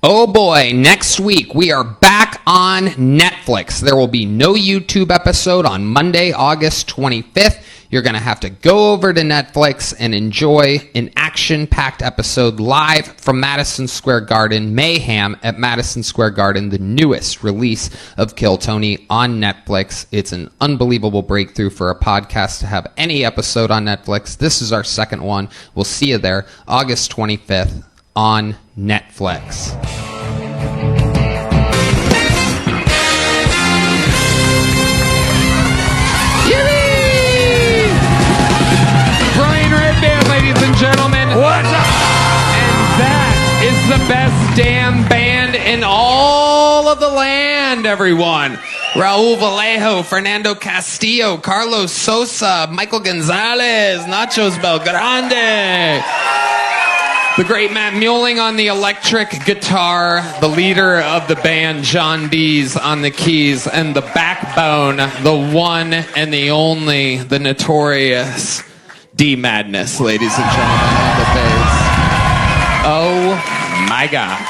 Oh boy, next week we are back on Netflix. There will be no YouTube episode on Monday, August 25th. You're going to have to go over to Netflix and enjoy an action-packed episode live from Madison Square Garden, Mayhem at Madison Square Garden, the newest release of Kill Tony on Netflix. It's an unbelievable breakthrough for a podcast to have any episode on Netflix. This is our second one. We'll see you there, August 25th on Netflix. Redban, ladies and gentlemen. What's up? And that is the best damn band in all of the land, everyone. Raul Vallejo, Fernando Castillo, Carlos Sosa, Michael Gonzalez, Nachos Belgrande. The great Matt Muelling on the electric guitar, the leader of the band, John Dees on the keys, and the backbone, the one and the only, the notorious D Madness, ladies and gentlemen, on the bass. Oh my God.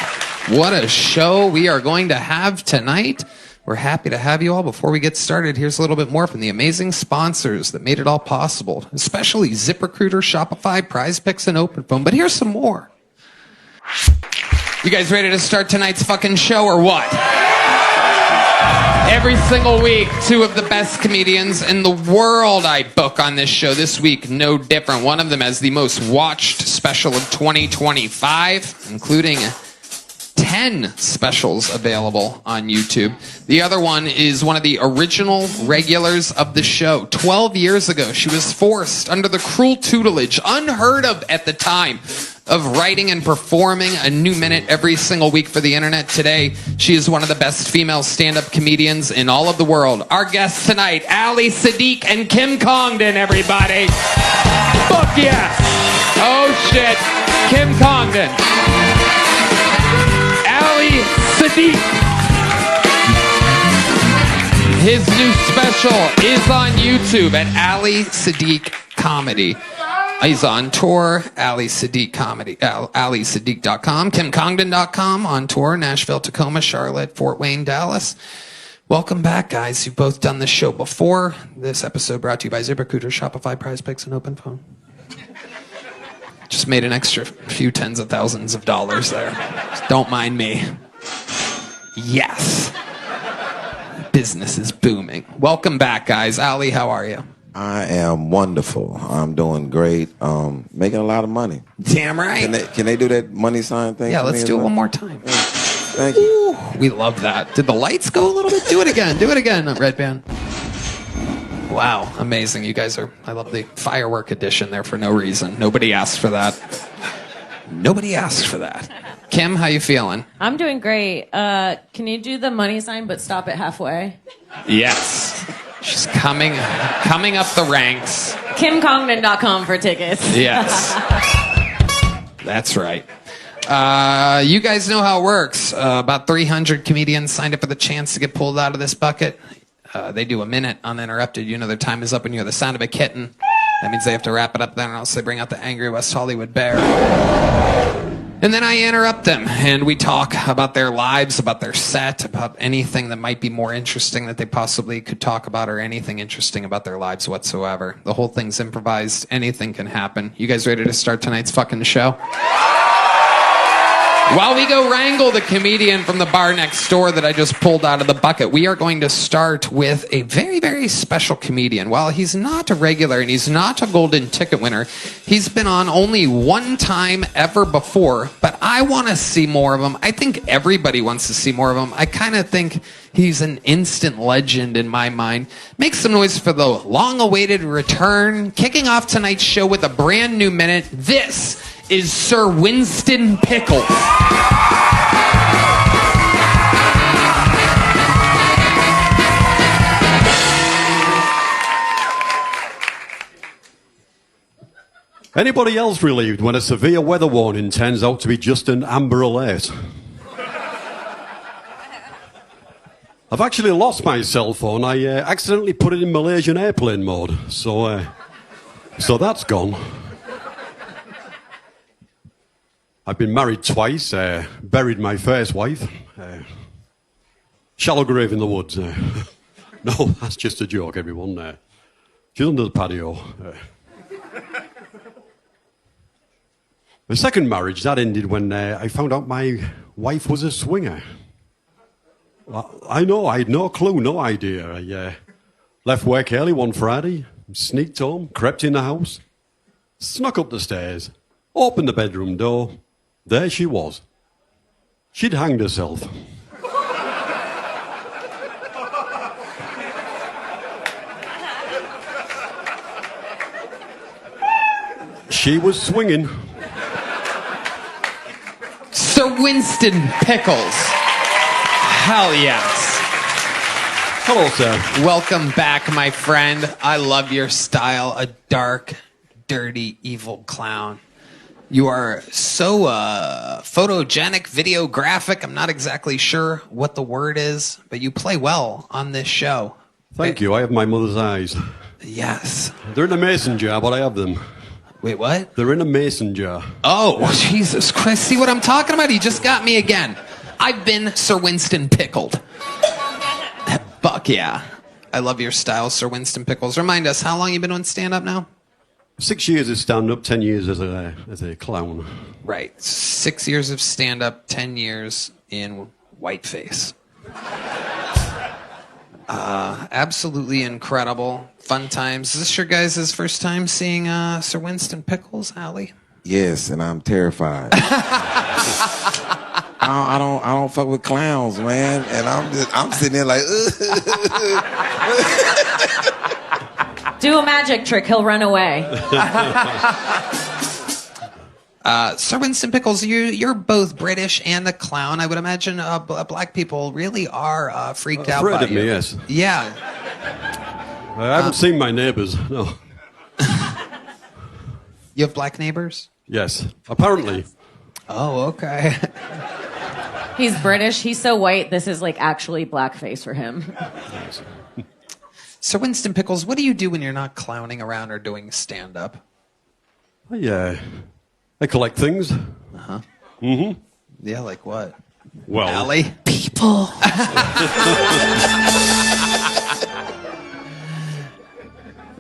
What a show we are going to have tonight. We're happy to have you all. Before we get started, here's a little bit more from the amazing sponsors that made it all possible, especially ZipRecruiter, Shopify, Prize Picks, and OpenPhone. But here's some more. You guys ready to start tonight's fucking show or what? Every single week, two of the best comedians in the world I book on this show. This week, no different. One of them has the most watched special of 2025, including 10 specials available on YouTube. The other one is one of the original regulars of the show. 12 years ago, she was forced under the cruel tutelage, unheard of at the time, of writing and performing a new minute every single week for the internet. Today, she is one of the best female stand-up comedians in all of the world. Our guests tonight, Ali, Siddiq, and Kim Congdon, everybody. Fuck yes! Oh shit, Kim Congdon. Ali Siddiq. His new special is on YouTube at Ali Siddiq Comedy. He's on tour, Ali Siddiq Comedy, AliSiddiq.com, KimCongdon.com, on tour, Nashville, Tacoma, Charlotte, Fort Wayne, Dallas. Welcome back, guys. You've both done this show before. This episode brought to you by ZipRecruiter, Shopify, Prize Picks, and OpenPhone. Just made an extra few tens of thousands of dollars there. Just don't mind me. Yes. Business is booming. Welcome back, guys. Ali, how are you? I am wonderful. I'm doing great. Making a lot of money. Damn right. Can they do that money sign thing? Yeah, let's do it one more time. Yeah. Thank you. Ooh, we love that. Did the lights go a little bit? Do it again. Do it again, Redban. Wow, amazing. You guys are, I love the firework edition there for no reason. Nobody asked for that. Nobody asked for that. Kim, how you feeling? I'm doing great. Can you do the money sign but stop it halfway? Yes. She's coming up the ranks. KimCongdon.com for tickets. Yes. That's right. You guys know how it works. About 300 comedians signed up for the chance to get pulled out of this bucket. They do a minute uninterrupted. You know their time is up when you hear the sound of a kitten. That means they have to wrap it up then, or else they bring out the angry West Hollywood bear. And then I interrupt them, and we talk about their lives, about their set, about anything that might be more interesting that they possibly could talk about, or anything interesting about their lives whatsoever. The whole thing's improvised. Anything can happen. You guys ready to start tonight's fucking show? While we go wrangle the comedian from the bar next door that I just pulled out of the bucket, we are going to start with a very, very special comedian. While he's not a regular and he's not a golden ticket winner, he's been on only one time ever before, but I want to see more of him. I think everybody wants to see more of him. I kind of think he's an instant legend in my mind. Make some noise for the long-awaited return, kicking off tonight's show with a brand new minute. This is Sir Winston Pickles. Anybody else relieved when a severe weather warning turns out to be just an Amber Alert? I've actually lost my cell phone. I accidentally put it in Malaysian airplane mode, so that's gone. I've been married twice, buried my first wife. Shallow grave in the woods. No, that's just a joke, everyone. She's under the patio. My second marriage, that ended when I found out my wife was a swinger. Well, I know, I had no clue, no idea. I left work early one Friday, sneaked home, crept in the house, snuck up the stairs, opened the bedroom door. There she was. She'd hanged herself. She was swinging. Sir Winston Pickles. Hell yes. Hello, sir. Welcome back, my friend. I love your style. A dark, dirty, evil clown. You are so photogenic, videographic. I'm not exactly sure what the word is, but you play well on this show. Thank you. I have my mother's eyes. Yes. They're in a mason jar, but I have them. Wait, what? They're in a mason jar. Oh, Jesus Christ. See what I'm talking about? He just got me again. I've been Sir Winston Pickled. Fuck yeah. I love your style, Sir Winston Pickles. Remind us, how long you been on stand-up now? 6 years as stand-up, 10 years as a clown. Right. 6 years of stand-up, 10 years in whiteface. Absolutely incredible. Fun times. Is this your guys' first time seeing Sir Winston Pickles, Allie? Yes, and I'm terrified. I don't fuck with clowns, man. And I'm sitting there like, Do a magic trick, he'll run away. Sir Winston Pickles, you're both British and a clown. I would imagine black people really are freaked out Afraid by of you. me, yes. Yeah. I haven't seen my neighbours, no. You have black neighbors? Yes, apparently. Oh, okay. He's British, he's so white, this is like actually blackface for him. Sir Winston Pickles, what do you do when you're not clowning around or doing stand-up? I collect things. Uh-huh. Mm-hmm. Yeah, like what? Well, Allie? People.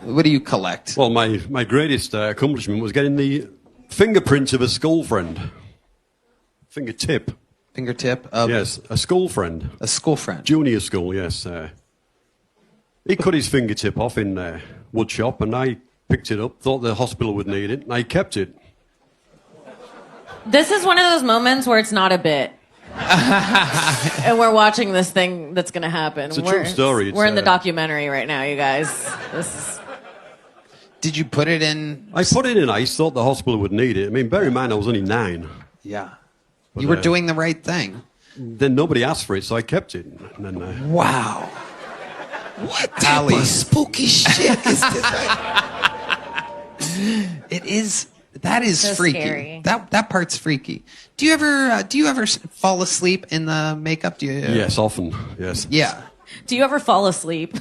What do you collect? Well, my greatest accomplishment was getting the fingerprint of a school friend. Fingertip. Fingertip of Yes, a school friend. a school friend. Junior school, yes. He cut his fingertip off in wood shop, and I picked it up, thought the hospital would need it, and I kept it. This is one of those moments where it's not a bit. And we're watching this thing that's going to happen. It's a true story. We're in the documentary right now, you guys. This is... Did you put it in? I put it in ice, thought the hospital would need it. I mean, bear in mind I was only 9. Yeah. But, You were doing the right thing. Then nobody asked for it, so I kept it. And then, Wow. what type Allie. of spooky shit is this? It is. That is So freaky. scary. That part's freaky. Do you ever fall asleep in the makeup? Do you? yes, often, yes. Yeah. Do you ever fall asleep?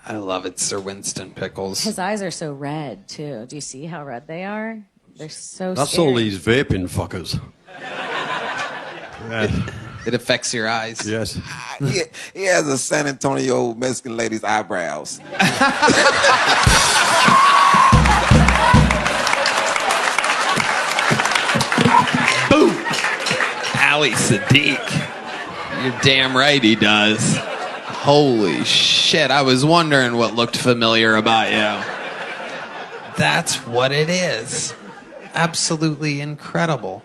I love it, Sir Winston Pickles. His eyes are so red, too. Do you see how red they are? They're so That's scary. all these vaping fuckers. It affects your eyes. Yes. He has a San Antonio Mexican lady's eyebrows. Boom. Ali Siddiq. You're damn right he does. Holy shit, I was wondering what looked familiar about you. That's what it is. Absolutely incredible.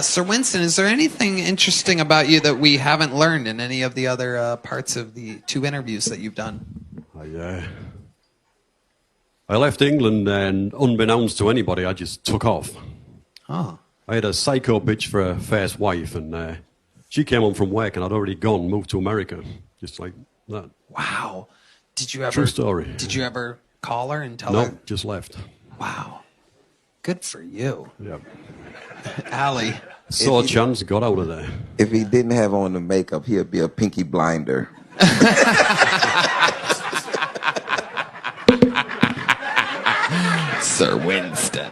Sir Winston, is there anything interesting about you that we haven't learned in any of the other parts of the 2 interviews that you've done? I left England, and unbeknownst to anybody, I just took off. Oh. I had a psycho bitch for a first wife, and she came home from work, and I'd already gone, moved to America, just like that. Wow. Did you ever? True story. Did you ever call her and tell her? No, just left. Wow. Good for you. Yeah. Allie. Saw a chance, got out of there. If he didn't have on the makeup, he'd be a pinky blinder. Sir Winston.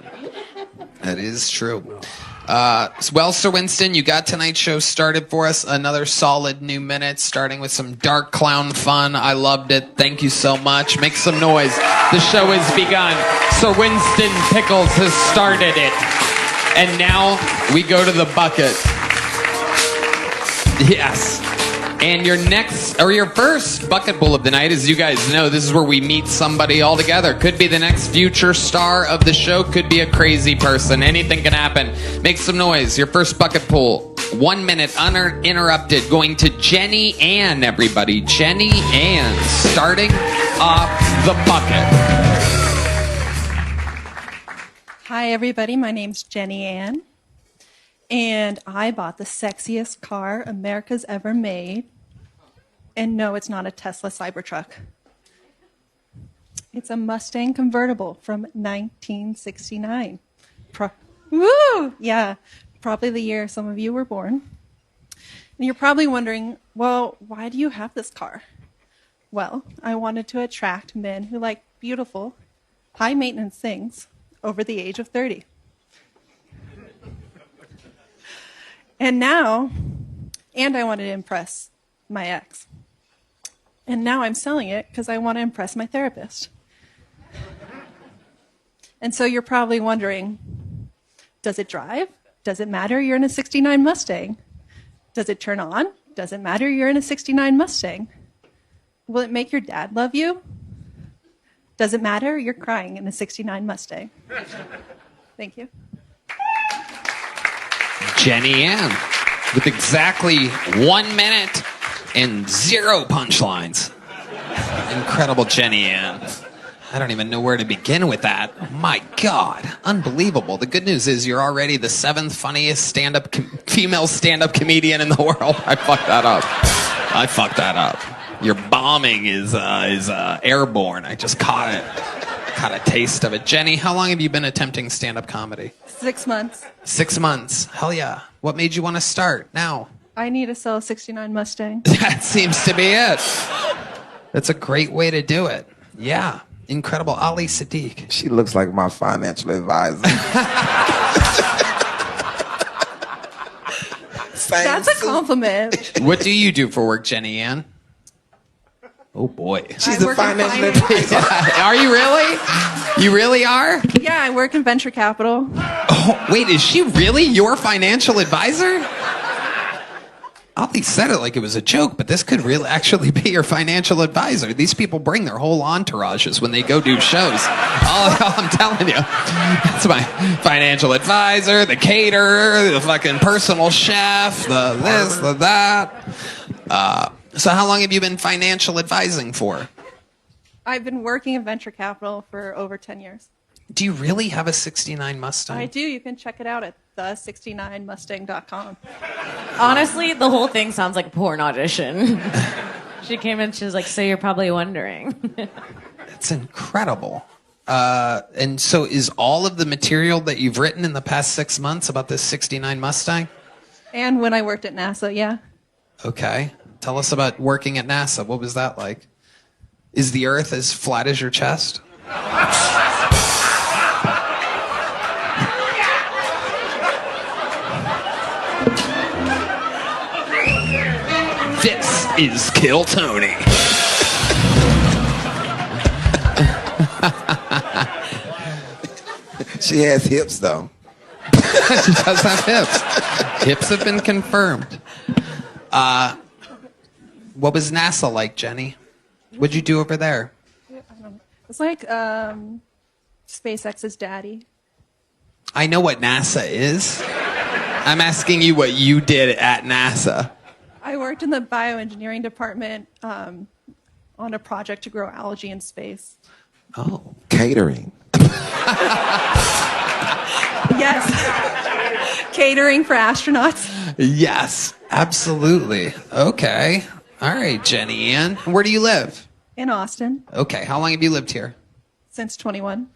That is true. Well, Sir Winston, you got tonight's show started for us. Another solid new minute, starting with some dark clown fun. I loved it. Thank you so much. Make some noise. The show has begun. Sir Winston Pickles has started it. And now we go to the bucket. Yes. And your first bucket bowl of the night, as you guys know, this is where we meet somebody all together. Could be the next future star of the show, could be a crazy person. Anything can happen. Make some noise. Your first bucket pool, 1 minute uninterrupted, going to Jenny Ann, everybody. Jenny Ann, starting off the bucket. Hi, everybody. My name's Jenny Ann. And I bought the sexiest car America's ever made. And no, it's not a Tesla Cybertruck. It's a Mustang convertible from 1969. Woo! Yeah, probably the year some of you were born. And you're probably wondering, well, why do you have this car? Well, I wanted to attract men who like beautiful, high-maintenance things over the age of 30. And I wanted to impress my ex. And now I'm selling it because I want to impress my therapist. And so you're probably wondering, does it drive? Does it matter you're in a 69 Mustang? Does it turn on? Does it matter you're in a 69 Mustang? Will it make your dad love you? Does it matter you're crying in a 69 Mustang? Thank you. Jenny Ann, with exactly 1 minute and 0 punchlines. Incredible, Jenny Ann. I don't even know where to begin with that. Oh my God, unbelievable. The good news is you're already the 7th funniest female stand-up comedian in the world. I fucked that up. Your bombing is airborne. I just caught a taste of it. Jenny, how long have you been attempting stand-up comedy? 6 months. 6 months. Hell yeah. What made you want to start now? I need to sell a 69 Mustang. That seems to be it. That's a great way to do it. Yeah. Incredible. Ali Siddiq. She looks like my financial advisor. That's a compliment. What do you do for work, Jenny Ann? Oh boy. She's a financial advisor. Are you really? You really are? Yeah, I work in venture capital. Oh, wait, is she really your financial advisor? Ali said it like it was a joke, but this could really actually be your financial advisor. These people bring their whole entourages when they go do shows. I'm telling you. That's my financial advisor, the caterer, the fucking personal chef, the this, the that. So how long have you been financial advising for? I've been working in venture capital for over 10 years. Do you really have a 69 Mustang? I do. You can check it out at the69mustang.com. Honestly, the whole thing sounds like a porn audition. She came in, she was like, so you're probably wondering. It's incredible. And so is all of the material that you've written in the past 6 months about this 69 Mustang? And when I worked at NASA, yeah. Okay. Tell us about working at NASA. What was that like? Is the Earth as flat as your chest? This is Kill Tony. She has hips, though. She does have hips. Hips have been confirmed. What was NASA like, Jenny? What'd you do over there? It's like SpaceX's daddy. I know what NASA is. I'm asking you what you did at NASA. I worked in the bioengineering department on a project to grow algae in space. Oh. Catering. Yes. Catering for astronauts. Yes, absolutely. Okay. All right, Jenny Ann. Where do you live? In Austin. Okay. How long have you lived here? Since 21.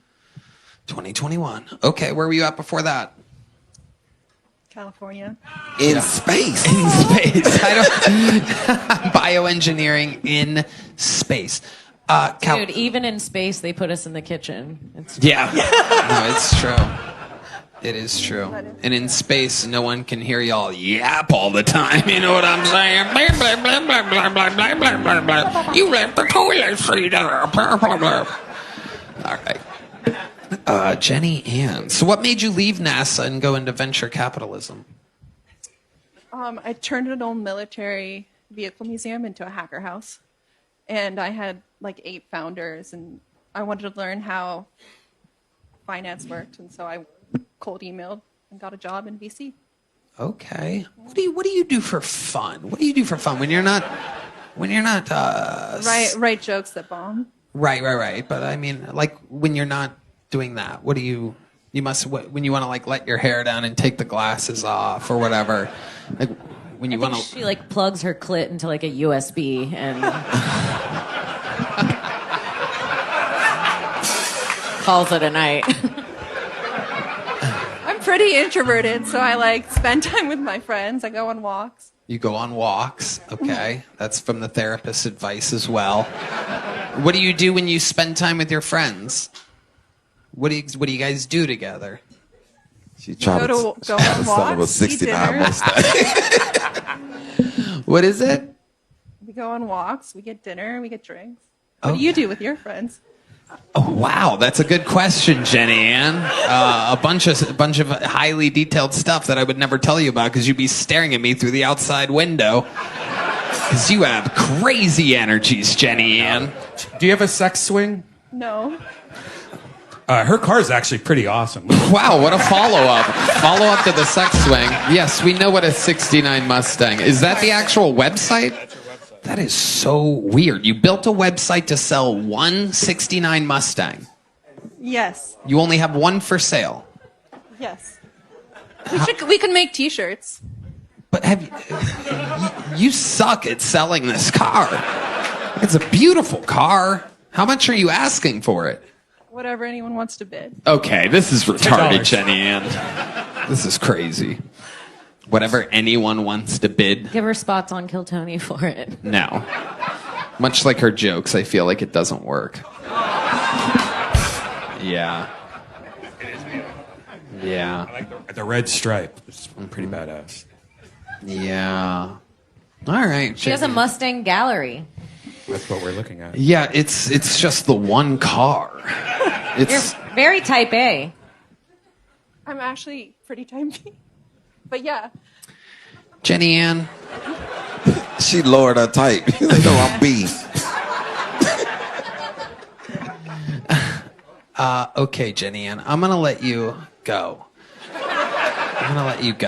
2021. Okay. Where were you at before that? California. In space. In space. Bioengineering in space. Dude, even in space, they put us in the kitchen. Yeah. No, it's true. It is true. That is And in space, no one can hear y'all yap all the time. You know what I'm saying? Blah, blah, blah, blah, blah, blah, blah, blah, blah, blah. You left the toilet seat. Blah, blah, blah. All right. Jenny Ann. So what made you leave NASA and go into venture capitalism? I turned an old military vehicle museum into a hacker house. And I had like 8 founders, and I wanted to learn how finance worked. And so I cold emailed and got a job in VC. Okay. What do you do for fun? What do you do for fun when you're not Write jokes that bomb. Right. But I mean, like when you're not doing that, what do you must when you want to like let your hair down and take the glasses off or whatever, like when you I think want to she like plugs her clit into like a USB and calls it a night. I'm pretty introverted, so I like spend time with my friends. I go on walks. you go on walks. Okay. That's from the therapist's advice as well. What do you do when you spend time with your friends? What do you guys do together? She tried Go on son of a walks, eat 69 dinner. Mustang. What is it? We go on walks. We get dinner. We get drinks. What do you do with your friends? Oh, wow, that's a good question, Jenny Ann. A bunch of highly detailed stuff that I would never tell you about because you'd be staring at me through the outside window. Because you have crazy energies, Jenny Ann. Do you have a sex swing? No. Her car is actually pretty awesome. Wow, what a follow-up. Follow-up to the sex swing. Yes, we know what a 69 Mustang. Is that the actual website? That is so weird. You built a website to sell one 69 Mustang. Yes. You only have one for sale. Yes. We could make T-shirts. But you suck at selling this car. It's a beautiful car. How much are you asking for it? Whatever anyone wants to bid. Okay, this is retarded, $10. Jenny Ann. This is crazy. Whatever anyone wants to bid. Give her spots on Kill Tony for it. No. Much like her jokes, I feel like it doesn't work. Yeah. Yeah. I like the red stripe. It's pretty badass. Yeah. All right. She has a Mustang gallery. That's what we're looking at. Yeah, it's just the one car. You're It's very type A. I'm actually pretty type B. But yeah. Jenny Ann. She lowered her type. No, I'm B. Okay, Jenny Ann. I'm gonna let you go.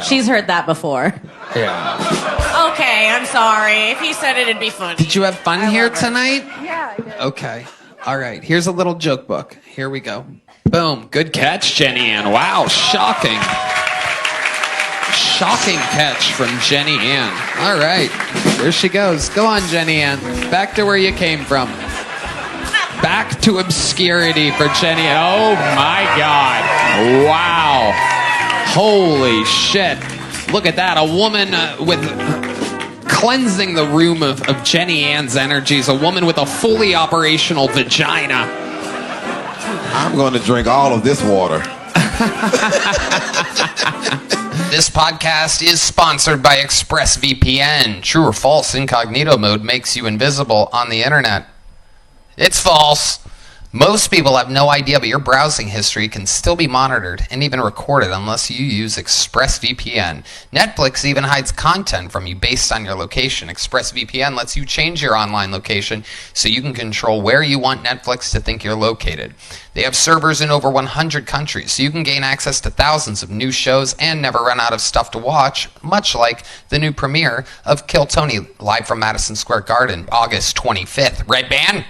She's heard that before. Yeah. Okay, I'm sorry. If he said it, it'd be funny. Did you have fun here tonight? Yeah, I did. Okay. All right. Here's a little joke book. Here we go. Boom. Good catch, Jenny Ann. Wow. Shocking. Shocking catch from Jenny Ann. All right. There she goes. Go on, Jenny Ann. Back to where you came from. Back to obscurity for Jenny. Oh, my God. Wow. Holy shit. Look at that. A woman with cleansing the room of Jenny Ann's energies. A woman with a fully operational vagina. I'm going to drink all of this water. This podcast is sponsored by ExpressVPN. True or false, incognito mode makes you invisible on the internet. It's false. Most people have no idea, but your browsing history can still be monitored and even recorded unless you use ExpressVPN. Netflix even hides content from you based on your location. ExpressVPN lets you change your online location so you can control where you want Netflix to think you're located. They have servers in over 100 countries, so you can gain access to thousands of new shows and never run out of stuff to watch, much like the new premiere of Kill Tony, live from Madison Square Garden, August 25th. Redban?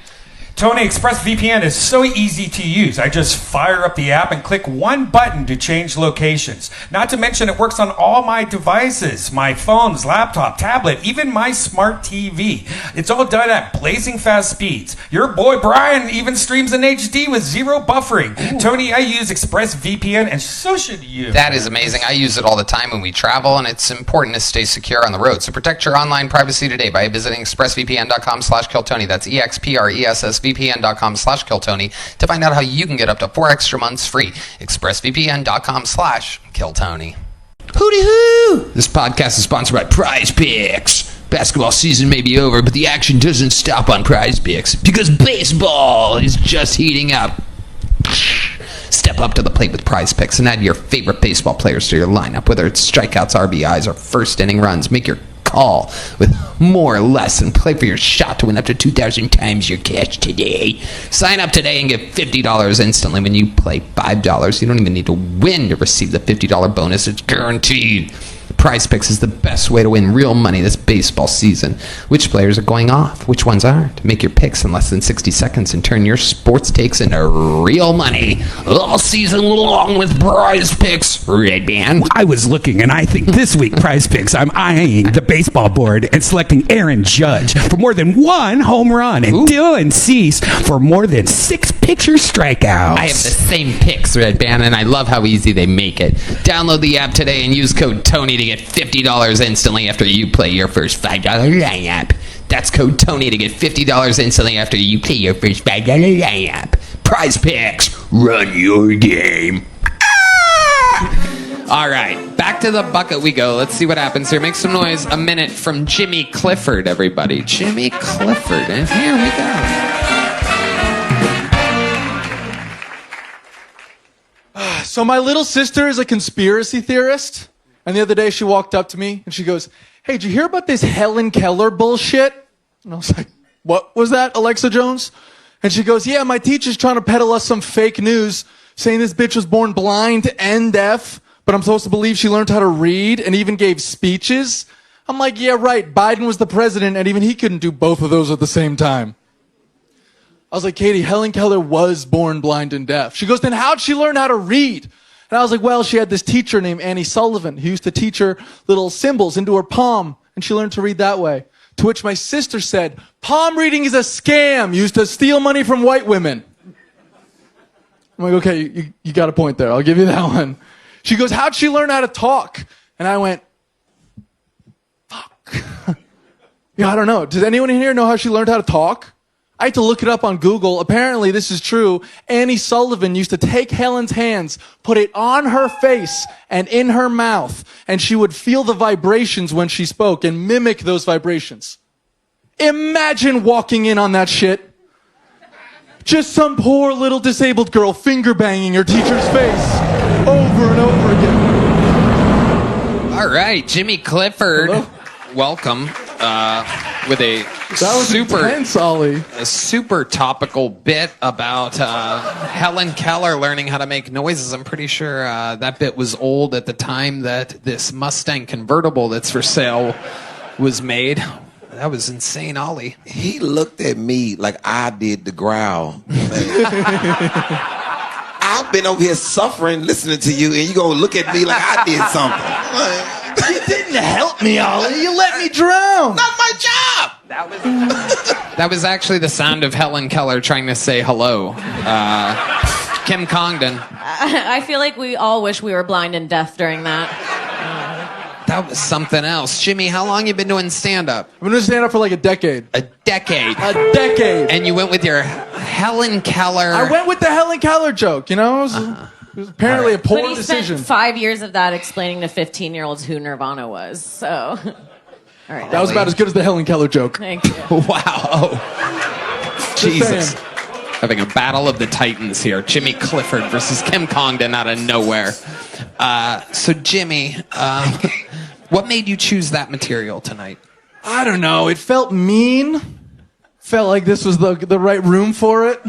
Tony, ExpressVPN is so easy to use. I just fire up the app and click one button to change locations. Not to mention it works on all my devices, my phones, laptop, tablet, even my smart TV. It's all done at blazing fast speeds. Your boy Brian even streams in HD with zero buffering. Ooh. Tony, I use ExpressVPN and so should you. That is amazing. I use it all the time when we travel, and it's important to stay secure on the road. So protect your online privacy today by visiting expressvpn.com/killtony. That's EXPRESSVPN.com/killtony. expressvpn.com/killtony to find out how you can get up to 4 extra months free. expressvpn.com/killtony. Hooty hoo! This podcast is sponsored by Prize Picks. Basketball season may be over, but the action doesn't stop on Prize Picks because baseball is just heating up. Step up to the plate with Prize Picks and add your favorite baseball players to your lineup, whether it's strikeouts, RBIs, or first inning runs. Make your call with more or less and play for your shot to win up to 2,000 times your cash today. Sign up today and get $50 instantly when you play $5. You don't even need to win to receive the $50 bonus. It's guaranteed. Prize Picks is the best way to win real money this baseball season. Which players are going off? Which ones aren't? Make your picks in less than 60 seconds and turn your sports takes into real money all season long with Prize Picks. Redban. I was looking, and I think this week, Prize Picks, I'm eyeing the baseball board and selecting Aaron Judge for more than 1 home run and Dylan Cease for more than 6 pitcher strikeouts. I have the same picks, Redban, and I love how easy they make it. Download the app today and use code TONY to get $50 instantly after you play your first $5 lineup. That's code TONY to get $50 instantly after you play your first $5 lineup. Prize Picks, run your game. All right, back to the bucket we go. Let's see what happens here. Make some noise. A minute from Jimmy Clifford, everybody. Jimmy Clifford, and here we go. So my little sister is a conspiracy theorist. And the other day she walked up to me and she goes, "Hey, did you hear about this Helen Keller bullshit?" And I was like, "What was that, Alexa Jones?" And she goes, "Yeah, my teacher's trying to peddle us some fake news saying this bitch was born blind and deaf, but I'm supposed to believe she learned how to read and even gave speeches." I'm like, "Yeah, right. Biden was the president and even he couldn't do both of those at the same time." I was like, "Katie, Helen Keller was born blind and deaf." She goes, "Then how'd she learn how to read?" And I was like, "Well, she had this teacher named Annie Sullivan who used to teach her little symbols into her palm, and she learned to read that way." To which my sister said, "Palm reading is a scam used to steal money from white women." I'm like, "Okay, you got a point there. I'll give you that one." She goes, "How'd she learn how to talk?" And I went, "Fuck." Yeah, I don't know. Does anyone in here know how she learned how to talk? I had to look it up on Google. Apparently, this is true. Annie Sullivan used to take Helen's hands, put it on her face and in her mouth, and she would feel the vibrations when she spoke and mimic those vibrations. Imagine walking in on that shit. Just some poor little disabled girl finger banging her teacher's face over and over again. All right, Jimmy Clifford. Hello? Welcome. With a super topical bit about Helen Keller learning how to make noises. I'm pretty sure that bit was old at the time that this Mustang convertible that's for sale was made. That was insane, Ollie. He looked at me like I did the growl. I've been over here suffering listening to you, and you gonna look at me like I did something. You didn't help me, Ollie. You let me drown. Not my job. That was actually the sound of Helen Keller trying to say hello. Kim Congdon. I feel like we all wish we were blind and deaf during that. That was something else. Jimmy, how long you been doing stand-up? I've been doing stand-up for like a decade. A decade. A decade. And you went with your Helen Keller. I went with the Helen Keller joke, you know? It was apparently a poor But he decision. spent 5 years of that explaining to 15-year-olds who Nirvana was, so... All right, That was about as good as the Helen Keller joke. Thank you. Wow. Jesus. saying. Having a battle of the titans here. Jimmy Clifford versus Kim Congdon out of nowhere. So, Jimmy, what made you choose that material tonight? I don't know. It felt mean. Felt like this was the right room for it.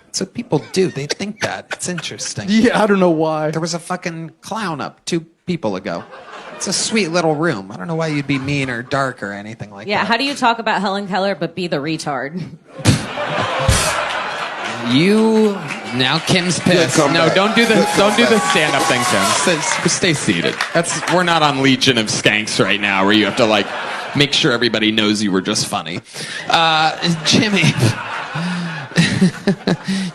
That's what people do. They think that. It's interesting. Yeah, I don't know why. There was a fucking clown up 2 people ago. It's a sweet little room. I don't know why you'd be mean or dark or anything like that. Yeah, how do you talk about Helen Keller but be the retard? You now Kim's pissed. come No, back. don't do the Good stand-up thing, Kim. Stay seated. We're not on Legion of Skanks right now, where you have to like make sure everybody knows you were just funny. Jimmy,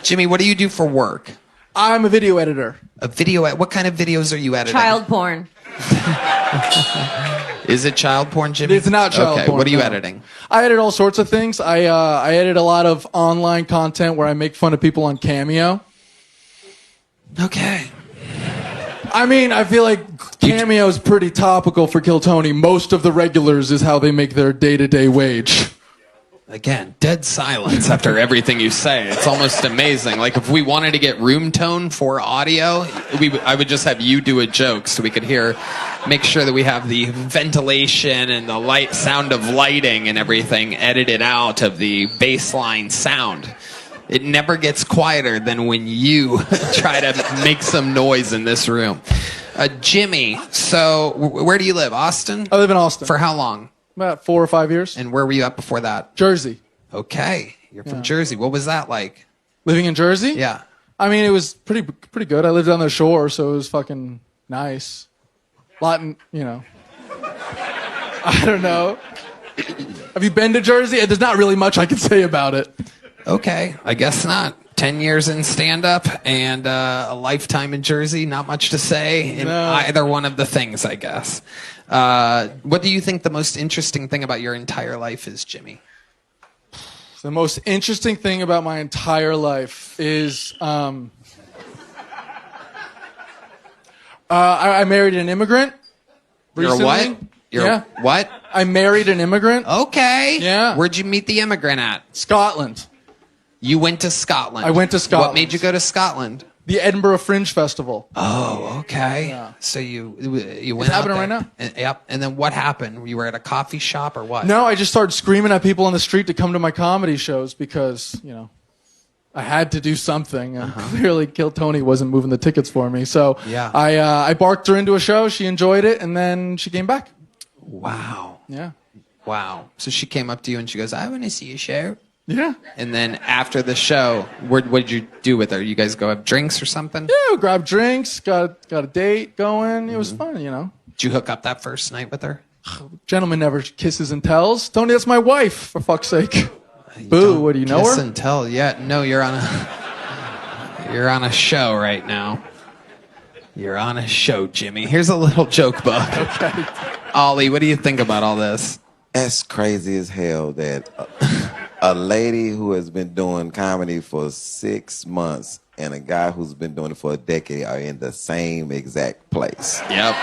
Jimmy, what do you do for work? I'm a video editor. What kind of videos are you editing? Child porn. Is it child porn, Jimmy? It's not child porn. What are you no. editing? I edit all sorts of things. I edit a lot of online content where I make fun of people on Cameo. Okay. I mean, I feel like Cameo is pretty topical for Kill Tony. Most of the regulars is how they make their day-to-day wage. Again, dead silence after everything you say. It's almost amazing. Like if we wanted to get room tone for audio, I would just have you do a joke so we could make sure that we have the ventilation and the sound of lighting and everything edited out of the baseline sound. It never gets quieter than when you try to make some noise in this room. Jimmy, so where do you live? Austin? I live in Austin. For how long? About 4 or 5 years. And where were you at before that? Jersey. Okay. You're from Jersey. What was that like? Living in Jersey? Yeah. I mean, it was pretty good. I lived on the shore, so it was fucking nice. I don't know. Have you been to Jersey? There's not really much I can say about it. Okay. I guess not. 10 years in stand-up and a lifetime in Jersey. Not much to say in either one of the things, I guess. What do you think the most interesting thing about your entire life is, Jimmy? The most interesting thing about my entire life is I married an immigrant recently. You're what? Yeah. What? I married an immigrant. Okay. Yeah. Where'd you meet the immigrant at? Scotland. You went to Scotland. I went to Scotland. What made you go to Scotland? The Edinburgh Fringe Festival. Oh, okay. Yeah. So you went It's out happening there. right now. Yep. And then what happened? You were at a coffee shop or what? No, I just started screaming at people on the street to come to my comedy shows because, I had to do something. And clearly Kill Tony wasn't moving the tickets for me. So Yeah. I barked her into a show. She enjoyed it. And then she came back. Wow. Yeah. Wow. So she came up to you and she goes, I want to see your show. Yeah. And then after the show, what did you do with her? You guys go have drinks or something? Yeah, we grabbed drinks, got a date going. It was fun, Did you hook up that first night with her? Gentleman never kisses and tells. Tony, that's my wife, for fuck's sake. Boo, what do you know Kiss her? and tell. Yeah, no, you're on a show right now. You're on a show, Jimmy. Here's a little joke book. Okay. Ollie, what do you think about all this? That's crazy as hell that a lady who has been doing comedy for 6 months and a guy who's been doing it for a decade are in the same exact place. Yep.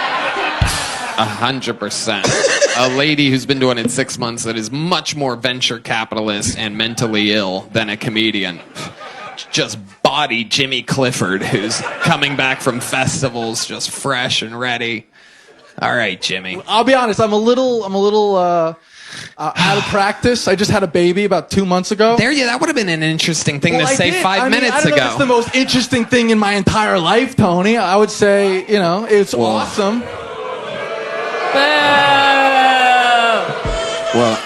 100%. A lady who's been doing it 6 months that is much more venture capitalist and mentally ill than a comedian. Just body Jimmy Clifford, who's coming back from festivals just fresh and ready. All right, Jimmy. I'll be honest, I'm a little out of practice. I just had a baby about 2 months ago. That would have been an interesting thing to say 5 I don't minutes know if ago. it's the most interesting thing in my entire life, Tony. I would say, it's awesome. Well,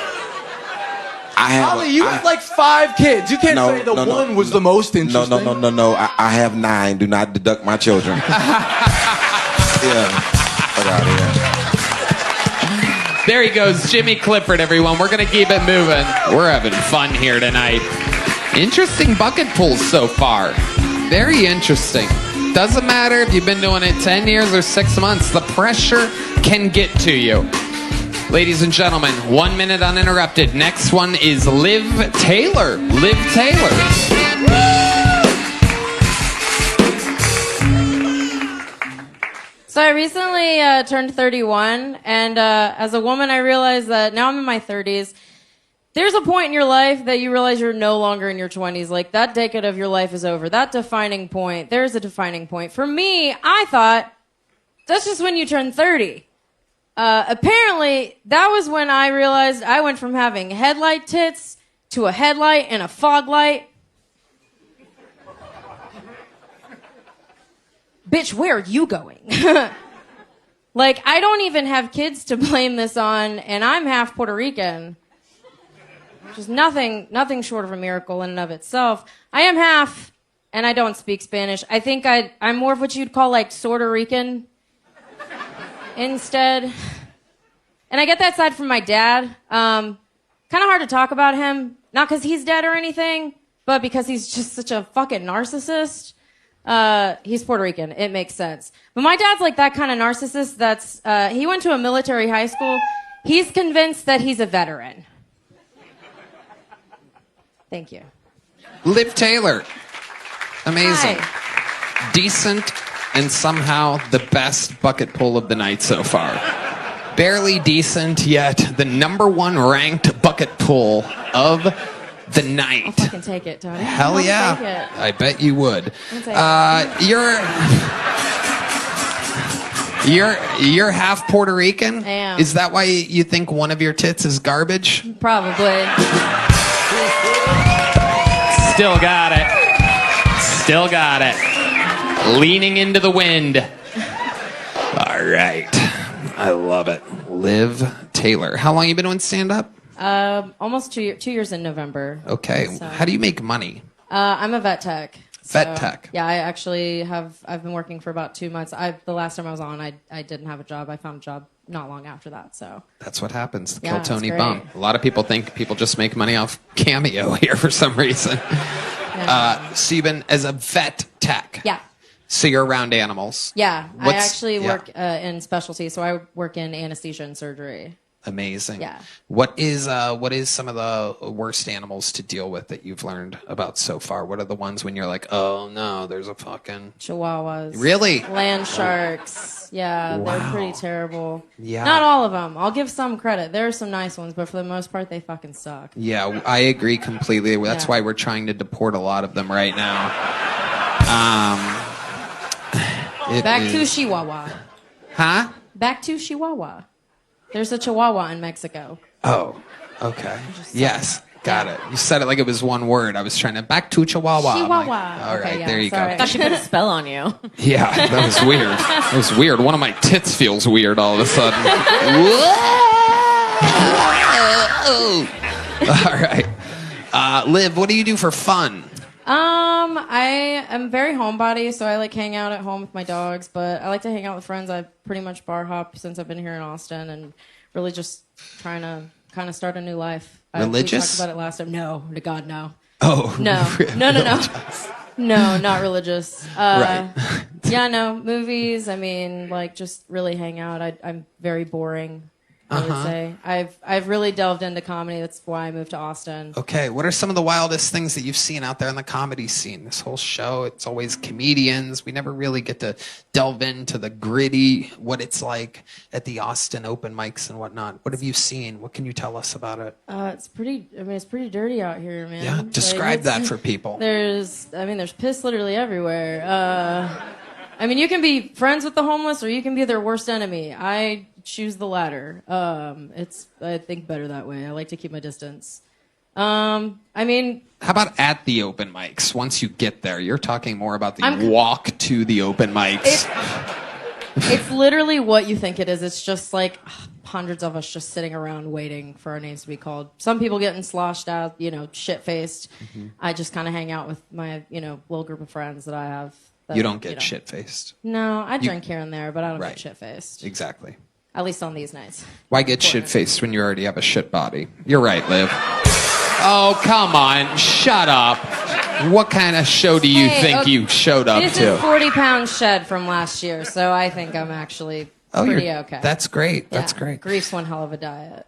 Ollie, you have like 5 kids. You can't say one was the most interesting. No. I have 9. Do not deduct my children. Yeah. Get out of here. There he goes, Jimmy Clifford, everyone. We're going to keep it moving. We're having fun here tonight. Interesting bucket pulls so far. Very interesting. Doesn't matter if you've been doing it 10 years or 6 months. The pressure can get to you. Ladies and gentlemen, 1 minute uninterrupted. Next one is Liv Taylor. Liv Taylor. So I recently turned 31, and as a woman, I realized that now I'm in my 30s. There's a point in your life that you realize you're no longer in your 20s. Like, that decade of your life is over. That defining point, there's a defining point. For me, I thought, that's just when you turn 30. Apparently, that was when I realized I went from having headlight tits to a headlight and a fog light. Bitch, where are you going? Like, I don't even have kids to blame this on, and I'm half Puerto Rican. Which is nothing short of a miracle in and of itself. I am half, and I don't speak Spanish. I think I'm more of what you'd call, like, Puerto Rican instead. And I get that side from my dad. Kind of hard to talk about him. Not because he's dead or anything, but because he's just such a fucking narcissist. He's Puerto Rican. It makes sense. But my dad's like that kind of narcissist that's, he went to a military high school. He's convinced that he's a veteran. Thank you. Liv Taylor. Amazing. Hi. Decent and somehow the best bucket pull of the night so far. Barely decent, yet the #1 ranked bucket pull of the night. I'll fucking take it, Tony. Hell I'll yeah. take it. I bet you would. I'll take You're half Puerto Rican? I am. Is that why you think one of your tits is garbage? Probably. Still got it. Still got it. Leaning into the wind. All right. I love it. Liv Taylor. How long you been doing stand-up? Almost 2 years in November. Okay. So- How do you make money? I'm a vet tech. Vet tech. Yeah, I actually I've been working for about 2 months. The last time I was on, I didn't have a job. I found a job not long after that, so. That's what happens. The Yeah, Kill it's Tony great. bump. A lot of people think people just make money off Cameo here for some reason. So you've been as a vet tech. Yeah. So you're around animals. Yeah, I What's- actually yeah. work in specialty, so I work in anesthesia and surgery. Amazing. Yeah. What is some of the worst animals to deal with that you've learned about so far? What are the ones when you're like, oh no, there's a fucking Chihuahuas. Really? Land sharks. Yeah, Wow. they're pretty terrible. Yeah. Not all of them. I'll give some credit. There are some nice ones, but for the most part, they fucking suck. Yeah, I agree completely. That's Yeah. why we're trying to deport a lot of them right now. It Back to is- Chihuahua. Huh? Back to Chihuahua. There's a Chihuahua in Mexico. Oh, okay. Yes, got it. You said it like it was one word. I was trying to back to Chihuahua. I'm like, Chihuahua. all right, Okay, yeah, there you sorry. go. Thought she put a spell on you. Yeah, that was weird. That was weird. One of my tits feels weird all of a sudden. All right. Liv, what do you do for fun? I am very homebody, so I like hang out at home with my dogs, but I like to hang out with friends. I pretty much bar hop since I've been here in Austin and really just trying to kind of start a new life. We Religious? talked about it last time. No, to God, no. Oh, No. No. No, not religious. Right. Yeah, no, movies. I mean, like, just really hang out. I'm very boring, I would say. I've really delved into comedy. That's why I moved to Austin. Okay, what are some of the wildest things that you've seen out there in the comedy scene? This whole show, it's always comedians. We never really get to delve into the gritty, what it's like at the Austin open mics and whatnot. What have you seen? What can you tell us about it? It's pretty dirty out here, man. Yeah, Like, describe it's- that for people. There's piss literally everywhere. I mean, you can be friends with the homeless or you can be their worst enemy. I choose the latter. It's, I think, better that way. I like to keep my distance. I mean, How about at the open mics? Once you get there, you're talking more about the I'm- walk to the open mics. it's literally what you think it is. It's just like hundreds of us just sitting around waiting for our names to be called. Some people getting sloshed out, shit-faced. I just kind of hang out with my, little group of friends that I have. That, You don't get shit-faced. No, I drink here and there, but I don't Right. get shit-faced. Exactly. At least on these nights. Why get shit-faced when you already have a shit body? You're right, Liv. Oh, come on. Shut up. What kind of show do you Hey, think okay, you showed up This to? is 40 pounds shed from last year, so I think I'm actually pretty okay. That's great. Yeah, That's great. Grief's one hell of a diet.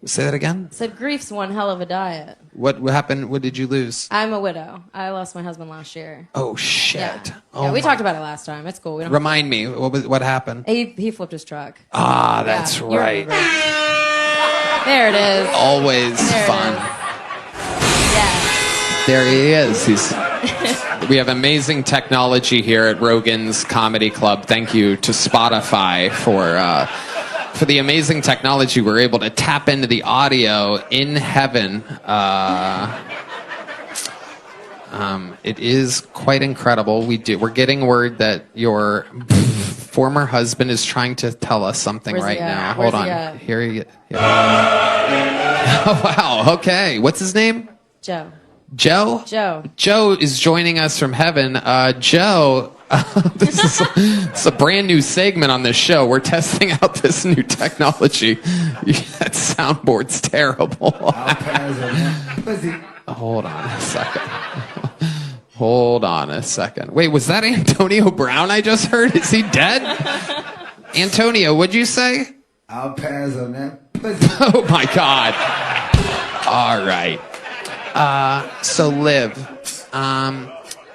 Say that again. Said grief's one hell of a diet. What happened? What did you lose? I'm a widow. I lost my husband last year. Oh shit. Yeah, Oh, yeah we my- talked about it last time. It's cool. We don't. Remind me. What happened? He flipped his truck. Ah, that's Yeah, you right. remember. There it is. Always There it fun. is. Yeah. There he is. We have amazing technology here at Rogan's Comedy Club. Thank you to Spotify for the amazing technology. We're able to tap into the audio in heaven. It is quite incredible. We're getting word that your former husband is trying to tell us something Where's he right at? now. Where's Hold he on. at? Here he. Yeah. Oh wow. Okay. What's his name? Joe. Joe? Joe. Joe is joining us from heaven. Joe, this is a brand new segment on this show. We're testing out this new technology. That soundboard's terrible. Hold on a second. Hold on a second. Wait, was that Antonio Brown I just heard? Is he dead? Antonio, what'd you say? I'll pass on that. Oh my God. All right. So Liv,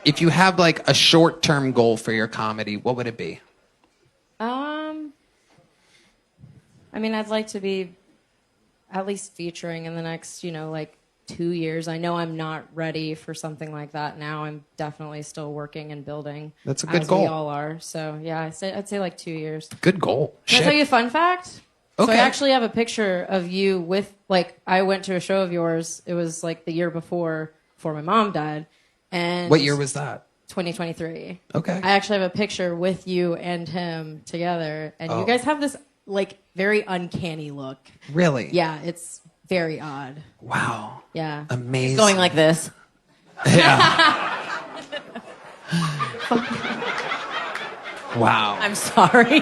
if you have like a short-term goal for your comedy, what would it be? I mean, I'd like to be at least featuring in the next, like 2 years. I know I'm not ready for something like that now. I'm definitely still working and building. That's a good as goal. we all are. So yeah, I'd say like 2 years. Good goal. Can I tell you a fun fact? Okay. So I actually have a picture of you with, I went to a show of yours. It was like the year before my mom died. And What year was that? 2023. Okay. I actually have a picture with you and him together. And you guys have this very uncanny look. Really? Yeah, it's very odd. Wow. Yeah. Amazing. Going like this. Yeah. Wow. I'm sorry.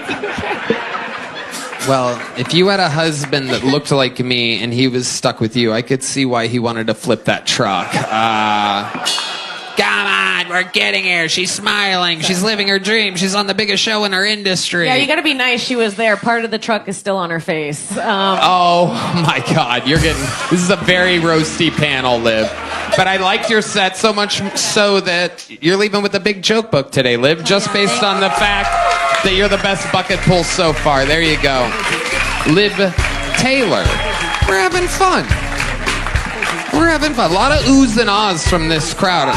Well, if you had a husband that looked like me and he was stuck with you, I could see why he wanted to flip that truck. Come on, we're getting here. She's smiling. She's living her dream. She's on the biggest show in her industry. Yeah, you got to be nice. She was there. Part of the truck is still on her face. Oh my God, this is a very roasty panel, Liv. But I liked your set so much so that you're leaving with a big joke book today, Liv, just based on the fact that you're the best bucket pull so far. There you go. Liv Taylor. We're having fun. We're having fun. A lot of oohs and ahs from this crowd.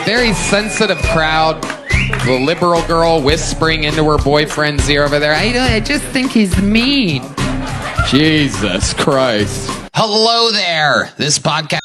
Very sensitive crowd. The liberal girl whispering into her boyfriend's ear over there. I just think he's mean. Jesus Christ. Hello there. This podcast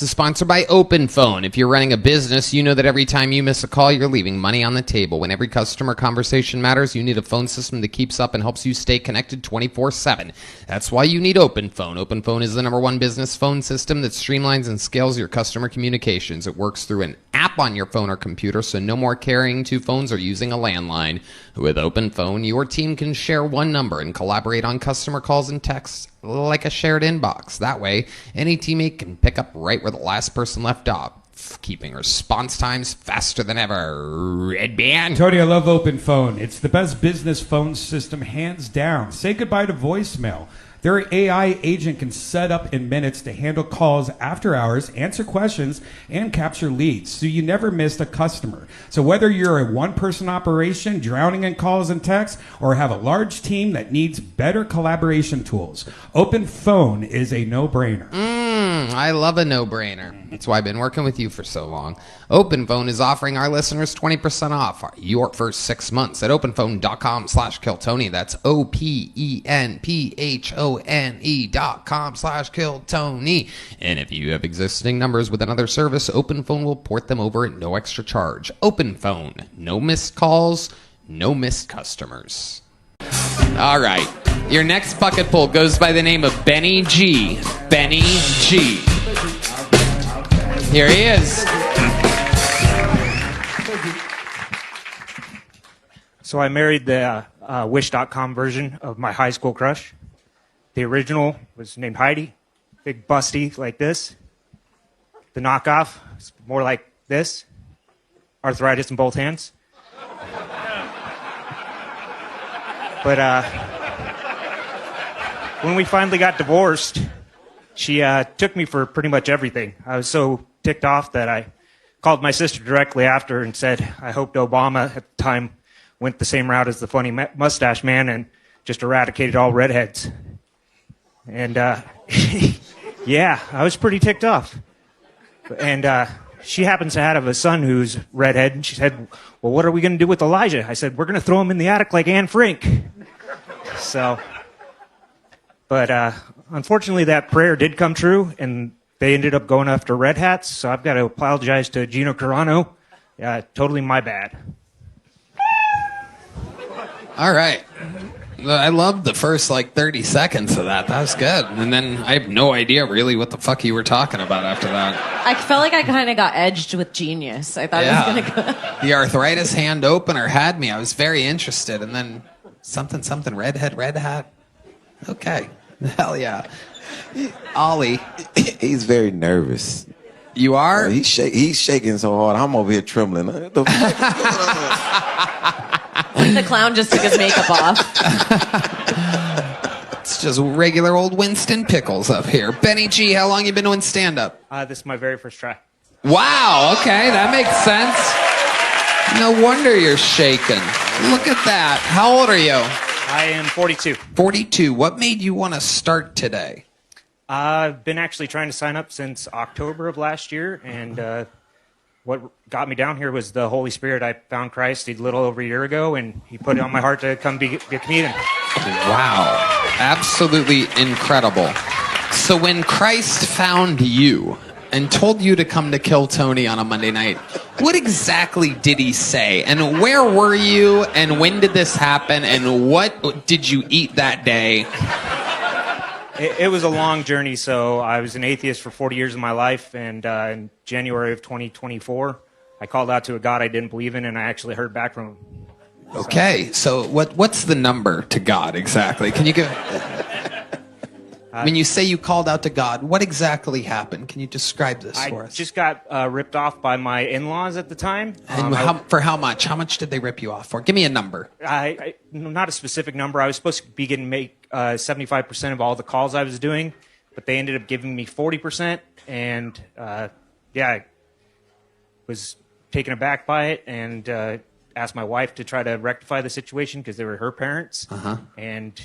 is sponsored by OpenPhone. If you're running a business, you know that every time you miss a call, you're leaving money on the table. When every customer conversation matters, you need a phone system that keeps up and helps you stay connected 24/7. That's why you need OpenPhone. OpenPhone is the #1 business phone system that streamlines and scales your customer communications. It works through an app on your phone or computer, so no more carrying 2 phones or using a landline. With OpenPhone, your team can share one number and collaborate on customer calls and texts like a shared inbox. That way, any teammate can pick up right where the last person left off, keeping response times faster than ever. Redban. Tony, I love OpenPhone. It's the best business phone system, hands down. Say goodbye to voicemail. Their AI agent can set up in minutes to handle calls after hours, answer questions, and capture leads, so you never missed a customer. So whether you're a one-person operation drowning in calls and texts, or have a large team that needs better collaboration tools, OpenPhone is a no-brainer. I love a no-brainer. That's why I've been working with you for so long. OpenPhone is offering our listeners 20% off your first 6 months at openphone.com/KillTony. That's OPENPHONE.com/KillTony. And if you have existing numbers with another service, OpenPhone will port them over at no extra charge. OpenPhone. No missed calls, no missed customers. All right. Your next bucket pull goes by the name of Benny G. Benny G. Here he is. So I married the Wish.com version of my high school crush. The original was named Heidi, big busty like this. The knockoff is more like this, arthritis in both hands. But when we finally got divorced, she took me for pretty much everything. I was so ticked off that I called my sister directly after and said I hoped Obama at the time went the same route as the funny mustache man and just eradicated all redheads. And yeah, I was pretty ticked off. And she happens to have a son who's redhead, and she said, well, what are we going to do with Elijah? I said, we're going to throw him in the attic like Anne Frank. So, but unfortunately that prayer did come true, and they ended up going after red hats, so I've got to apologize to Gino Carano. Totally my bad. All right. I loved the first 30 seconds of that. That was good. And then I have no idea really what the fuck you were talking about after that. I felt like I kind of got edged with genius. I thought it was going to go. The arthritis hand opener had me. I was very interested. And then something, redhead, red hat. Okay. Hell yeah. Ollie. He's very nervous. You are? He's shaking so hard. I'm over here trembling. What the fuck is going on? The clown just took his makeup off. It's just regular old Winston Pickles up here. Benny G, how long you been doing stand-up? This is my very first try. Wow, okay, that makes sense. No wonder you're shaking. Look at that. How old are you? I am 42. 42. What made you want to start today? I've been actually trying to sign up since October of last year, and what got me down here was the Holy Spirit. I found Christ a little over a year ago, and he put it on my heart to come be a comedian. Wow. Absolutely incredible. So when Christ found you and told you to come to Kill Tony on a Monday night, what exactly did he say? And where were you? And when did this happen? And what did you eat that day? It was a long journey. So I was an atheist for 40 years of my life, and in January of 2024, I called out to a God I didn't believe in, and I actually heard back from him. Okay, so what's the number to God exactly? Can you give... When you say you called out to God, what exactly happened? Can you describe this for us? I just got ripped off by my in-laws at the time. And for how much? How much did they rip you off for? Give me a number. Not a specific number. I was supposed to be getting 75% of all the calls I was doing, but they ended up giving me 40%. And I was taken aback by it, and asked my wife to try to rectify the situation because they were her parents. And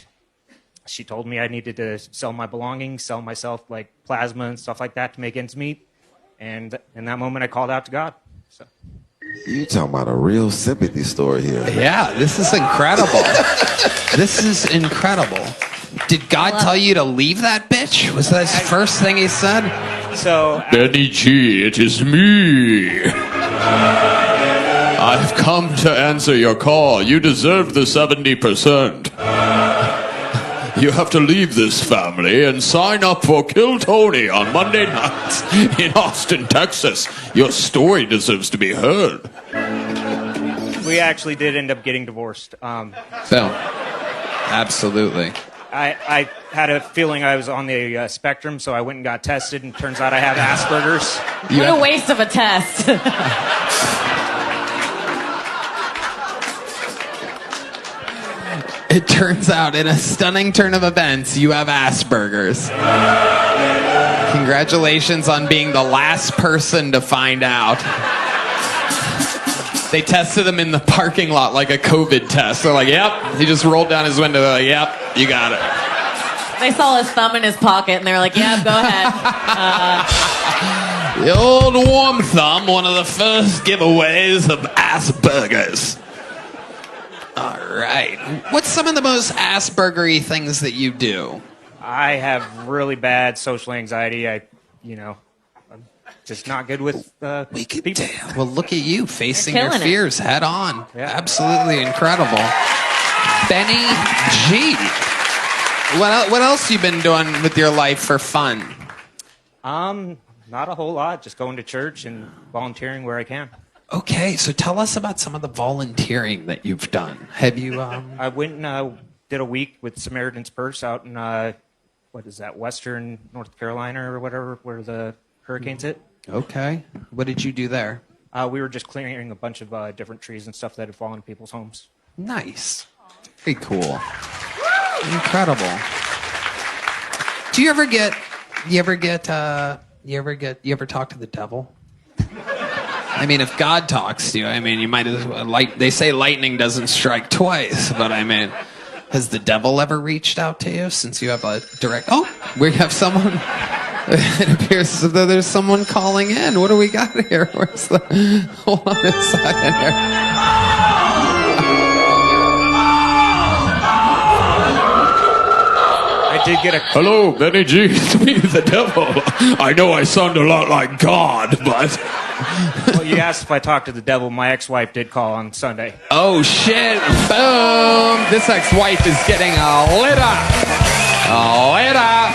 she told me I needed to sell my belongings, sell myself like plasma and stuff like that to make ends meet. And in that moment, I called out to God. So. You talking about a real sympathy story here. Yeah, this is incredible. This is incredible. Did God tell you to leave that bitch? Was that his first thing he said? So, Benny G, it is me. I've come to answer your call. You deserve the 70%. You have to leave this family and sign up for Kill Tony on Monday nights in Austin, Texas. Your story deserves to be heard. We actually did end up getting divorced. Absolutely. I had a feeling I was on the spectrum, so I went and got tested, and turns out I have Asperger's. What a waste of a test. It turns out, in a stunning turn of events, you have Asperger's. Congratulations on being the last person to find out. They tested him in the parking lot like a COVID test. They're like, yep. He just rolled down his window. They're like, yep, you got it. They saw his thumb in his pocket, and they were like, yeah, go ahead. The old warm thumb, one of the first giveaways of Asperger's. All right. What's some of the most Asperger-y things that you do? I have really bad social anxiety. I'm just not good with people. Well, look at you facing You're your killing it. fears head on. Yeah. Absolutely incredible. Benny G. What else you been doing with your life for fun? Not a whole lot. Just going to church and volunteering where I can. Okay, so tell us about some of the volunteering that you've done. Have you... I went and did a week with Samaritan's Purse out in, western North Carolina or whatever, where the hurricanes hit. Okay. What did you do there? We were just clearing a bunch of different trees and stuff that had fallen in people's homes. Nice. Very cool. Incredible. Do you ever talk to the devil? I mean, if God talks to you, you might as well, they say lightning doesn't strike twice, but has the devil ever reached out to you since you have a direct... Oh, we have someone... It appears as though there's someone calling in. What do we got here? Where's the... Hold on a second here. I did get a... Hello, Benny G. It's me, the devil. I know I sound a lot like God, but... Well, you asked if I talked to the devil. My ex-wife did call on Sunday. Oh, shit. Boom. This ex-wife is getting lit up. Lit up.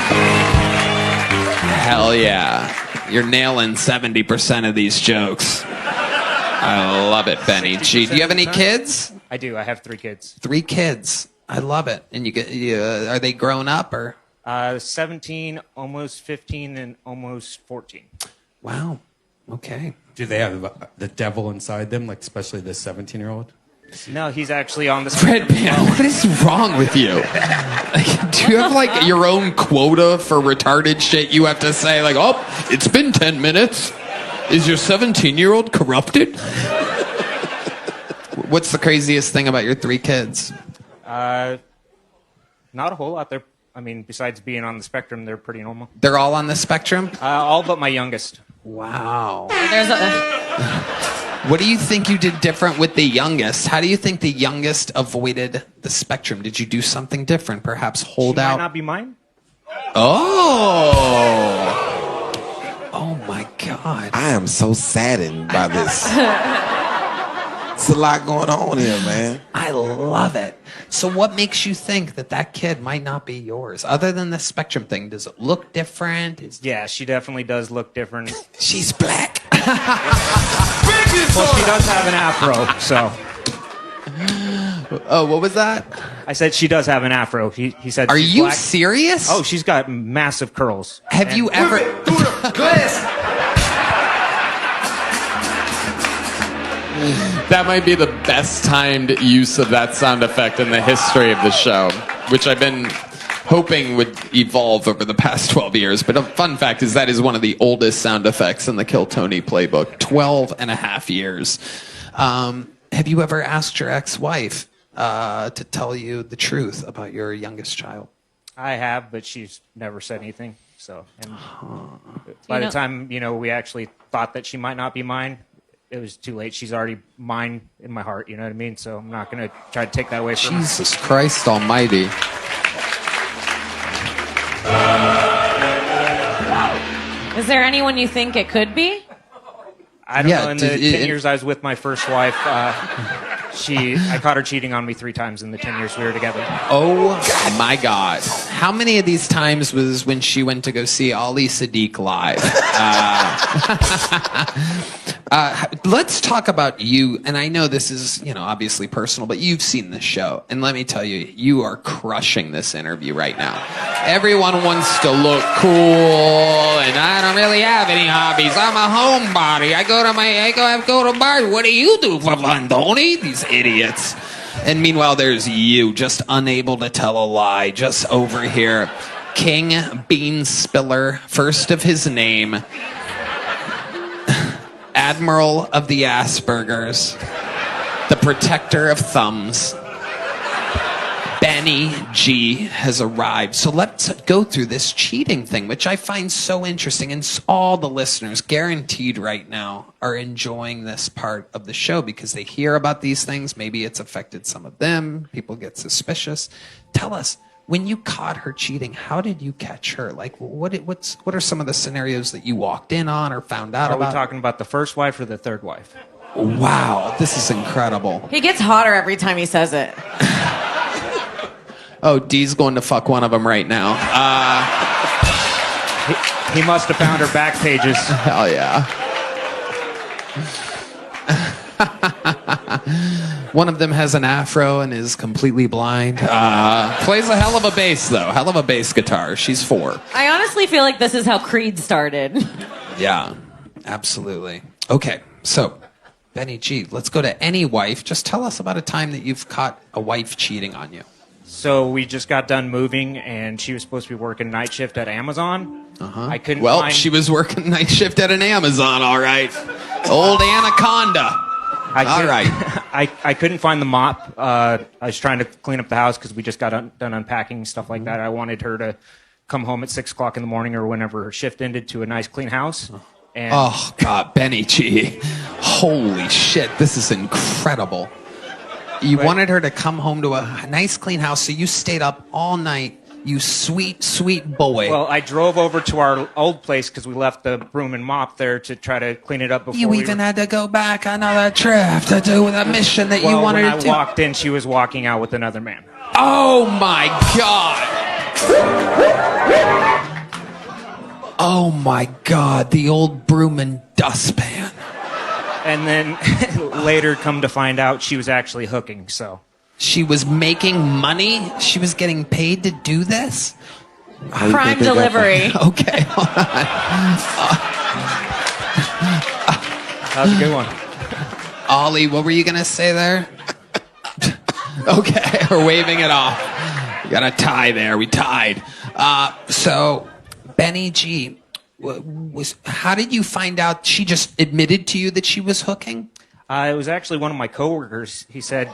Hell yeah. You're nailing 70% of these jokes. I love it, Benny G. Do you have any kids? I do. I have 3 kids. 3 kids. I love it. And are they grown up or? 17, almost 15, and almost 14. Wow. Okay. Do they have the devil inside them, like especially the 17-year-old? No, he's actually on the spectrum. Redban, what is wrong with you? Like, do you have like your own quota for retarded shit you have to say? Like, oh, it's been 10 minutes. Is your 17-year-old corrupted? What's the craziest thing about your 3 kids? Not a whole lot. They're, I mean, besides being on the spectrum, they're pretty normal. They're all on the spectrum? All but my youngest. Wow. There's a. What do you think you did different with the youngest? How do you think the youngest avoided the spectrum? Did you do something different? Perhaps hold She out? might not be mine. Oh. Oh my God. I am so saddened by this. It's a lot going on here, man. I love it. So what makes you think that that kid might not be yours? Other than the spectrum thing, does it look different? Yeah, she definitely does look different. She's black. Well, she does have an afro, so. Oh, what was that? I said she does have an afro. He said. Are she's you black. serious? Oh, she's got massive curls. Have you ever? That might be the best timed use of that sound effect in the history of the show, which I've been hoping would evolve over the past 12 years. But a fun fact is that is one of the oldest sound effects in the Kill Tony playbook, 12 and a half years. Have you ever asked your ex-wife to tell you the truth about your youngest child? I have, but she's never said anything. So, and by the time we actually thought that she might not be mine, it was too late. She's already mine in my heart. You know what I mean? So I'm not going to try to take that away from her. Jesus Christ Almighty. Is there anyone you think it could be? I don't know. In the 10 years I was with my first wife, I caught her cheating on me 3 times in the 10 years we were together. Oh my God. How many of these times was when she went to go see Ali Siddiq live? Let's talk about you. And I know this is, obviously personal, but you've seen this show. And let me tell you, you are crushing this interview right now. Everyone wants to look cool, and I don't really have any hobbies. I'm a homebody. I go to bars. What do you do for fun, Tony? These idiots. And meanwhile, there's you, just unable to tell a lie, just over here. King Bean Spiller, first of his name. Admiral of the Aspergers. The protector of thumbs. Benny G has arrived. So let's go through this cheating thing, which I find so interesting. And all the listeners, guaranteed right now, are enjoying this part of the show because they hear about these things. Maybe it's affected some of them. People get suspicious. Tell us, when you caught her cheating, how did you catch her? Like, what are some of the scenarios that you walked in on or found out about? Are we talking about the first wife or the third wife? Wow, this is incredible. He gets hotter every time he says it. Oh, Dee's going to fuck one of them right now. He must have found her back pages. Hell yeah. One of them has an afro and is completely blind. Plays a hell of a bass, though. Hell of a bass guitar. She's 4. I honestly feel like this is how Creed started. Yeah, absolutely. Okay, so, Benny G, let's go to any wife. Just tell us about a time that you've caught a wife cheating on you. So we just got done moving, and she was supposed to be working night shift at Amazon. I couldn't find... she was working night shift at an Amazon, all right. Old Anaconda. I couldn't find the mop. I was trying to clean up the house because we just got done unpacking, stuff like that. I wanted her to come home at 6 o'clock in the morning or whenever her shift ended to a nice, clean house. And oh, God, Benny G. Holy shit, this is incredible. You wanted her to come home to a nice, clean house, so you stayed up all night, you sweet, sweet boy. Well, I drove over to our old place because we left the broom and mop there to try to clean it up before You even had to go back another trip to do the mission that you wanted to do. When I walked in, she was walking out with another man. Oh, my God. Oh, my God. The old broom and dustpan. And then later come to find out she was actually hooking, so. She was making money? She was getting paid to do this? Prime delivery. Okay, hold That was a good one. Ollie, what were you going to say there? Okay, we're waving it off. We got a tie there. We tied. So, Benny G, how did you find out she just admitted to you that she was hooking? It was actually one of my coworkers. He said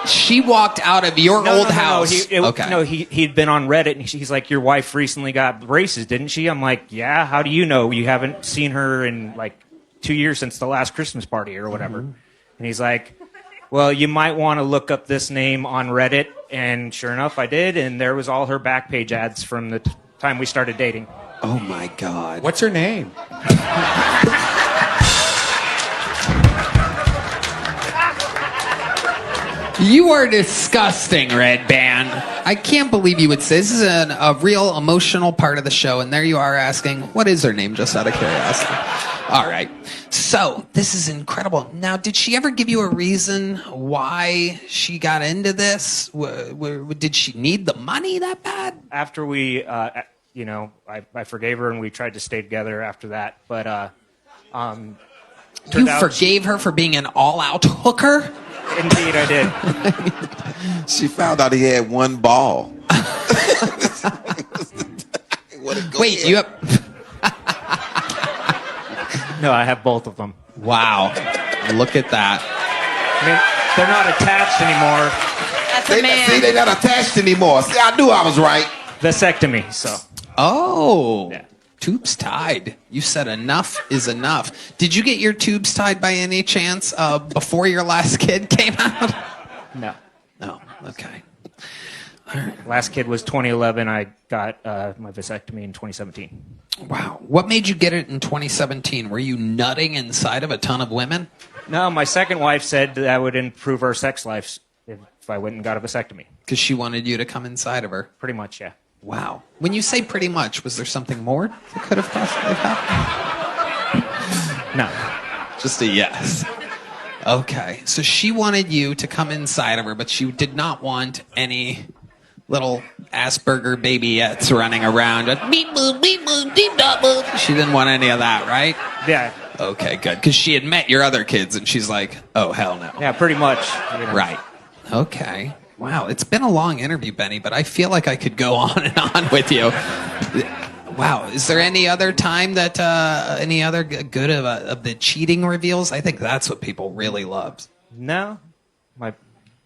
she walked out of your old house. No, he'd been on Reddit, and he's like, "Your wife recently got braces, didn't she?" I'm like, "Yeah." How do you know? You haven't seen her in like 2 years since the last Christmas party or whatever. And he's like, "Well, you might want to look up this name on Reddit." And sure enough, I did, and there was all her back page ads from the time we started dating. Oh my God! What's her name? You are disgusting, Redban. I can't believe you would say this is a real emotional part of the show, and there you are asking, what is her name, just out of curiosity. All right. So, this is incredible. Now, did she ever give you a reason why she got into this? Did she need the money that bad? After we, I forgave her and we tried to stay together after that. But, you forgave her for being an all-out hooker? Indeed, I did. She found out he had one ball. Wait, you have... No, I have both of them. Wow. Look at that. I mean, they're not attached anymore. That's a man. See, they're not attached anymore. See, I knew I was right. Vasectomy, so. Oh. Yeah. Tubes tied. You said enough is enough. Did you get your tubes tied by any chance before your last kid came out? No. No. Okay. Last kid was 2011. I got my vasectomy in 2017. Wow. What made you get it in 2017? Were you nutting inside of a ton of women? No, my second wife said that would improve our sex lives if I went and got a vasectomy. Because she wanted you to come inside of her? Pretty much, yeah. Wow. When you say pretty much, was there something more that could have possibly happened? No. Just a yes. Okay. So she wanted you to come inside of her, but she did not want any little Asperger babyettes running around. Beep, boop, beep, boop, deep, dop, boop. She didn't want any of that, right? Yeah. Okay, good. Because she had met your other kids, and she's like, oh, hell no. Yeah, pretty much. You know. Right. Okay. Wow, it's been a long interview, Benny, but I feel like I could go on and on with you. Wow, is there any other time that any other good of the cheating reveals? I think that's what people really love. No,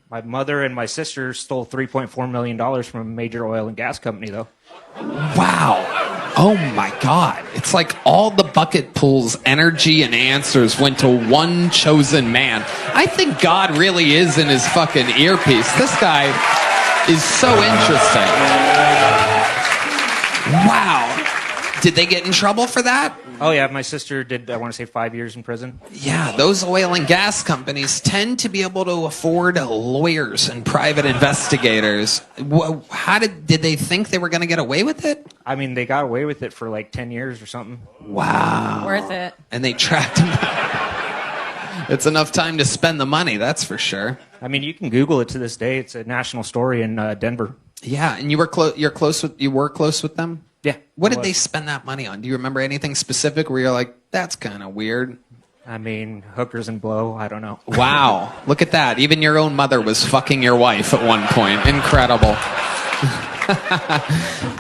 my mother and my sister stole $3.4 million from a major oil and gas company, though. Wow. Oh my God. It's like all the bucket pool's energy and answers went to one chosen man. I think God really is in his fucking earpiece. This guy is so interesting. Wow. Did they get in trouble for that? Oh, yeah. My sister did, I want to say, 5 years in prison. Yeah, those oil and gas companies tend to be able to afford lawyers and private investigators. How did they think they were going to get away with it? I mean, they got away with it for like 10 years or something. Wow. Worth it. And they tracked him. It's enough time to spend the money, that's for sure. I mean, you can Google it to this day. It's a national story in Denver. Yeah, and you were close with them? Yeah. What did they spend that money on? Do you remember anything specific where you're like, that's kind of weird? I mean, hookers and blow. I don't know. Wow. Look at that. Even your own mother was fucking your wife at one point. Incredible.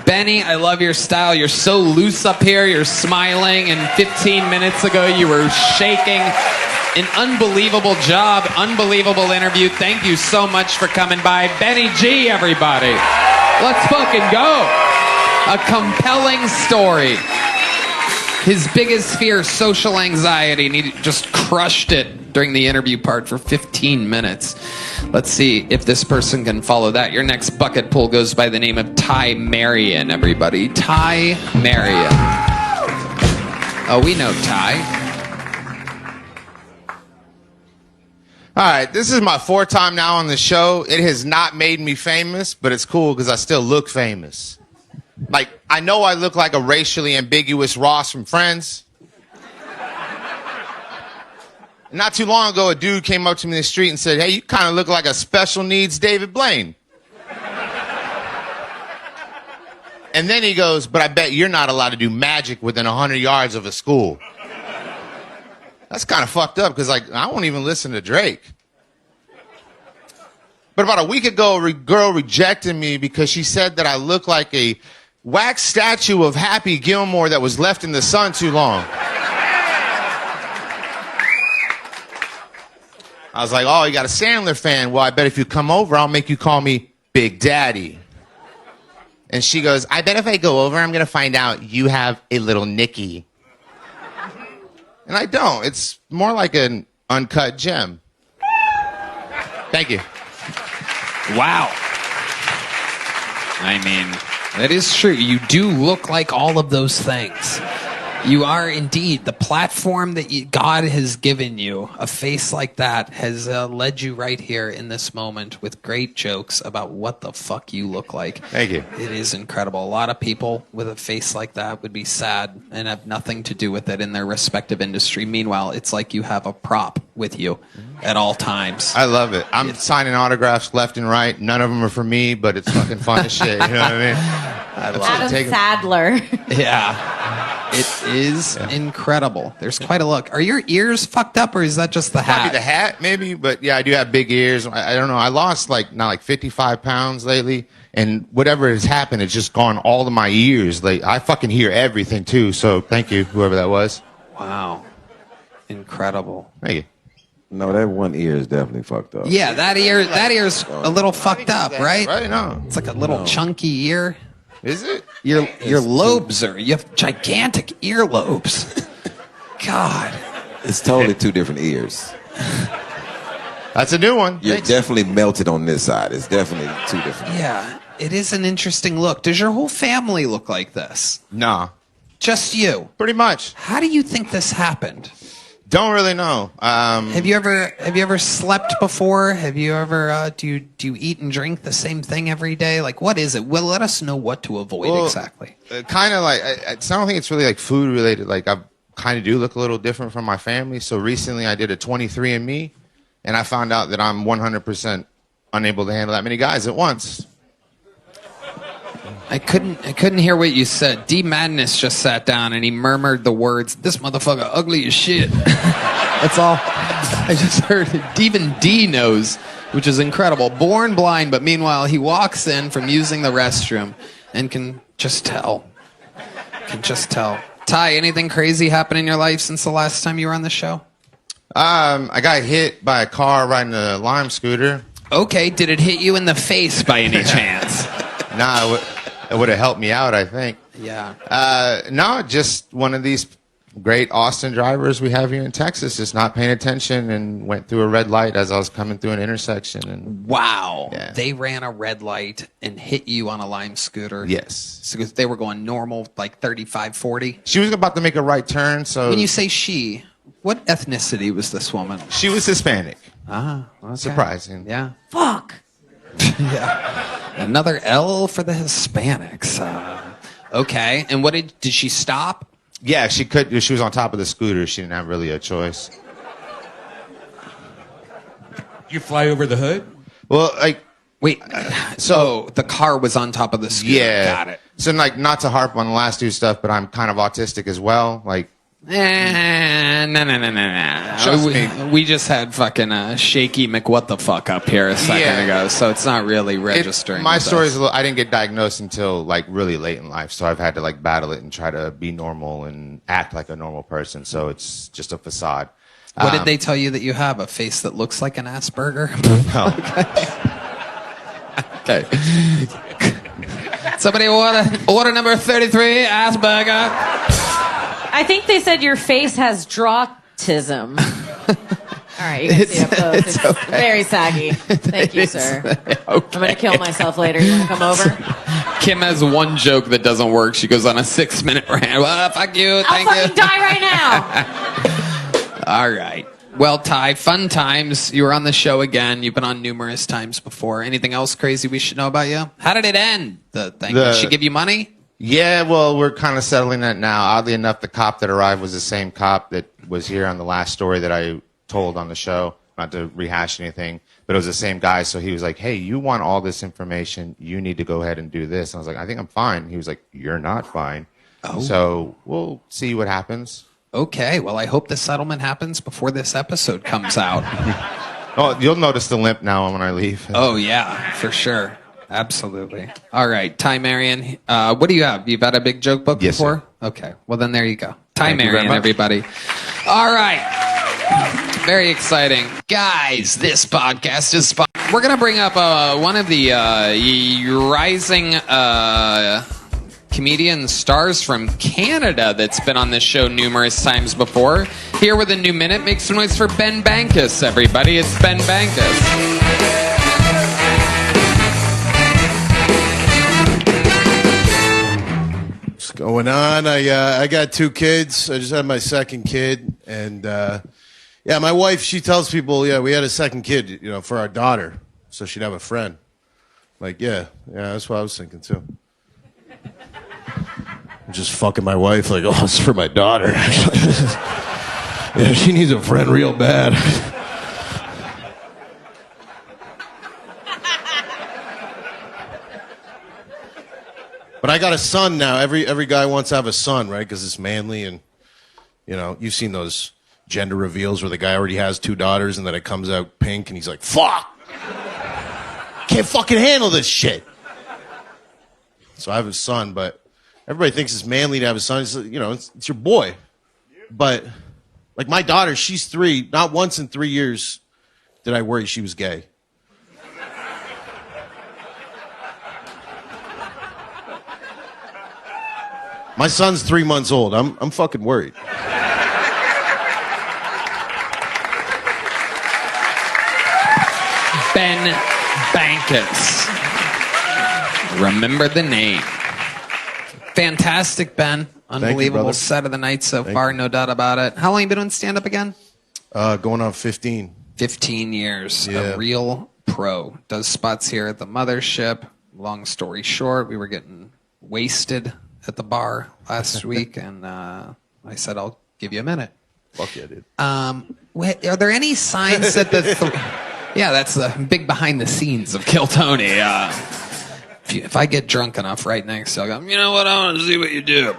Benny, I love your style. You're so loose up here. You're smiling. And 15 minutes ago, you were shaking. An unbelievable job. Unbelievable interview. Thank you so much for coming by. Benny G, everybody. Let's fucking go. A compelling story. His biggest fear, social anxiety, and he just crushed it during the interview part for 15 minutes. Let's see if this person can follow that. Your next bucket pool goes by the name of Ty Marion, everybody. Ty Marion. Oh, we know Ty. All right, this is my fourth time now on the show. It has not made me famous, but it's cool because I still look famous. Like, I know I look like a racially ambiguous Ross from Friends. Not too long ago, a dude came up to me in the street and said, hey, you kind of look like a special needs David Blaine. And then he goes, but I bet you're not allowed to do magic within 100 yards of a school. That's kind of fucked up because, like, I won't even listen to Drake. But about a week ago, a girl rejected me because she said that I look like a wax statue of Happy Gilmore that was left in the sun too long. I was like, oh, you got a Sandler fan? Well, I bet if you come over, I'll make you call me Big Daddy. And she goes, I bet if I go over, I'm going to find out you have a little Nicky. And I don't. It's more like an uncut gem. Thank you. Wow. I mean, that is true. You do look like all of those things. You are indeed. The platform that God has given you, a face like that, has led you right here in this moment with great jokes about what the fuck you look like. Thank you. It is incredible. A lot of people with a face like that would be sad and have nothing to do with it in their respective industry. Meanwhile, it's like you have a prop with you at all times. I love it. I'm signing autographs left and right. None of them are for me, but it's fucking fun as shit. You know what I mean? Adam Sadler. Yeah. It is incredible. There's quite a look. Are your ears fucked up, or is that just the hat? Maybe the hat, maybe, but yeah, I do have big ears. I don't know. I lost like 55 pounds lately, and whatever has happened, it's just gone all to my ears. Like I fucking hear everything too. So thank you, whoever that was. Wow, incredible. Thank you. No, that one ear is definitely fucked up. Yeah, that ear's a little fucked up, right? Right? No, it's like a little chunky ear. Is it? Your lobes you have gigantic earlobes. God. It's totally two different ears. That's a new one. You're definitely melted on this side. It's definitely two different. Yeah, it is an interesting look. Does your whole family look like this? Nah. Just you? Pretty much. How do you think this happened? Don't really know. Have you ever slept before? Have you ever do you eat and drink the same thing every day? Like, what is it? Well, let us know what to avoid exactly. Kind of like I don't think it's really like food related. Like I kind of do look a little different from my family. So recently I did a 23andMe, and I found out that I'm 100% unable to handle that many guys at once. I couldn't hear what you said. D Madness just sat down and he murmured the words, "This motherfucker ugly as shit." That's all I just heard. Even D knows, which is incredible. Born blind, but meanwhile he walks in from using the restroom and can just tell. Ty, anything crazy happen in your life since the last time you were on the show? I got hit by a car riding a Lime scooter. Okay, did it hit you in the face by any chance? Nah, it would have helped me out, I think. Yeah. No, just one of these great Austin drivers we have here in Texas just not paying attention and went through a red light as I was coming through an intersection. And wow. Yeah. They ran a red light and hit you on a Lime scooter. Yes. So they were going normal, like 35, 40. She was about to make a right turn, so... When you say she, what ethnicity was this woman? She was Hispanic. Ah, okay. Surprising. Yeah. Fuck. Yeah. Another L for the Hispanics. Okay. And what did she stop? Yeah, she could. She was on top of the scooter. She didn't have really a choice. Did you fly over the hood? Well, like... Wait, so the car was on top of the scooter. Yeah. Got it. So, like, not to harp on the last two stuff, but I'm kind of autistic as well. Like... No. Trust me. We just had fucking shaky McWhat the fuck up here a second ago, so it's not really registering. My story is I didn't get diagnosed until like really late in life, so I've had to like battle it and try to be normal and act like a normal person. So it's just a facade. What did they tell you that you have? A face that looks like an Asperger? No. Okay. Somebody order number 33, Asperger. I think they said your face has draughtism. All right, you can see up close. It's okay. Very saggy. Thank you, sir. Okay. I'm going to kill myself later. You want to come over? Kim has one joke that doesn't work. She goes on a 6-minute rant. Well, fuck you. Thank I'll fucking you. die right now. All right. Well, Ty, fun times. You were on the show again. You've been on numerous times before. Anything else crazy we should know about you? How did it end, the thing? Did she give you money? Yeah, well, we're kind of settling that now. Oddly enough, the cop that arrived was the same cop that was here on the last story that I told on the show. Not to rehash anything, but it was the same guy. So he was like, hey, you want all this information. You need to go ahead and do this. And I was like, I think I'm fine. He was like, you're not fine. Oh. So we'll see what happens. Okay, well, I hope the settlement happens before this episode comes out. Oh, you'll notice the limp now when I leave. Oh, yeah, for sure. Absolutely. All right, Ty Marion, what do you have? You've had a big joke book Yes, before? sir. Okay, well, then there you go. Ty Thank you very Marion, much. everybody. All right. Very exciting. Guys, this podcast is fun. We're going to bring up one of the rising comedian stars from Canada that's been on this show numerous times before. Here with a new minute, make some noise for Ben Bankus, everybody. It's Ben Bankus. What's going on? I got 2 kids. I just had my second kid, and yeah, my wife, she tells people, yeah, we had a second kid, you know, for our daughter, so she'd have a friend. Like, yeah, that's what I was thinking too. I'm just fucking my wife, like, oh, it's for my daughter. Yeah, she needs a friend real bad. But I got a son now. Every guy wants to have a son, right? Because it's manly, and you know, you've seen those gender reveals where the guy already has 2 daughters, and then it comes out pink, and he's like, "Fuck, can't fucking handle this shit." So I have a son, but everybody thinks it's manly to have a son. It's, you know, it's your boy. But like my daughter, she's 3. Not once in 3 years did I worry she was gay. My son's 3 months old. I'm fucking worried. Ben Bankus. Remember the name. Fantastic, Ben. Unbelievable brother. set of the night so Thank far, you. no doubt about it. How long you been doing stand-up again? Going on 15. 15 years. Yeah. A real pro. Does spots here at the mothership. Long story short, we were getting wasted at the bar last week, and I said, I'll give you a minute. Fuck yeah, dude. Are there any signs that yeah, that's the big behind the scenes of Kill Tony. If I get drunk enough right next, I'll go, you know what, I want to see what you do. You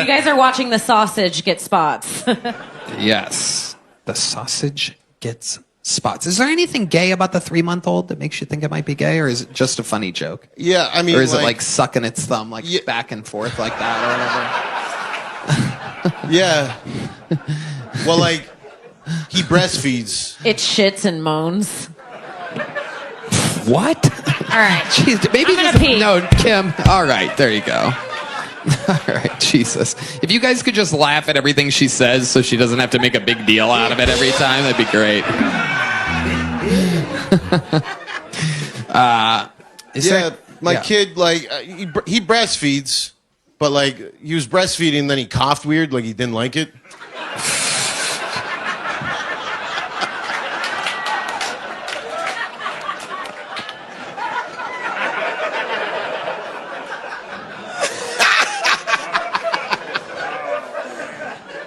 guys are watching the sausage get spots. Yes. The sausage gets spots. Is there anything gay about the 3-month-old that makes you think it might be gay, or is it just a funny joke? Yeah, I mean, or is it like sucking its thumb like back and forth like that or whatever? Yeah. Well, like, he breastfeeds. It shits and moans. What? All right. Jeez, maybe I'm gonna just pee. no, Kim. All right, there you go. All right, Jesus. If you guys could just laugh at everything she says so she doesn't have to make a big deal out of it every time, that'd be great. My kid, like, he breastfeeds, but, like, he was breastfeeding, then he coughed weird, like he didn't like it.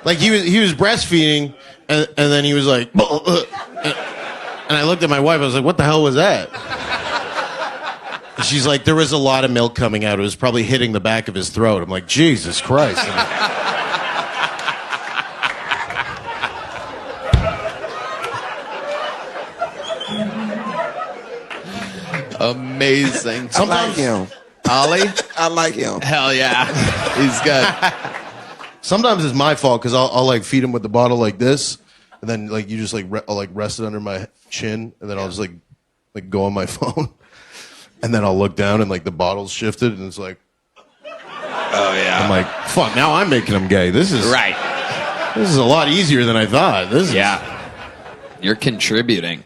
Like he was breastfeeding, and then he was like, and I looked at my wife. I was like, "What the hell was that?" And she's like, "There was a lot of milk coming out. It was probably hitting the back of his throat." I'm like, "Jesus Christ!" Amazing. I like him. Ollie? I like him. Hell yeah. He's good. Sometimes it's my fault because I'll like feed him with the bottle like this, and then like you just like I'll like rest it under my chin, and then I'll just like go on my phone, and then I'll look down and like the bottle's shifted, and it's like, oh yeah. I'm like, fuck. Now I'm making him gay. This is right. This is a lot easier than I thought. You're contributing.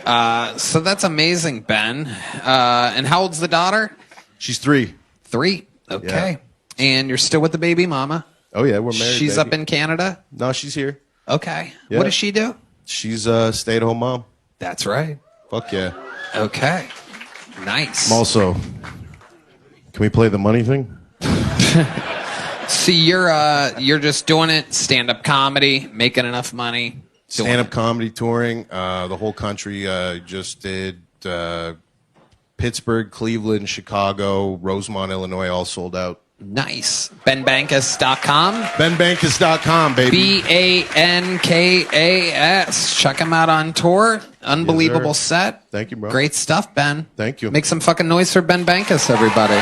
So that's amazing, Ben. And how old's the daughter? She's 3. 3. Okay. And you're still with the baby mama? Oh yeah, we're married. She's baby. up in Canada? No, she's here. Okay. Yeah. What does she do? She's a stay-at-home mom. That's right. Fuck yeah. Okay. Nice. I'm also, can we play the money thing? See, you're just doing it, stand-up comedy, making enough money. Stand-up comedy touring, the whole country. Just did Pittsburgh, Cleveland, Chicago, Rosemont, Illinois, all sold out. Nice. BenBankus.com. BenBankus.com, baby. BANKAS. Check him out on tour. Unbelievable Yes, set. Thank you, bro. Great stuff, Ben. Thank you. Make some fucking noise for Ben Bankus, everybody.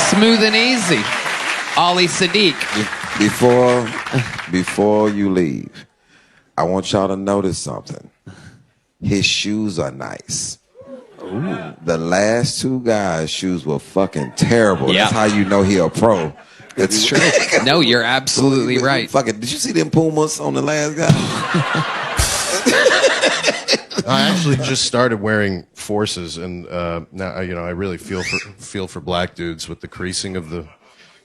Smooth and easy. Ollie Siddiq. Before you leave, I want y'all to notice something. His shoes are nice. Ooh. The last two guys' shoes were fucking terrible. Yeah. That's how you know he a pro. That's true. No, you're absolutely right. Fucking, did you see them Pumas on the last guy? I actually just started wearing Forces, and now I really feel for black dudes with the creasing of the.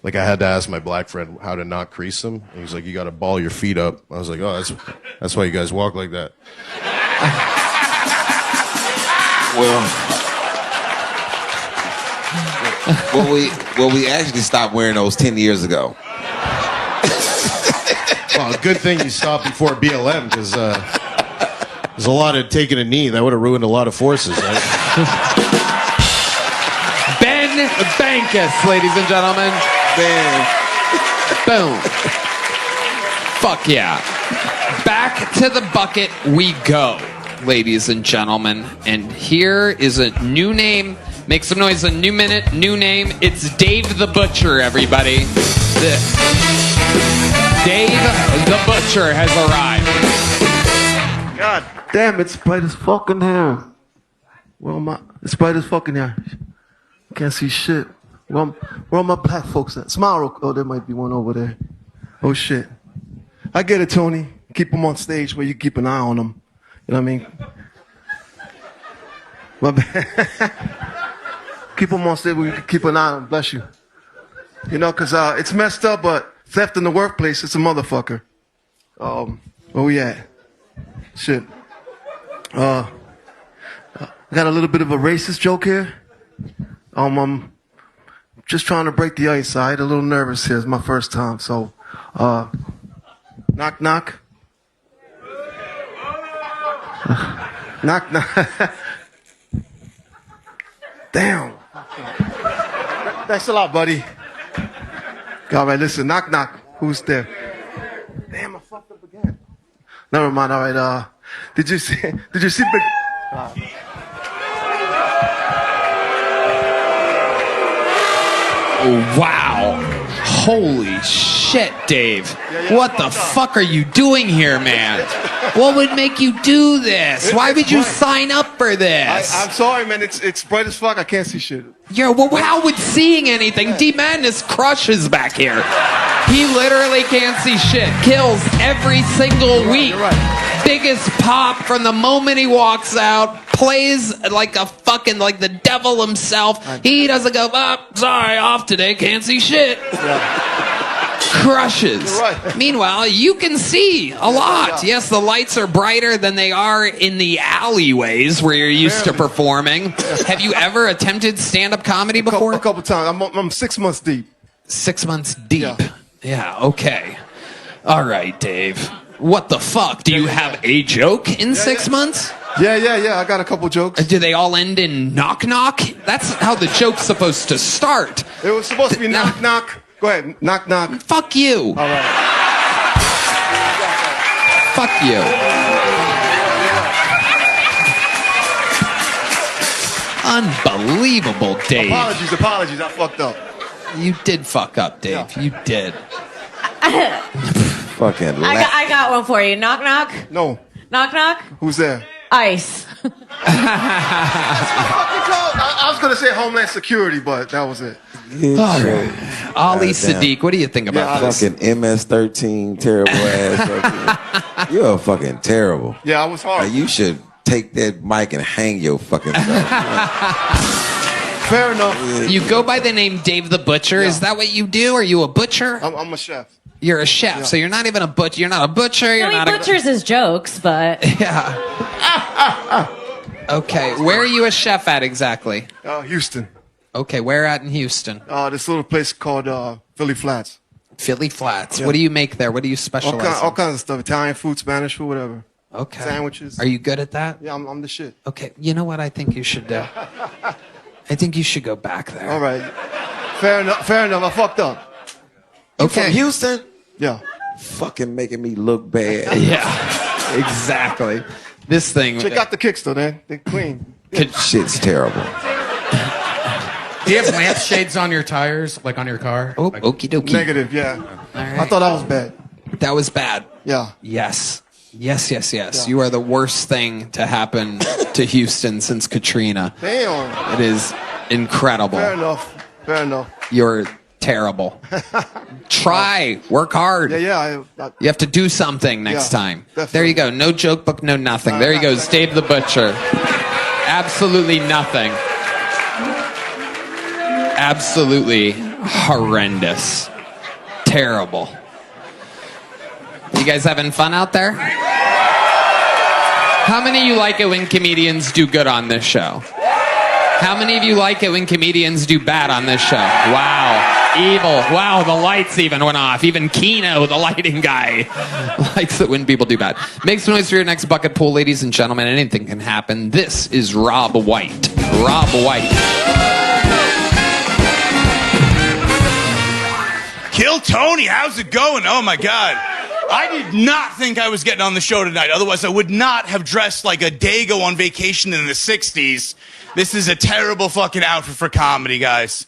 Like I had to ask my black friend how to not crease them. And he's like, "You got to ball your feet up." I was like, "Oh, that's why you guys walk like that." Well, we actually stopped wearing those 10 years ago. Well, good thing you stopped before BLM because there's a lot of taking a knee that would have ruined a lot of Forces. Right? Ben Bankus, ladies and gentlemen. Ben. Boom. Fuck yeah. Back to the bucket we go, ladies and gentlemen. And here is a new name. Make some noise. A new minute, new name. It's Dave the Butcher, everybody. Dave the Butcher has arrived. God damn, it's bright as fucking hair. It's bright as fucking hair. Can't see shit. Where all my black folks at? Smile. Oh, there might be one over there. Oh shit. I get it, Tony. Keep them on stage where you keep an eye on them. You know what I mean? My bad. Keep them on stage where you can keep an eye on them. Bless you. You know, because it's messed up, but theft in the workplace, it's a motherfucker. Where we at? Shit. I got a little bit of a racist joke here. I'm just trying to break the ice. I had a little nervous here. It's my first time, so knock knock. Knock knock. Damn. Thanks a lot, buddy. All right, listen. Knock knock. Who's there? Damn, I fucked up again. Never mind. All right. Did you see? Wow. Holy shit, Dave. What the fuck are you doing here, man? What would make you do this? Why would you sign up for this? I'm sorry, man. It's bright as fuck. I can't see shit. Yeah, well, how would seeing anything? D-Madness crushes back here. He literally can't see shit. Kills every single week. You're right. Biggest pop from the moment he walks out. Plays like a fucking, like the devil himself. He doesn't go, sorry, off today, can't see shit. Crushes. You're right. Meanwhile, you can see a lot. Yes, the lights are brighter than they are in the alleyways where you're used to performing. Have you ever attempted stand-up comedy before? A couple times. I'm 6 months deep. 6 months deep. Yeah, okay. All right, Dave. What the fuck? Do you have a joke in 6 months? Yeah. I got a couple jokes. Do they all end in knock knock? That's how the joke's supposed to start. It was supposed to be knock knock. Go ahead. Knock knock. Fuck you. All right. Fuck you. Unbelievable, Dave. Apologies. I fucked up. You did fuck up, Dave. Yeah. You did. Fucking I got one for you. Knock knock. No. Knock knock. Who's there? Ice. I was gonna say Homeland Security, but that was it. All right. Ali Siddiq, what do you think about this? Fucking MS-13, terrible ass. You're fucking terrible. Yeah, I was hard. Like, you should take that mic and hang your fucking self. Fair enough. You go by the name Dave the Butcher. Yeah. Is that what you do? Are you a butcher? I'm a chef. You're a chef, so you're not even a butcher. You're not a butcher. You're No, he not butchers his jokes, but Yeah. Okay, where are you a chef at exactly? Houston. Okay, where at in Houston? This little place called Philly Flats. Philly Flats. Yeah. What do you make there? What do you specialize All kinds of stuff. Italian food, Spanish food, whatever. Okay. Sandwiches. Are you good at that? Yeah, I'm the shit. Okay, you know what I think you should do? I think you should go back there. All right. Fair enough. Fair enough. I fucked up. You from Houston? Yeah. Fucking making me look bad. Yeah, exactly. This thing. Check out the kicks though, man. They're clean. Shit's terrible. Do you have lampshades on your tires, like on your car? Oh, okie dokie. Negative. Yeah. All right. I thought that was bad. That was bad. Yeah. Yes. Yes, yes, yes. You are the worst thing to happen to Houston since Katrina. Damn. It is incredible. Fair enough. Fair enough. You're terrible. Try. Work hard. Yeah. You have to do something next Yeah, time. definitely. There you go. No joke book, no nothing. There you go. Dave the Butcher. Absolutely nothing. Absolutely horrendous. Terrible. You guys having fun out there? How many of you like it when comedians do good on this show? How many of you like it when comedians do bad on this show? Wow. Evil. Wow, the lights even went off. Even Keno, the lighting guy, likes it when people do bad. Make some noise for your next bucket pool, ladies and gentlemen. Anything can happen. This is Rob White. Rob White. Kill Tony, how's it going? Oh my God. I did not think I was getting on the show tonight. Otherwise, I would not have dressed like a Dago on vacation in the 60s. This is a terrible fucking outfit for comedy, guys.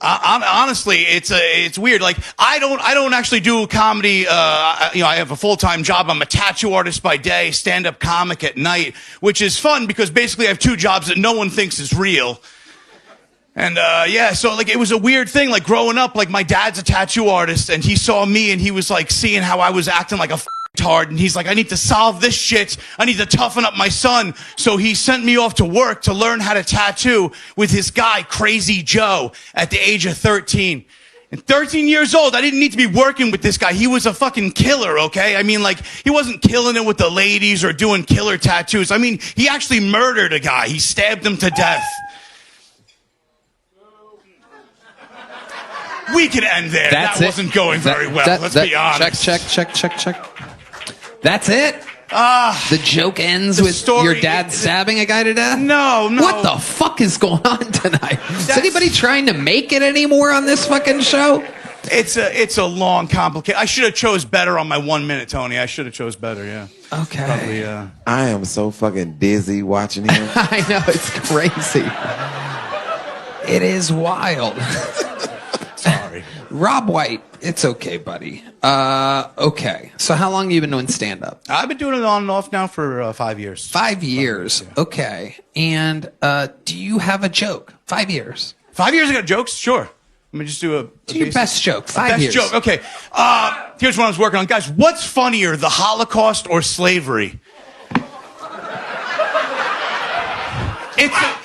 Honestly, it's weird. Like, I don't actually do comedy. I have a full-time job. I'm a tattoo artist by day, stand-up comic at night, which is fun because basically I have two jobs that no one thinks is real. And, so, like, it was a weird thing, like, growing up, like, my dad's a tattoo artist, and he saw me, and he was, like, seeing how I was acting like a tard, and he's like, I need to solve this shit, I need to toughen up my son, so he sent me off to work to learn how to tattoo with his guy, Crazy Joe, at the age of 13. And 13 years old, I didn't need to be working with this guy. He was a fucking killer, okay? I mean, like, he wasn't killing it with the ladies or doing killer tattoos. I mean, he actually murdered a guy. He stabbed him to death. We could end there. That wasn't going very well. Let's be honest. Check. That's it? The joke ends with your dad stabbing a guy to death? No. What the fuck is going on tonight? Is anybody trying to make it anymore on this fucking show? It's a long, complicated. I should have chose better on my 1 minute, Tony. I should have chose better, yeah. Okay. Probably, I am so fucking dizzy watching him. I know, it's crazy. It is wild. Sorry. Rob White, it's okay, buddy. Okay. So how long have you been doing stand-up? I've been doing it on and off now for 5 years. 5 years. Okay. And do you have a joke? 5 years. 5 years ago, jokes? Sure. Let me just do a your best joke. 5 years. Best joke. Okay. Here's what I was working on. Guys, what's funnier, the Holocaust or slavery?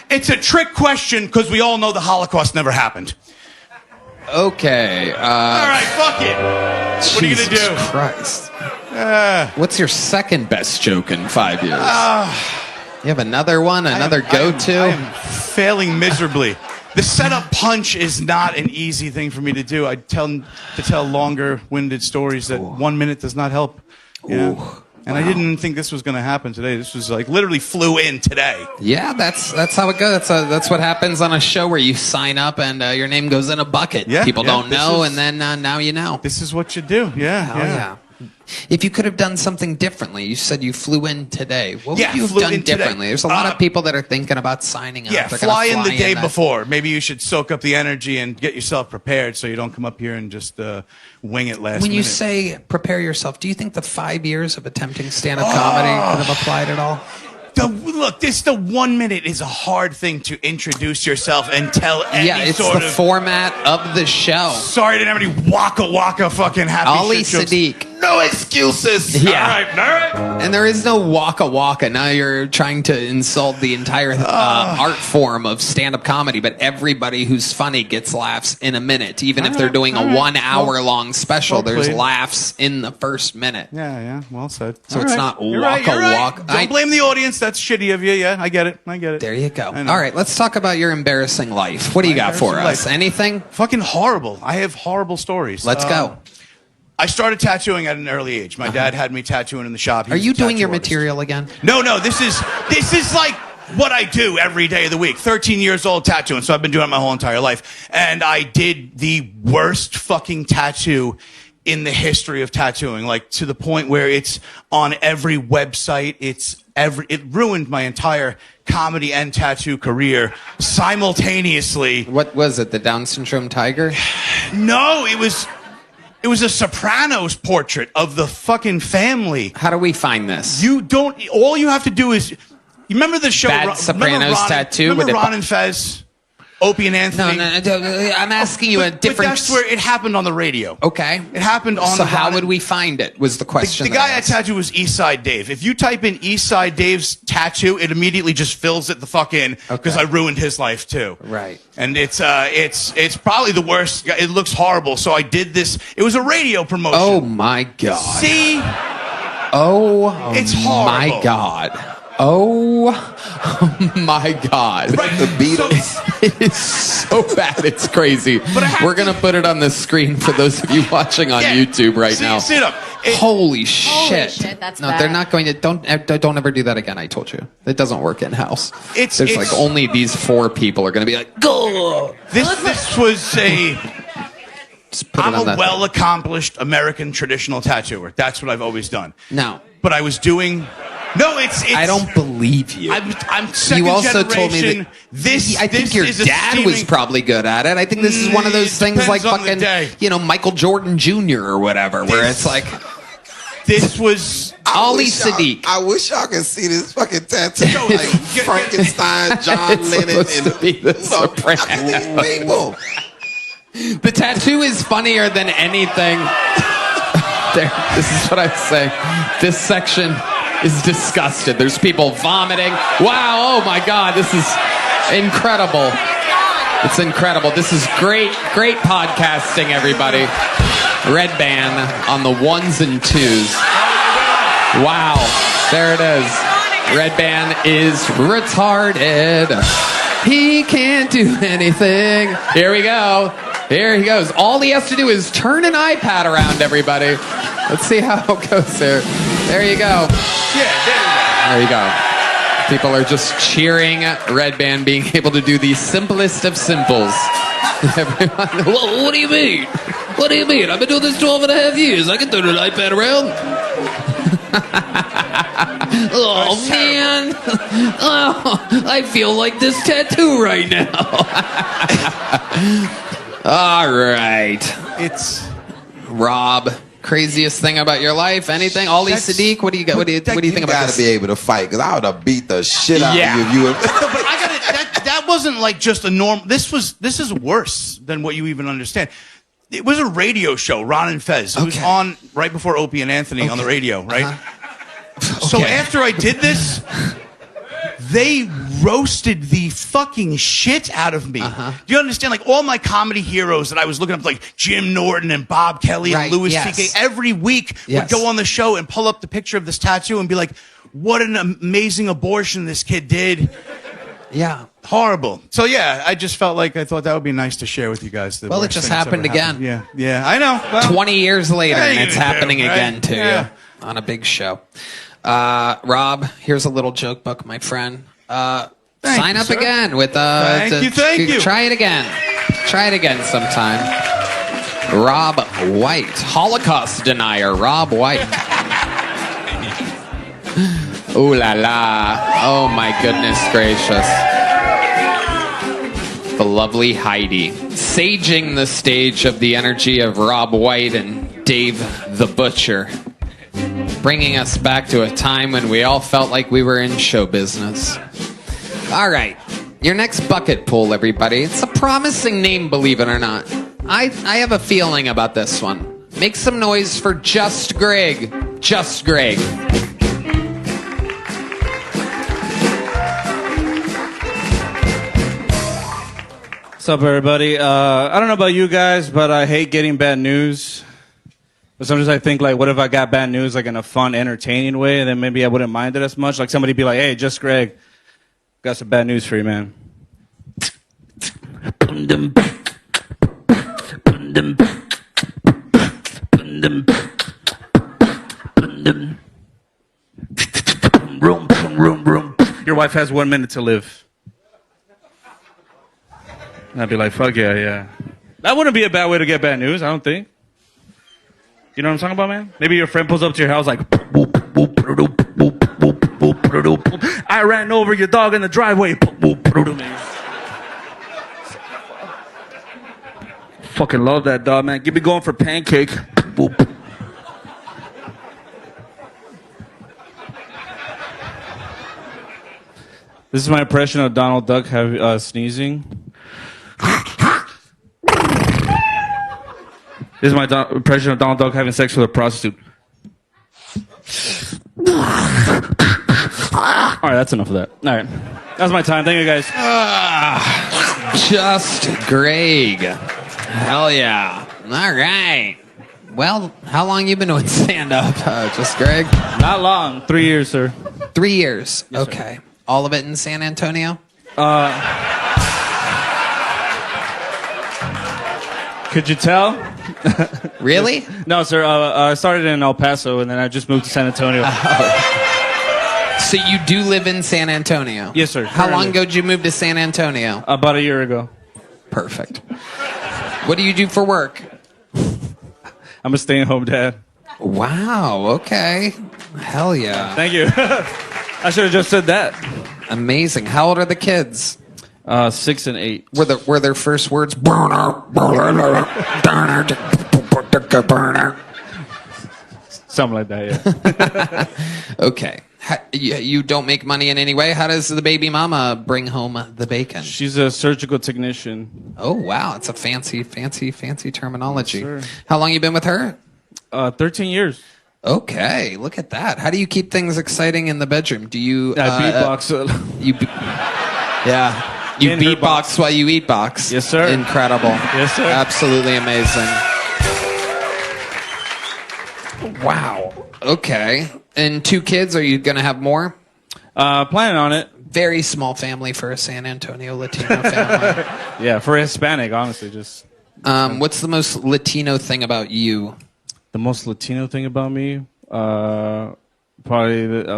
It's a trick question because we all know the Holocaust never happened. Okay. All right, fuck it. What are you going to do? Christ. What's your second best joke in 5 years? You have another one? Another go-to? I am failing miserably. The setup punch is not an easy thing for me to do. I tend to tell longer-winded stories that 1 minute does not help. Yeah. And I didn't think this was going to happen today. This was like literally flew in today. Yeah, that's how it goes. That's what happens on a show where you sign up and your name goes in a bucket. Yeah, People don't know, and then now you know. This is what you do. Yeah. If you could have done something differently, you said you flew in today. What would you have flew done in today. differently? There's a lot of people that are thinking about signing up. Yeah, They're gonna fly in the day that. before. Maybe you should soak up the energy and get yourself prepared so you don't come up here and just wing it last minute. When you say prepare yourself, do you think the 5 years of attempting stand-up comedy could have applied at all? Look, the 1 minute is a hard thing to introduce yourself and tell any it's sort the of format of the show. Sorry, I didn't have any waka fucking happy Ali shit jokes. Siddiq. No excuses. Yeah. All right. And there is no waka. Now you're trying to insult the entire art form of stand-up comedy, but everybody who's funny gets laughs in a minute. Even if they're doing a 1 hour long special, there's laughs in the first minute. Yeah, well said. So it's not You're right. waka. Don't blame the audience. That's shitty of you. Yeah, I get it. There you go. All right, let's talk about your embarrassing life. What do you got for us? Anything? Fucking horrible. I have horrible stories. Let's go. I started tattooing at an early age. My dad had me tattooing in the shop. He Are was you a doing tattoo your artist. material again? No. This is like what I do every day of the week. 13 years old tattooing, so I've been doing it my whole entire life. And I did the worst fucking tattoo in the history of tattooing, like to the point where it's on every website. It ruined my entire comedy and tattoo career simultaneously. What was it? The Down syndrome tiger? No, it was a Sopranos portrait of the fucking family. How do we find this? All you have to do is, you remember the show? Bad Sopranos tattoo? Remember Ron and Fez? Opie and Anthony? No, I'm asking you a different... But that's where it happened on the radio. Okay. It happened on So how would we find it, was the question. The guy I tattooed was Eastside Dave. If you type in Eastside Dave's tattoo, it immediately just fills it the fuck in, because I ruined his life too. Right. And it's probably the worst. It looks horrible. So I did this. It was a radio promotion. Oh my God. See? Oh, it's horrible. My God. Oh my God. The Beatles. It is so bad, it's crazy. We're going to put it on the screen for those of you watching on YouTube right now. See it up. Holy shit. That's no, bad. They're not going to. Don't ever do that again, I told you. It doesn't work in-house. There's like only these 4 people are going to be like, go! This was a... I'm a that well-accomplished American traditional tattooer. That's what I've always done. No. But I was doing... No, it's I don't believe you. I'm second You also generation. told me that I think your dad was probably good at it. I think this is one of those things like fucking, Michael Jordan Jr. or whatever, where it's like... This was... Ali Siddiq. I wish y'all could see this fucking tattoo. Like Frankenstein, John Lennon, and the Sopranos. The tattoo is funnier than anything. There, this is what I'm saying. This section is disgusted. There's people vomiting. Wow, oh my God, this is incredible. It's incredible. This is great podcasting, everybody. Redban on the 1s and 2s. Wow, there it is. Redban is retarded. He can't do anything. Here we go. Here he goes. All he has to do is turn an iPad around, everybody. Let's see how it goes there. There you go. Yeah, there you go. People are just cheering Redban being able to do the simplest of simples. Everyone, well, what do you mean? What do you mean? I've been doing this 12 and a half years. I can turn an iPad around. Oh, man. Oh, I feel like this tattoo right now. All right. It's Rob. Craziest thing about your life? Anything? Ali Siddiq? What do you got? What do you think about gotta this? be able to fight, because I would have beat the shit out Yeah. of you. But I got it. That wasn't like just a normal. This is worse than what you even understand. It was a radio show, Ron and Fez. It was on right before Opie and Anthony on the radio, right? So after I did this, they roasted the fucking shit out of me. Do you understand? Like all my comedy heroes that I was looking up, like Jim Norton and Bob Kelly and Louis C.K. every week would go on the show and pull up the picture of this tattoo and be like, "What an amazing abortion this kid did." Yeah. Horrible. So yeah, I just felt like I thought that would be nice to share with you guys. Well, it just happened again. Yeah, I know. Well, 20 years later, and it's happening right? again to Yeah. you on a big show. Rob, here's a little joke book, my friend. Sign you, up sir. again with Thank you. Try it again. Try it again sometime. Rob White, Holocaust denier. Rob White. Ooh la la. Oh my goodness gracious. The lovely Heidi, saging the stage of the energy of Rob White and Dave the Butcher, bringing us back to a time when we all felt like we were in show business. All right, your next bucket pool, everybody. It's a promising name, believe it or not. I have a feeling about this one. Make some noise for Just Greg. Just Greg. What's up, everybody? I don't know about you guys, but I hate getting bad news. But sometimes I think, like, what if I got bad news, like, in a fun, entertaining way, and then maybe I wouldn't mind it as much? Like, somebody be like, hey, Just Greg, got some bad news for you, man. Your wife has 1 minute to live. And I'd be like, fuck yeah. That wouldn't be a bad way to get bad news, I don't think. You know what I'm talking about, man? Maybe your friend pulls up to your house like, I ran over your dog in the driveway. Fucking love that dog, man. Get me going for pancake. This is my impression of Donald Duck sneezing. This is my impression of Donald Duck having sex with a prostitute. All right, that's enough of that. All right. That's my time. Thank you, guys. Just Greg. Hell yeah. All right. Well, how long you been doing stand-up, Just Greg? Not long. 3 years, sir. 3 years. Yes, okay. Sir. All of it in San Antonio? Could you tell? Really? No, sir. I started in El Paso, and then I just moved to San Antonio. So you do live in San Antonio? Yes, sir. How long ago did you move to San Antonio? About a year ago. Perfect. What do you do for work? I'm a stay-at-home dad. Wow, okay. Hell yeah. Thank you. I should have just said that. Amazing. How old are the kids? 6 and 8. Were their first words? Something like that, yeah. Okay. You don't make money in any way? How does the baby mama bring home the bacon? She's a surgical technician. Oh, wow. It's a fancy terminology. Yes, sir. How long you been with her? 13 years. Okay, look at that. How do you keep things exciting in the bedroom? Do you... beatbox. Yeah. You beatbox while you eat box. Yes, sir. Incredible. Yes, sir. Absolutely amazing. Wow. Okay. And 2 kids, are you going to have more? Planning on it. Very small family for a San Antonio Latino family. Yeah, for a Hispanic, honestly, just... What's the most Latino thing about you? The most Latino thing about me? Probably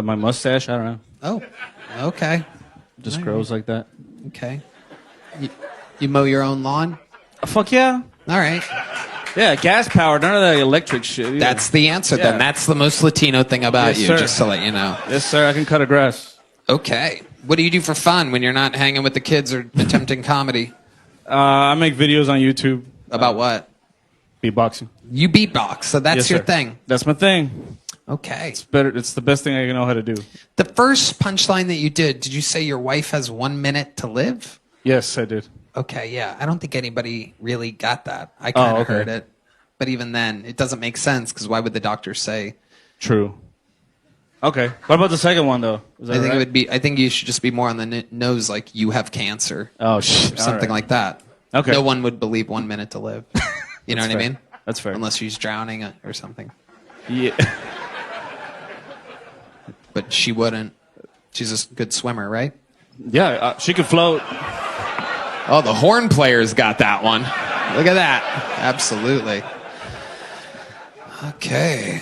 my mustache, I don't know. Oh, okay. Just grows like that. Okay. You mow your own lawn? Fuck yeah. All right. Yeah, gas powered, none of that electric shit. Either. That's the answer then. That's the most Latino thing about Yes, you, sir. just to let you know. Yes, sir, I can cut a grass. Okay. What do you do for fun when you're not hanging with the kids or attempting comedy? I make videos on YouTube. About what? Beatboxing. You beatbox, so that's Yes, your sir. thing. That's my thing. Okay. It's better. It's the best thing I know how to do. The first punchline that you did you say your wife has 1 minute to live? Yes, I did. Okay, yeah. I don't think anybody really got that. I kind of heard it. But even then, it doesn't make sense because why would the doctor say? True. Okay. What about the second one though? Is that I think right? it would be. I think you should just be more on the nose, like you have cancer. Oh shit. Something like that. Okay. No one would believe 1 minute to live. You know what I mean? That's fair. Unless she's drowning or something. Yeah. But she wouldn't. She's a good swimmer, right? Yeah, she could float. Oh, the horn player's got that one. Look at that. Absolutely. Okay.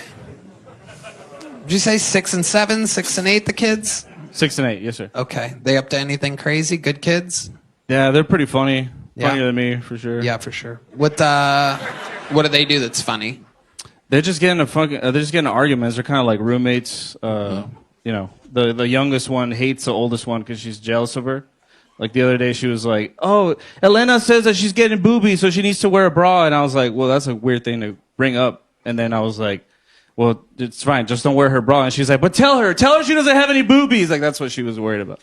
Did you say 6 and 7, 6 and 8, the kids? 6 and 8, yes, sir. Okay. They up to anything crazy? Good kids? Yeah, they're pretty funny. Yeah. Funnier than me, for sure. Yeah, for sure. What do they do that's funny? They're just getting arguments. They're kind of like roommates. You know, the youngest one hates the oldest one because she's jealous of her. Like the other day, she was like, "Oh, Elena says that she's getting boobies, so she needs to wear a bra." And I was like, "Well, that's a weird thing to bring up." And then I was like, "Well, it's fine. Just don't wear her bra." And she's like, "But tell her she doesn't have any boobies." Like that's what she was worried about.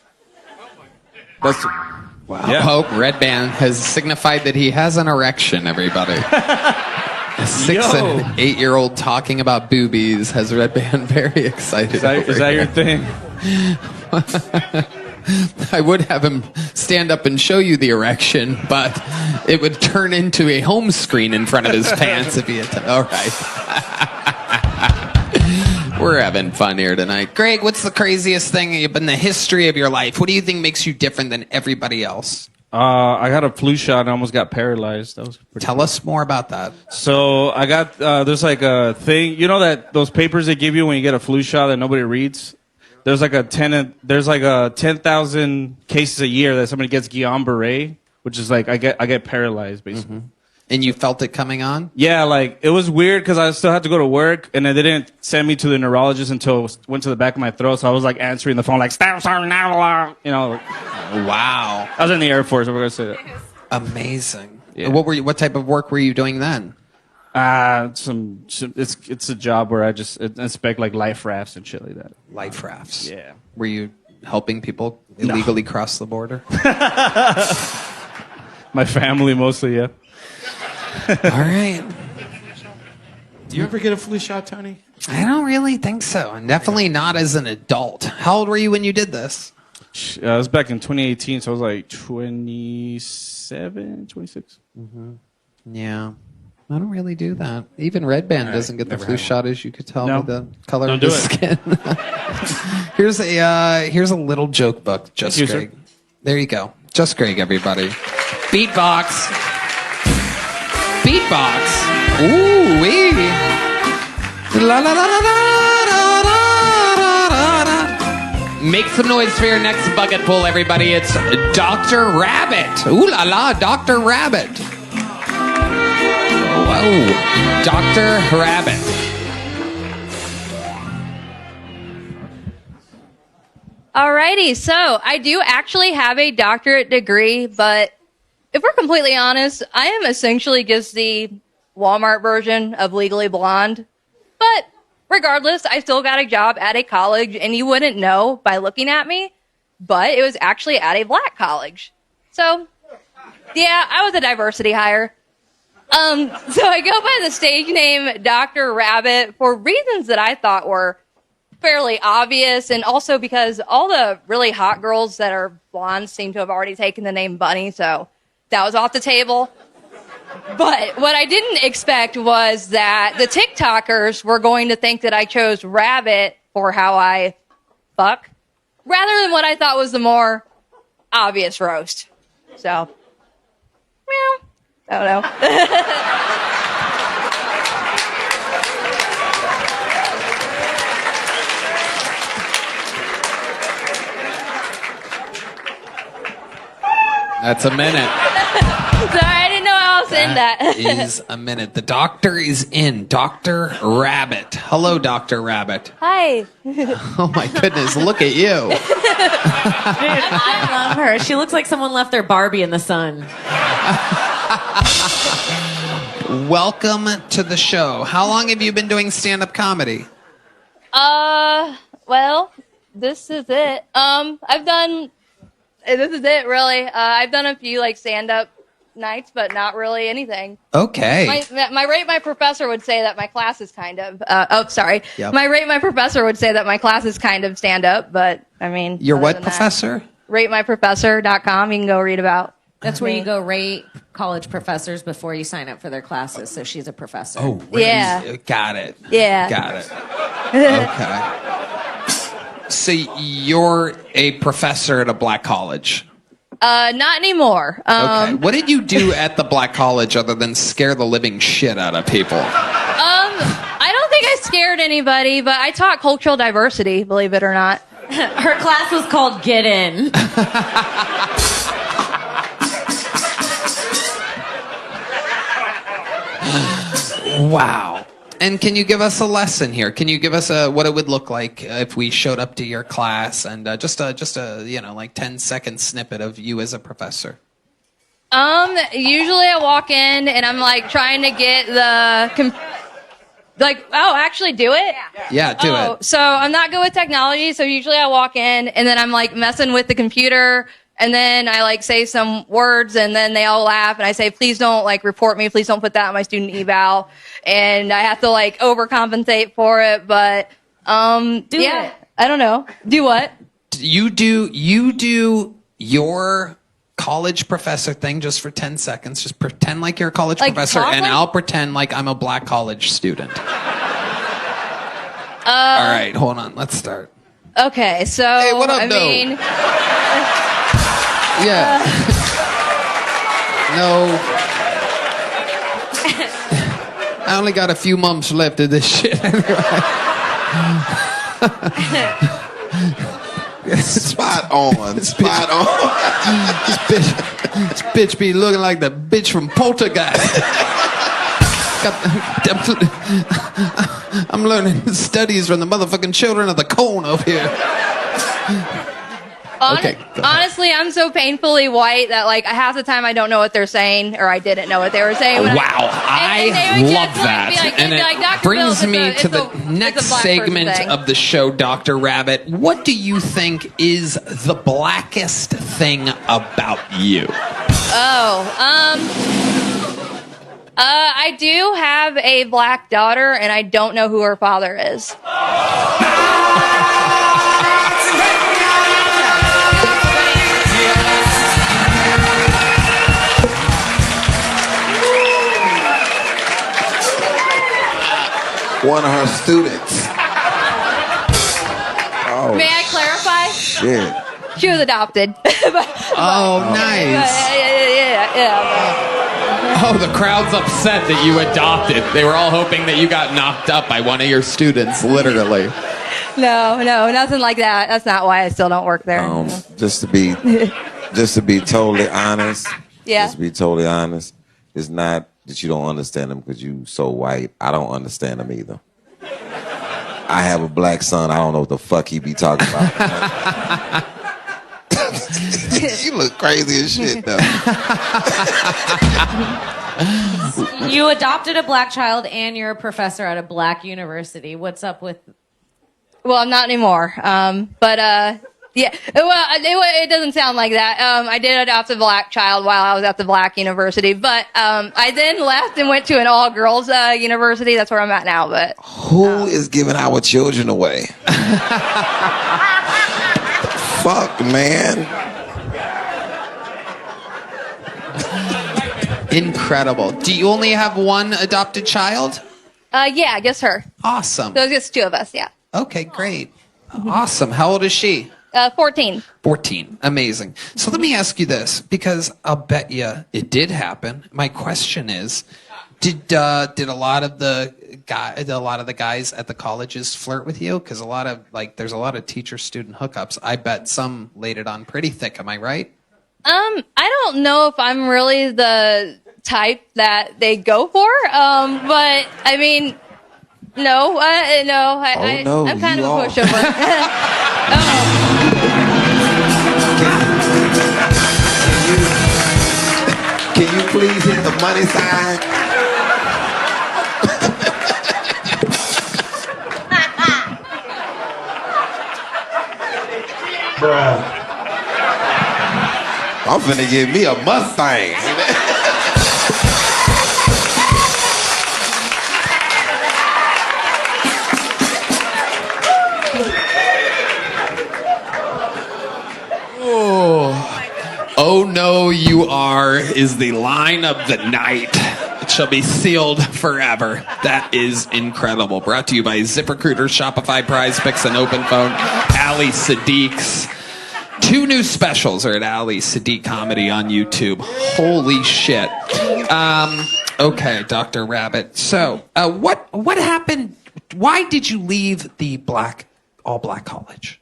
That's wow. Yeah. Pope Redban has signified that he has an erection. Everybody. A 6 and 8-year-old talking about boobies has Redban very excited. Is that your thing? I would have him stand up and show you the erection, but it would turn into a home screen in front of his pants if he had all right. We're having fun here tonight. Greg, what's the craziest thing in the history of your life? What do you think makes you different than everybody else? I got a flu shot and I almost got paralyzed. That was Tell us more about that. So I got there's like a thing, you know that those papers they give you when you get a flu shot that nobody reads. there's like a 10,000 cases a year that somebody gets Guillain-Barré, which is like I get paralyzed basically. And you felt it coming on? Yeah, like it was weird because I still had to go to work, and they didn't send me to the neurologist until it went to the back of my throat. So I was like answering the phone, like "Stop, now!" You know. Wow. I was in the Air Force. We're gonna say that. Amazing. Yeah. What type of work were you doing then? It's a job where I just inspect like life rafts and shit like that. Life rafts. Yeah. Were you helping people illegally cross the border? My family mostly, yeah. All right. Do you ever get a flu shot, Tony? I don't really think so. And definitely not as an adult. How old were you when you did this? It was back in 2018, so I was like 27, 26. Yeah. I don't really do that. Even Redban doesn't get the flu shot, as you could tell No. by the color Don't of his do skin. Here's a little joke book, Just Thank you, Greg. There you go. Just Greg, everybody. Beatbox. Beatbox. Ooh wee. La la la la la la la la. Make some noise for your next bucket pull, everybody. It's Dr. Rabbit. Ooh la la, Dr. Rabbit. Whoa, Dr. Rabbit. Alrighty, so I do actually have a doctorate degree, but if we're completely honest, I am essentially just the Walmart version of Legally Blonde. But regardless, I still got a job at a college, and you wouldn't know by looking at me, but it was actually at a black college. So, yeah, I was a diversity hire. So I go by the stage name Dr. Rabbit for reasons that I thought were fairly obvious, and also because all the really hot girls that are blondes seem to have already taken the name Bunny, so that was off the table. But what I didn't expect was that the TikTokers were going to think that I chose Rabbit for how I fuck, rather than what I thought was the more obvious roast. So, well, I don't know. That's a minute. Sorry, I didn't know how else to end that. Is a minute. The doctor is in. Dr. Rabbit. Hello, Dr. Rabbit. Hi. Oh my goodness, look at you. I love her. She looks like someone left their Barbie in the sun. Welcome to the show. How long have you been doing stand-up comedy? Well, this is it. This is it, really. I've done a few, like, stand-up nights, but not really anything. Okay. My rate my professor would say that my class is kind of, Yep. My rate my professor would say that my class is kind of stand-up, but, I mean. Your other what than that, professor? RateMyProfessor.com. You can go read about. That's where you go rate college professors before you sign up for their classes. So she's a professor. Oh, really? Yeah. Got it. Yeah. Got it. Okay. So you're a professor at a black college? Not anymore. Okay. What did you do at the black college other than scare the living shit out of people? I don't think I scared anybody, but I taught cultural diversity, believe it or not. Her class was called Get In. Wow. And can you give us a lesson here? Can you give us what it would look like if we showed up to your class and just a 10-second snippet of you as a professor? Usually I walk in and I'm like trying to get actually do it? Yeah, do it. So I'm not good with technology, so usually I walk in and then I'm like messing with the computer and then I like say some words and then they all laugh and I say, please don't like report me, please don't put that on my student eval. And I have to like overcompensate for it, but Do it. I don't know. Do what? You do your college professor thing just for 10 seconds. Just pretend like you're a college Like professor talk and like- I'll pretend like I'm a black college student. All right, hold on. Let's start. Okay, so Hey, what up, I though? mean, Yeah. No. I only got a few months left of this shit anyway. Spot on. Spot on. This bitch be looking like the bitch from Poltergeist. I'm learning studies from the motherfucking children of the corn over here. Okay, Honestly, I'm so painfully white that like half the time I don't know what they're saying, or I didn't know what they were saying. Wow, I love that. And it brings me to the next segment of the show, Dr. Rabbit. What do you think is the blackest thing about you? I do have a black daughter, and I don't know who her father is. One of her students. Oh, May I clarify? shit. She was adopted. Oh, nice. Yeah. Oh, the crowd's upset that you adopted. They were all hoping that you got knocked up by one of your students, literally. No, nothing like that. That's not why I still don't work there. Just to be totally honest. Yeah. Just to be totally honest, it's not that you don't understand them because you so white. I don't understand them either. I have a black son. I don't know what the fuck he be talking about. You look crazy as shit, though. You adopted a black child and you're a professor at a black university. What's up with... Well, I'm not anymore. Yeah. Well, it doesn't sound like that. I did adopt a black child while I was at the black university, but I then left and went to an all-girls university. That's where I'm at now. But who is giving our children away? Fuck, man. Incredible. Do you only have one adopted child? Yeah, I guess her. Awesome. So it's just two of us. Yeah. Okay, great. Awesome. How old is she? 14. 14. Amazing. So let me ask you this, because I'll bet you it did happen. My question is, did a lot of the guys at the colleges flirt with you? Because there's a lot of teacher-student hookups. I bet some laid it on pretty thick. Am I right? I don't know if I'm really the type that they go for. But I mean, no. I'm kind of a pushover. Can you please hit the money sign? Bruh. I'm finna give me a Mustang. Oh no, you are is the line of the night. It shall be sealed forever. That is incredible. Brought to you by ZipRecruiter, Shopify, Prize Picks, and Open Phone. Ali Siddiq's 2 new specials are at Ali Siddiq Comedy on YouTube. Holy shit. Okay, Dr. Rabbit. So, what happened? Why did you leave the all-black college?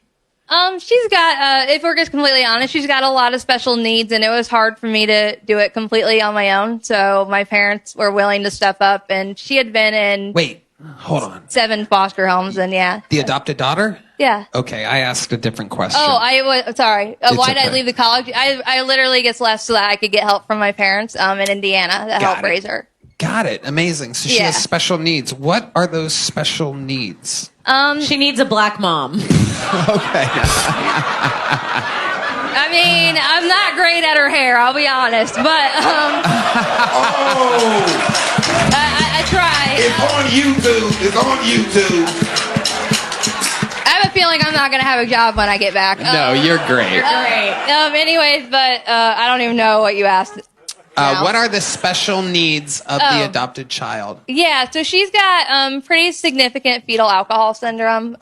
She's got, if we're just completely honest, she's got a lot of special needs, and it was hard for me to do it completely on my own. So my parents were willing to step up, and she had been in... Wait, hold on. 7 foster homes, and yeah. The adopted daughter? Yeah. Okay, I asked a different question. Oh, I was sorry. Why did I okay. leave the college? I literally just left so that I could get help from my parents in Indiana to help raise her. Got it. Amazing. So she has special needs. What are those special needs? She needs a black mom. Okay. I mean, I'm not great at her hair, I'll be honest, but I try. It's on YouTube. It's on YouTube. I have a feeling I'm not going to have a job when I get back. No, you're great. Anyways, but I don't even know what you asked. What are the special needs of the adopted child? Yeah, so she's got pretty significant fetal alcohol syndrome.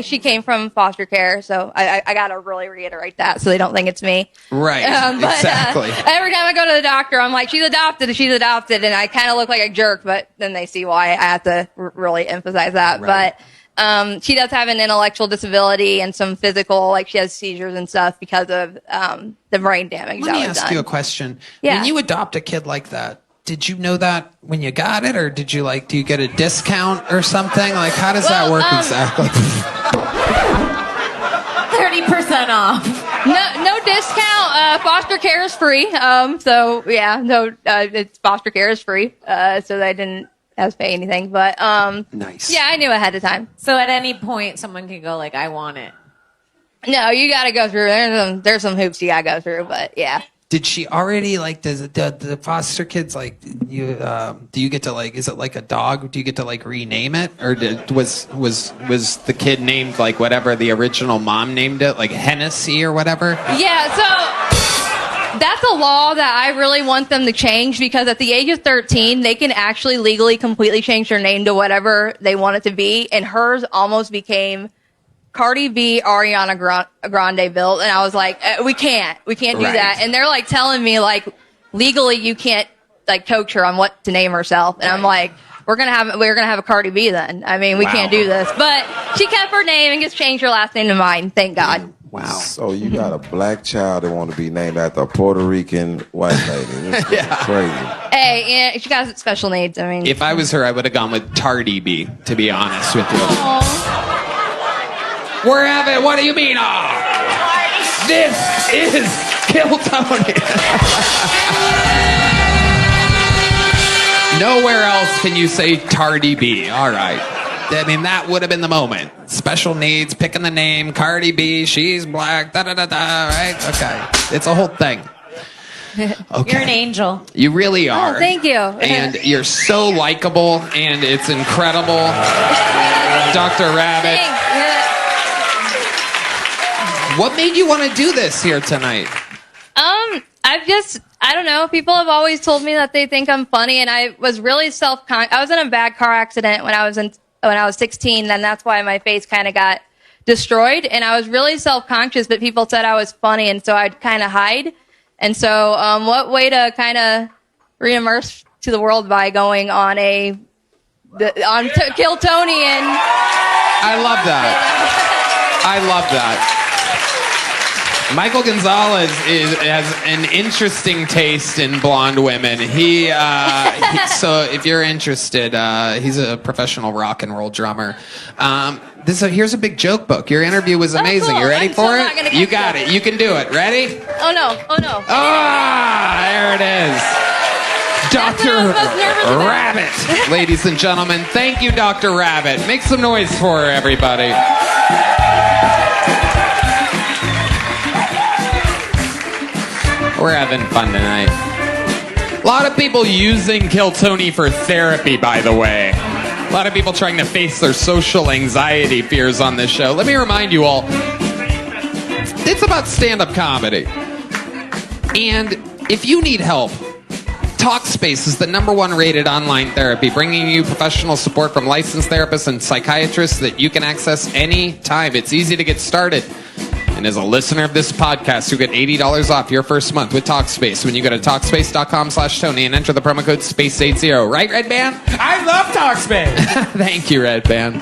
She came from foster care, so I got to really reiterate that so they don't think it's me. Right, exactly. Every time I go to the doctor, I'm like, she's adopted, and I kind of look like a jerk, but then they see why I have to really emphasize that. Right. But she does have an intellectual disability and some physical, like she has seizures and stuff because of the brain damage. Let me ask you a question. Yeah. When you adopt a kid like that, did you know that when you got it, or do you get a discount or something? Like, how does that work exactly? 30% off. No discount. Foster care is free. So yeah, no, it's foster care is free. So I didn't have to pay anything. But nice. Yeah, I knew ahead of time. So at any point, someone can go like, "I want it." No, you got to go through. There's some hoops you got to go through. But yeah. Did she already does the foster kids you? Do you get to is it like a dog? Do you get to rename it, or was the kid named whatever the original mom named it, like Hennessy or whatever? Yeah. So that's a law that I really want them to change, because at the age of 13, they can actually legally completely change their name to whatever they want it to be, and hers almost became Cardi B, Ariana Grande built, and I was like, we can't do that. And they're telling me legally you can't coach her on what to name herself, and I'm like, we're gonna have a Cardi B then. I mean, we can't do this. But she kept her name and just changed her last name to mine. Thank God. Wow. So you got a black child that want to be named after a Puerto Rican white lady. This is crazy. Hey, yeah, she got special needs. I mean, If I was her, I would have gone with Tardy B, to be honest with you. We're having, what do you mean? Oh, this is Kill Tony. Nowhere else can you say Tardy B. All right. I mean, that would have been the moment. Special needs, picking the name, Cardi B, she's black, da-da-da-da, right? Okay. It's a whole thing. Okay. You're an angel. You really are. Oh, thank you. And you're so likable, and it's incredible. Dr. Rabbit. What made you want to do this here tonight? I don't know. People have always told me that they think I'm funny, and I was really I was in a bad car accident when I was 16, and that's why my face kind of got destroyed, and I was really self-conscious, but people said I was funny, and so I'd kind of hide. And so what way to kind of re-immerse to the world by going on Kill Tony and... I love that. I love that. Michael Gonzalez has an interesting taste in blonde women. So if you're interested, he's a professional rock and roll drummer. Here's a big joke book. Your interview was amazing. Cool. You ready I'm for so it? not gonna You get got it. You can do it. Ready? Oh no. There it is. Dr. Rabbit. Ladies and gentlemen, thank you, Dr. Rabbit. Make some noise for her, everybody. We're having fun tonight. A lot of people using Kill Tony for therapy, by the way. A lot of people trying to face their social anxiety fears on this show. Let me remind you all, it's about stand-up comedy. And if you need help, Talkspace is the #1 rated online therapy, bringing you professional support from licensed therapists and psychiatrists that you can access anytime. It's easy to get started. And as a listener of this podcast, you get $80 off your first month with Talkspace when you go to Talkspace.com/Tony and enter the promo code SPACE80. Right, Redban? I love Talkspace. Thank you, Redban.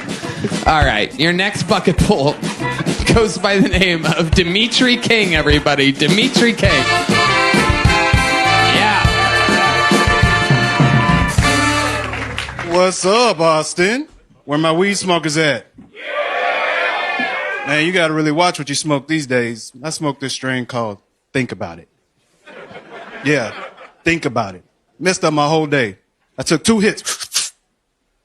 All right, your next bucket pull goes by the name of Dimitri King, everybody. Dimitri King. Yeah. What's up, Austin? Where my weed smokers at? Man, you gotta really watch what you smoke these days. I smoke this strain called Think About It. Yeah, think about it. Messed up my whole day. I took 2 hits,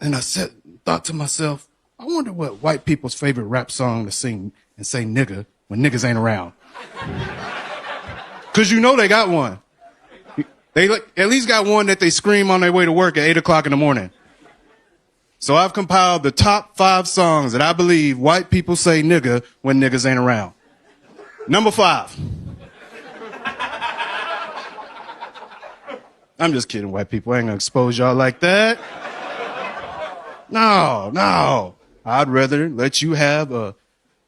and I thought to myself, I wonder what white people's favorite rap song to sing and say nigga when niggas ain't around. Cause you know they got one. They at least got one that they scream on their way to work at 8 o'clock in the morning. So I've compiled the top 5 songs that I believe white people say nigga when niggas ain't around. Number 5. I'm just kidding, white people. I ain't gonna expose y'all like that. No. I'd rather let you have a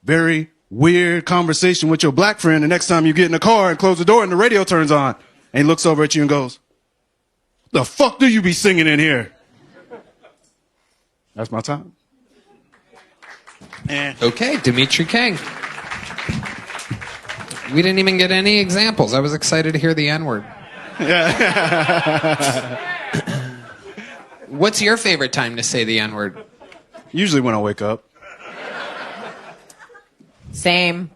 very weird conversation with your black friend the next time you get in the car and close the door and the radio turns on. And he looks over at you and goes, "The fuck do you be singing in here?" That's my time. Okay, Dimitri King. We didn't even get any examples. I was excited to hear the N-word. What's your favorite time to say the N-word? Usually when I wake up. Same.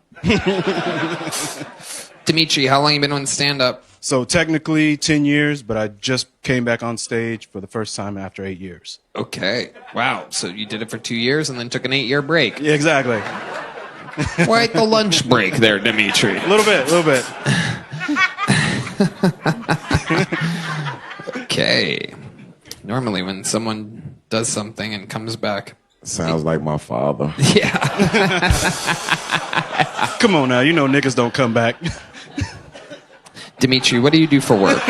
Dimitri, how long you been on stand-up? So technically 10 years, but I just came back on stage for the first time after 8 years. Okay. Wow. So you did it for 2 years and then took an 8-year break. Yeah, exactly. Quite the lunch break there, Dimitri. A little bit. Okay. Normally when someone does something and comes back. Sounds like my father. Yeah. Come on now, you know niggas don't come back. Dimitri, what do you do for work?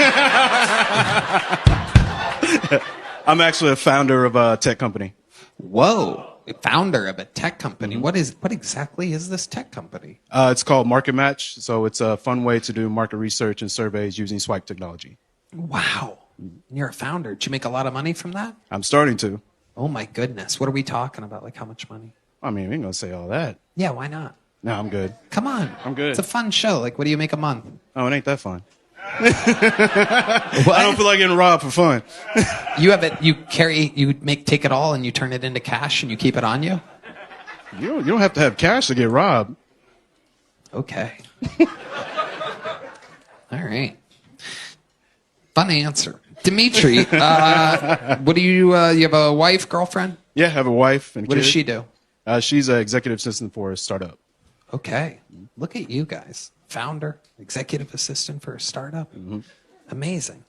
I'm actually a founder of a tech company. Whoa. Founder of a tech company. What exactly is this tech company? It's called Market Match. So it's a fun way to do market research and surveys using swipe technology. Wow. You're a founder. Did you make a lot of money from that? I'm starting to. Oh my goodness. What are we talking about? Like how much money? I mean, we ain't gonna say all that. Yeah, why not? No, I'm good. Come on. I'm good. It's a fun show. Like, what do you make a month? Oh, it ain't that fun. I don't feel like getting robbed for fun. You have it. You take it all and you turn it into cash and you keep it on you. You don't have to have cash to get robbed. Okay. All right. Fun answer, Dimitri. What do you? You have a wife, girlfriend? Yeah, I have a wife and a What kid. does she do? She's an executive assistant for a startup. Okay. Look at you guys. Founder, executive assistant for a startup. Mm-hmm. Amazing.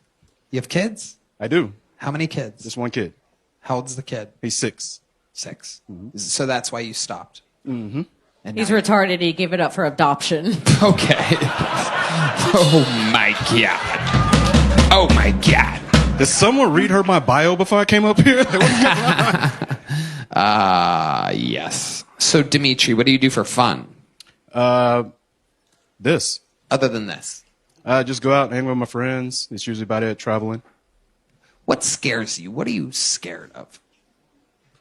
You have kids? I do. How many kids? Just one kid. How old's the kid? He's 6. 6. So that's why you stopped. Mm-hmm. And He's now- retarded. He gave it up for adoption. Okay. Oh my God. Oh my God. Did someone read her my bio before I came up here? Yes. So Dimitri, what do you do for fun? This. Other than this? Just go out and hang with my friends. It's usually about it, traveling. What scares you? What are you scared of?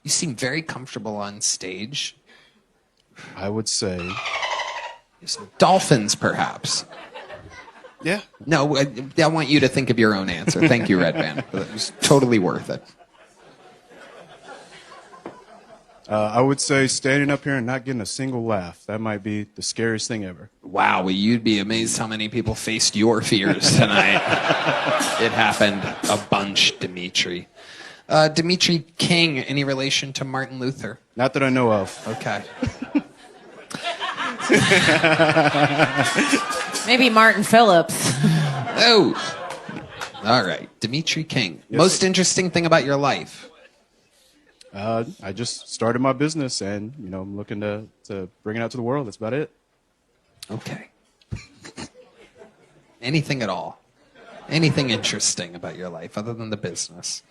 You seem very comfortable on stage. I would say dolphins, perhaps. Yeah. No, I want you to think of your own answer. Thank you, Redban. It was totally worth it. I would say standing up here and not getting a single laugh. That might be the scariest thing ever. Wow, well, you'd be amazed how many people faced your fears tonight. It happened a bunch, Dimitri. Dimitri King, any relation to Martin Luther? Not that I know of. Okay. Maybe Martin Phillips. Oh. All right. Dimitri King. Yes, Most sir. interesting thing about your life? I just started my business and, I'm looking to bring it out to the world. That's about it. Okay. Anything at all? Anything interesting about your life other than the business?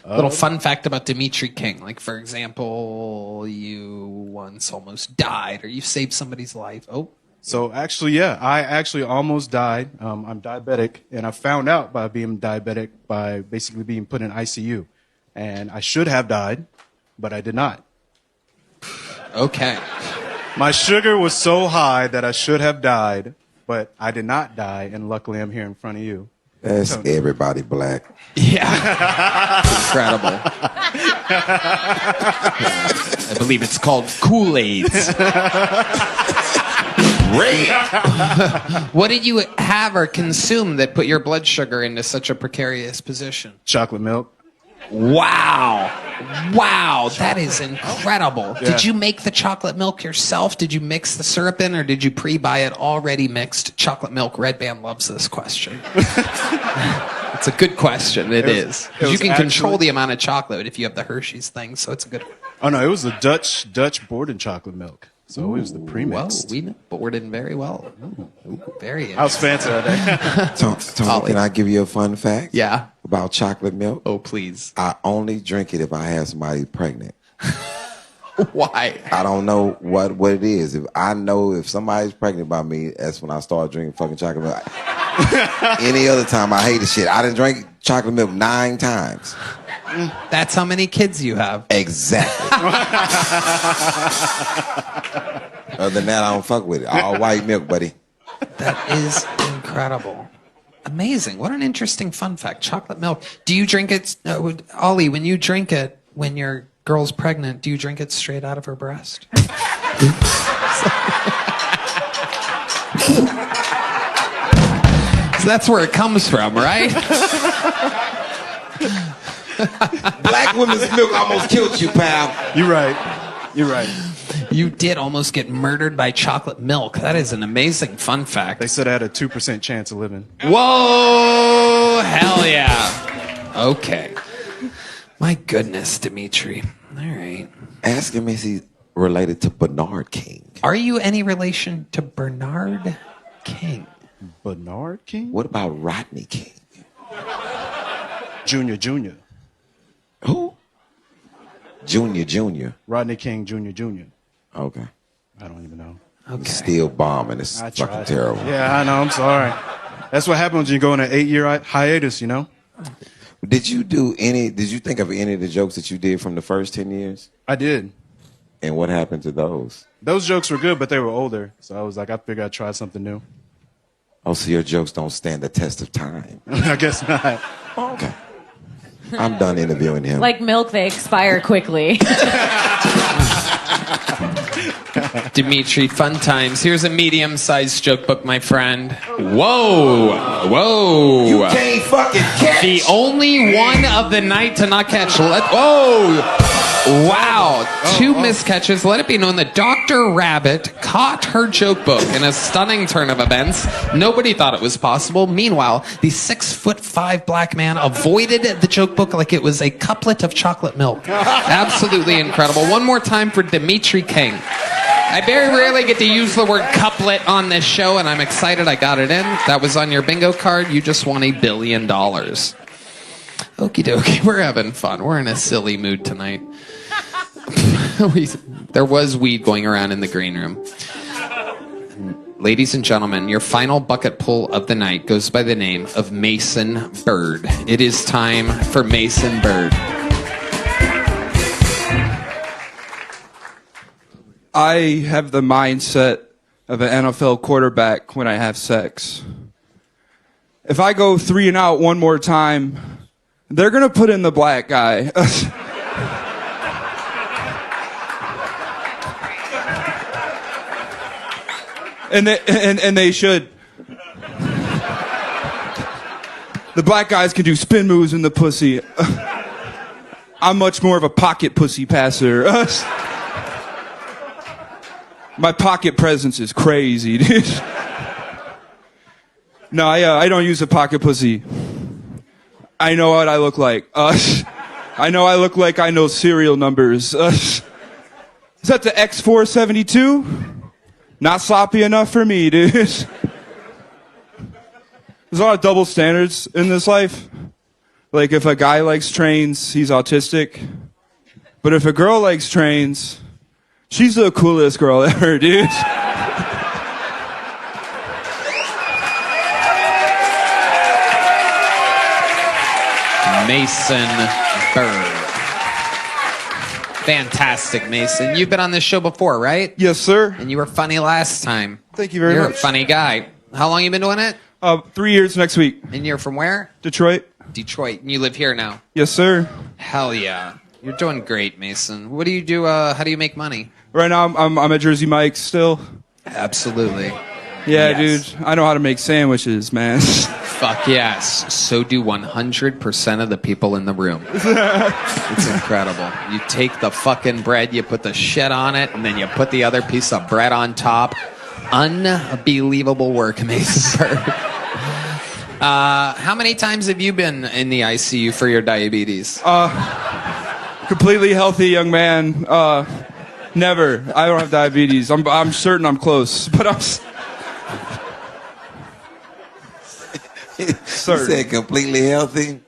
Little fun fact about Dimitri King. Like, for example, you once almost died or you saved somebody's life. Oh. So actually, yeah, I actually almost died. I'm diabetic, and I found out by being diabetic by basically being put in ICU. And I should have died, but I did not. Okay. My sugar was so high that I should have died, but I did not die, and luckily I'm here in front of you. That's everybody black. Yeah. Incredible. I believe it's called Kool-Aids. Great. What did you have or consume that put your blood sugar into such a precarious position? Chocolate milk. Wow. Wow, that is incredible. Yeah. Did you make the chocolate milk yourself? Did you mix the syrup in, or did you pre-buy it already mixed chocolate milk? Redban loves this question. It's a good question. It is. Because you can control the amount of chocolate if you have the Hershey's thing, so it's a good. Oh, no, it was the Dutch Borden chocolate milk. So it was the premixed. Well, we boarded very well. Ooh, very interesting. I was fancy that day. Tony, can I give you a fun fact? Yeah. About chocolate milk? Oh, please. I only drink it if I have somebody pregnant. Why? I don't know what it is. If somebody's pregnant by me, that's when I start drinking fucking chocolate milk. Any other time, I hate the shit. I done drank chocolate milk 9 times. That's how many kids you have. Exactly. Other than that, I don't fuck with it. All white milk, buddy. That is incredible. Amazing. What an interesting fun fact. Chocolate milk. Do you drink it, Ollie, when you drink it, when your girl's pregnant, do you drink it straight out of her breast? So that's where it comes from, right? Black women's milk almost killed you, pal. You're right. You're right. You did almost get murdered by chocolate milk. That is an amazing fun fact. They said I had a 2% chance of living. Whoa! Hell yeah. Okay. My goodness, Dimitri. All right. Ask him if he's related to Bernard King. Are you any relation to Bernard King? Bernard King? What about Rodney King? Junior. Who? Junior. Rodney King, Junior. Okay. I don't even know. Okay. Still bombing. It's fucking terrible. Yeah, I know. I'm sorry. That's what happens when you go on an 8-year hiatus, you know? Did you think of any of the jokes that you did from the first 10 years? I did. And what happened to those? Those jokes were good, but they were older. So I was like, I figured I'd try something new. Oh, so your jokes don't stand the test of time. I guess not. Okay. I'm done interviewing him. Like milk, they expire quickly. Dimitri, fun times. Here's a medium-sized joke book, my friend. Whoa. You can't fucking catch. The only one of the night to not catch. Whoa. Wow. Two miscatches. Let it be known that Dr. Rabbit caught her joke book in a stunning turn of events. Nobody thought it was possible. Meanwhile, the 6'5" black man avoided the joke book like it was a couplet of chocolate milk. Absolutely incredible. One more time for Dimitri King. I very rarely get to use the word couplet on this show, and I'm excited I got it in. That was on your bingo card. You just won $1 billion. Okie dokie. We're having fun. We're in a silly mood tonight. There was weed going around in the green room. Ladies and gentlemen, your final bucket pull of the night goes by the name of Mason Bird. It is time for Mason Bird. I have the mindset of an NFL quarterback when I have sex. If I go 3 and out one more time, they're going to put in the black guy. And they should. The black guys can do spin moves in the pussy. I'm much more of a pocket pussy passer. My pocket presence is crazy, dude. No, I don't use a pocket pussy. I know what I look like. I know I look like I know serial numbers. Is that the X472? Not sloppy enough for me, dude. There's a lot of double standards in this life. Like, if a guy likes trains, he's autistic. But if a girl likes trains, she's the coolest girl ever, dude. Mason Bird. Fantastic, Mason. You've been on this show before, right? Yes, sir. And you were funny last time. Thank you very You're much. a funny guy. How long you been doing it? 3 years next week. And you're from where? Detroit. Detroit. And you live here now? Yes, sir. Hell yeah. You're doing great, Mason. What do you do? How do you make money? Right now, I'm at Jersey Mike's still. Absolutely. Yeah, Yes. dude. I know how to make sandwiches, man. Fuck yes. So do 100% of the people in the room. It's incredible. You take the fucking bread, you put the shit on it, and then you put the other piece of bread on top. Unbelievable work, Mason Bird. How many times have you been in the ICU for your diabetes? Completely healthy young man. Never. I don't have diabetes. I'm certain I'm close, but I'm. You said completely healthy?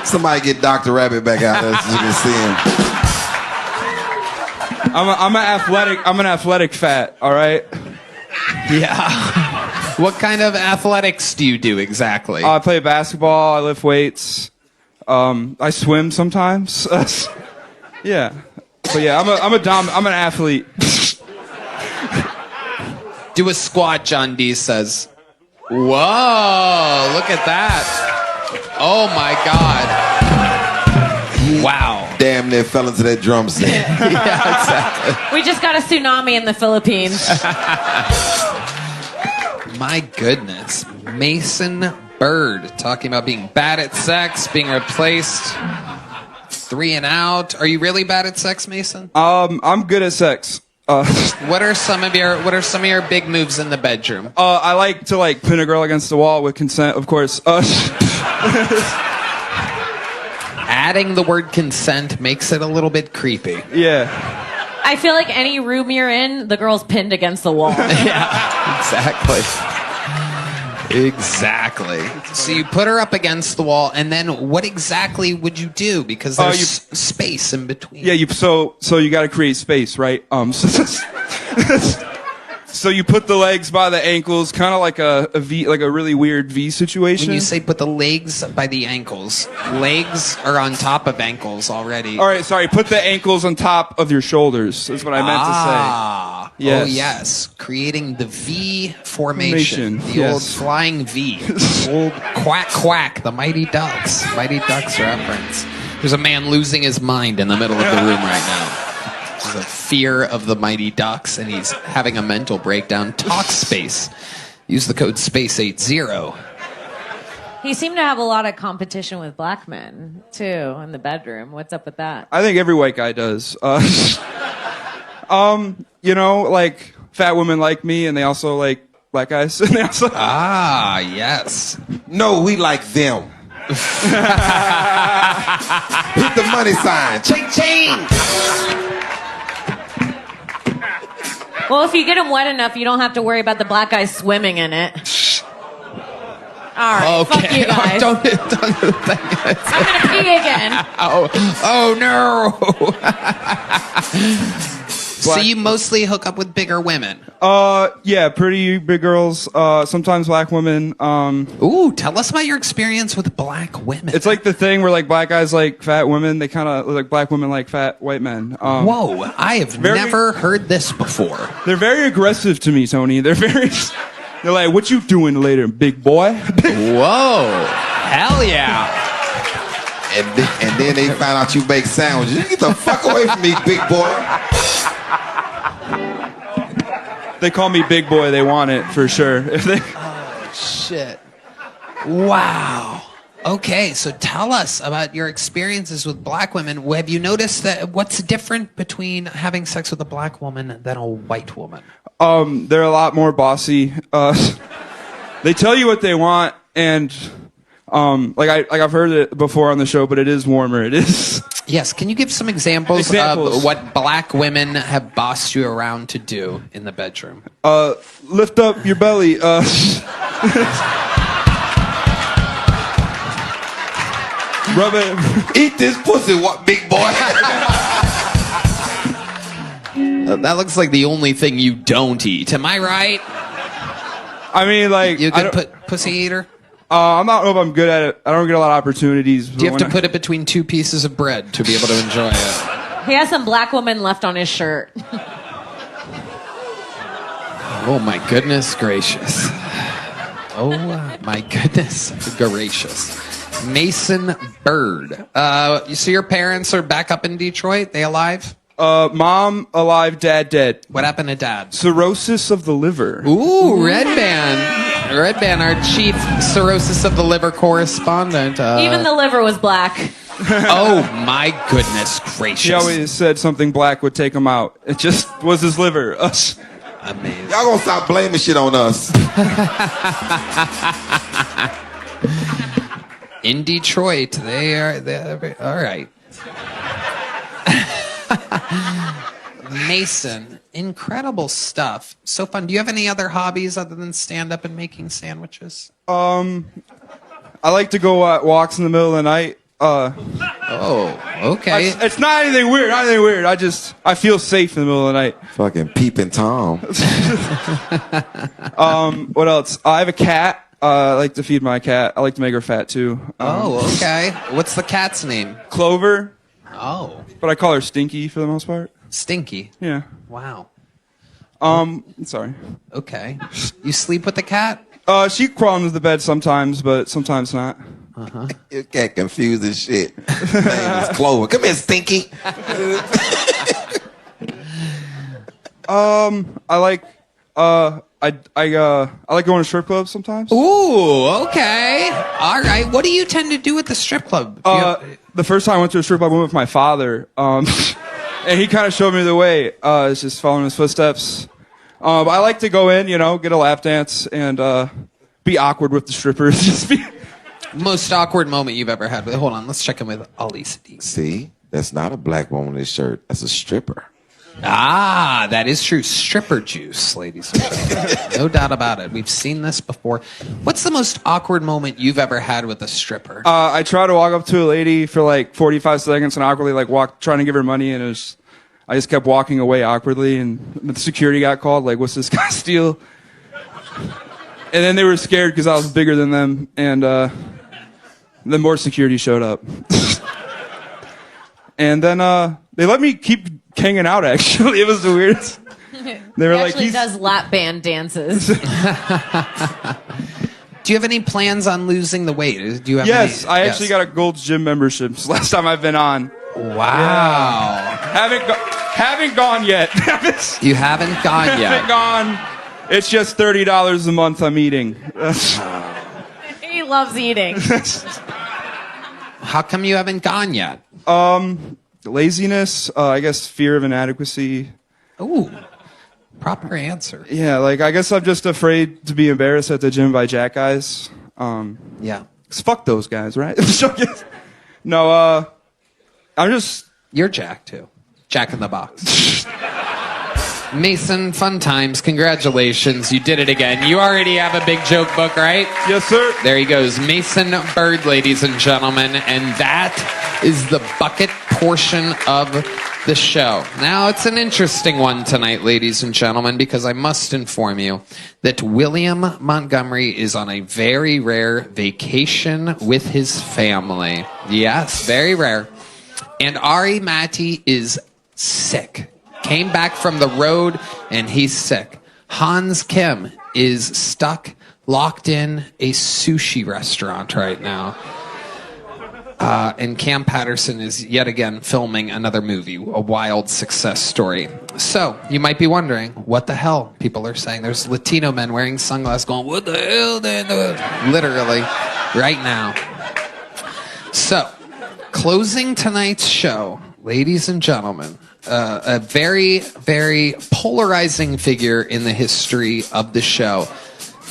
Somebody get Dr. Rabbit back out there so you can see him. I'm an athletic fat, all right? Yeah. What kind of athletics do you do exactly? I play basketball, I lift weights. I swim sometimes. Yeah. But yeah, I'm an athlete. Do a squat, John D says. Whoa, look at that. Oh my God. Wow. Damn near fell into that drum set. Yeah, exactly. We just got a tsunami in the Philippines. My goodness. Mason Bird talking about being bad at sex, being replaced. 3 and out. Are you really bad at sex, Mason? I'm good at sex. What are some of your big moves in the bedroom? I like to pin a girl against the wall with consent, of course. Adding the word consent makes it a little bit creepy. Yeah. I feel like any room you're in, the girl's pinned against the wall. Yeah, exactly. Exactly. So you put her up against the wall, and then what exactly would you do? Because there's space in between. Yeah, so you got to create space, right? So you put the legs by the ankles, kind of like a V, like a really weird V situation. When you say put the legs by the ankles, legs are on top of ankles already. All right, sorry. Put the ankles on top of your shoulders. That's what I meant to say. Yes. Oh, yes. Creating the V formation. The Yes. old flying V. Old quack quack. The Mighty Ducks. Mighty Ducks reference. There's a man losing his mind in the middle of the room right now. There's a fear of the Mighty Ducks, and he's having a mental breakdown. Talkspace. Use the code SPACE80. He seemed to have a lot of competition with black men, too, in the bedroom. What's up with that? I think every white guy does. Like fat women like me, and they also like black guys. And they also yes. No, we like them. Hit the money sign. Ching ching. Well, if you get them wet enough, you don't have to worry about the black guy swimming in it. All right, fuck you guys. Don't I'm gonna pee again. Oh no. So you mostly hook up with bigger women? Yeah, pretty big girls. Sometimes black women. Ooh, tell us about your experience with black women. It's like the thing where black guys like fat women. They kind of like black women like fat white men. Whoa, I have never heard this before. They're very aggressive to me, Tony. They're like, "What you doing later, big boy?" Whoa, hell yeah! And then they find out you make sandwiches. You get the fuck away from me, big boy. They call me big boy. They want it for sure. Oh shit! Wow. Okay, so tell us about your experiences with black women. Have you noticed that what's different between having sex with a black woman than a white woman? They're a lot more bossy. They tell you what they want, and I've heard it before on the show, but it is warmer. It is. Yes. Can you give some examples of what black women have bossed you around to do in the bedroom? Lift up your belly. Rub it. Eat this pussy, what, big boy? That looks like the only thing you don't eat. Am I right? I mean, you could pussy eater. I don't know if I'm good at it. I don't get a lot of opportunities. Do you have to put it between 2 pieces of bread to be able to enjoy it? He has some black woman left on his shirt. Oh my goodness gracious. Oh my goodness gracious. Mason Bird. So your parents are back up in Detroit? They alive? Mom alive, dad dead. What happened to dad? Cirrhosis of the liver. Ooh, Redban. Redban, our chief cirrhosis of the liver correspondent. Even the liver was black. Oh my goodness gracious. He always said something black would take him out. It just was his liver. Amazing. Y'all gonna stop blaming shit on us. In Detroit, they're all right. Mason, incredible stuff. So fun. Do you have any other hobbies other than stand up and making sandwiches? I like to go walks in the middle of the night. Okay. It's not anything weird. I feel safe in the middle of the night. Fucking peeping Tom. What else? I have a cat. I like to feed my cat. I like to make her fat too. Oh, okay. What's the cat's name? Clover. Oh. But I call her Stinky for the most part. Stinky? Yeah. Wow. Sorry. Okay. You sleep with the cat? She crawls into the bed sometimes, but sometimes not. Uh-huh. Your cat confused as shit. Her name is Clover. Come here, Stinky. I like going to strip clubs sometimes. Ooh, okay. All right. What do you tend to do at the strip club? The first time I went to a strip club, I went with my father, and he kind of showed me the way. It's just following his footsteps. I like to go in, get a lap dance and be awkward with the strippers. Just be most awkward moment you've ever had. Hold on, let's check in with Ali Siddiq. See, that's not a black woman in this shirt. That's a stripper. Ah, that is true. Stripper juice, ladies and gentlemen. No doubt about it. We've seen this before. What's the most awkward moment you've ever had with a stripper? I tried to walk up to a lady for like 45 seconds and awkwardly trying to give her money, and I just kept walking away awkwardly, and the security got called, like, what's this guy's deal? And then they were scared because I was bigger than them, and then more security showed up. And then they let me keep hanging out, actually. It was the weirdest. They were he like, actually does lap band dances. Do you have any plans on losing the weight? Do you have Yes, any? I actually got a Gold's Gym membership. It's the last time I've been on. Wow. Haven't gone yet. You haven't gone yet. Haven't gone. It's just $30 a month I'm eating. He loves eating. How come you haven't gone yet? Laziness, I guess fear of inadequacy. Ooh, proper answer. Yeah, I guess I'm just afraid to be embarrassed at the gym by jack guys. Yeah. 'Cause fuck those guys, right? No, I'm just... You're Jack, too. Jack in the Box. Mason, fun times. Congratulations. You did it again. You already have a big joke book, right? Yes, sir. There he goes. Mason Bird, ladies and gentlemen. And that is the bucket portion of the show. Now, it's an interesting one tonight, ladies and gentlemen, because I must inform you that William Montgomery is on a very rare vacation with his family. Yes, very rare. And Ari Matti is sick. Came back from the road, and he's sick. Hans Kim is stuck, locked in a sushi restaurant right now. And Cam Patterson is yet again filming another movie, a wild success story. So, you might be wondering, what the hell? People are saying there's Latino men wearing sunglasses going, what the hell? Literally, right now. So, closing tonight's show, ladies and gentlemen, a very, very polarizing figure in the history of the show.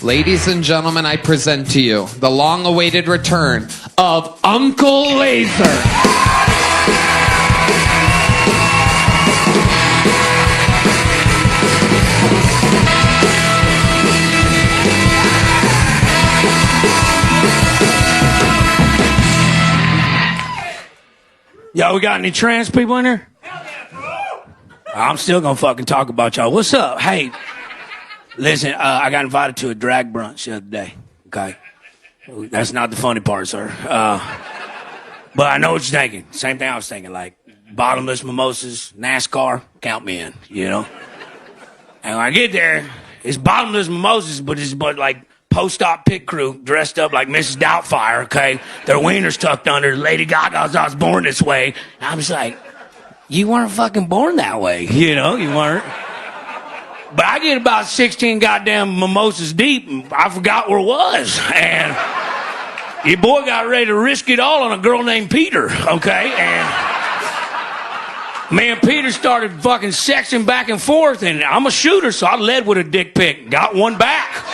Ladies and gentlemen, I present to you the long-awaited return of Uncle Laser. Yo, we got any trans people in here? I'm still gonna fucking talk about y'all. What's up? Hey, listen, I got invited to a drag brunch the other day. Okay, that's not the funny part, sir. But I know what you're thinking. Same thing I was thinking. Like bottomless mimosas, NASCAR, count me in. You know. And when I get there, it's bottomless mimosas, but like post-op pit crew dressed up like Mrs. Doubtfire. Okay, their wieners tucked under. Lady Gaga's "I Was Born This Way." And I'm just like, you weren't fucking born that way. You know, you weren't. But I get about 16 goddamn mimosas deep, and I forgot where it was. And your boy got ready to risk it all on a girl named Peter, okay? And me and Peter started fucking sexing back and forth, and I'm a shooter, so I led with a dick pic. Got one back.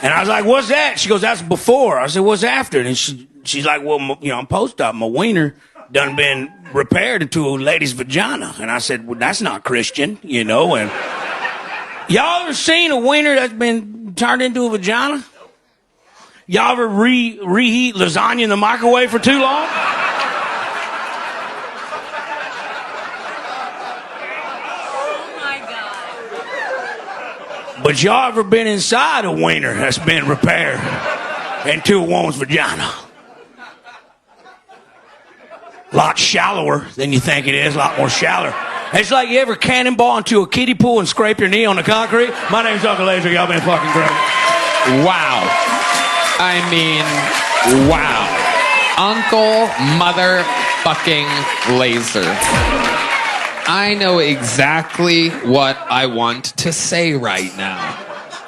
And I was like, what's that? She goes, that's before. I said, what's after? And she's like, well, I'm post-op. My wiener done been repaired into a lady's vagina. And I said, well, that's not Christian, you know. And y'all ever seen a wiener that's been turned into a vagina? Y'all ever reheat lasagna in the microwave for too long? But y'all ever been inside a wiener that's been repaired into a woman's vagina? A lot shallower than you think it is, a lot more shallow. It's like you ever cannonball into a kiddie pool and scrape your knee on the concrete. My name's Uncle Laser. Y'all been fucking great. Wow. I mean, wow. Uncle motherfucking Laser. I know exactly what I want to say right now.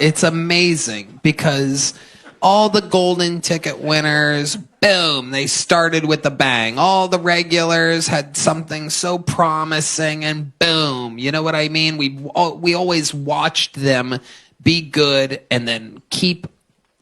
It's amazing because all the golden ticket winners, boom, they started with a bang. All the regulars had something so promising and boom, you know what I mean? We always watched them be good and then keep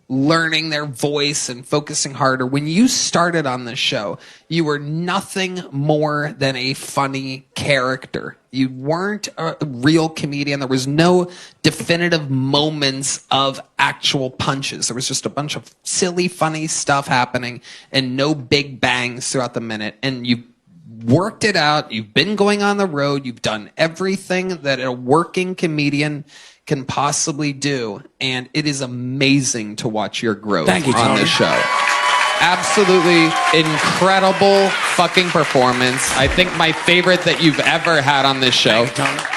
learning their voice and focusing harder. When you started on this show, you were nothing more than a funny character. You weren't a real comedian. There was no definitive moments of actual punches. There was just a bunch of silly, funny stuff happening and no big bangs throughout the minute. And you worked it out. You've been going on the road. You've done everything that a working comedian can possibly do, and it is amazing to watch your growth on this show. Absolutely incredible fucking performance. I think my favorite that you've ever had on this show.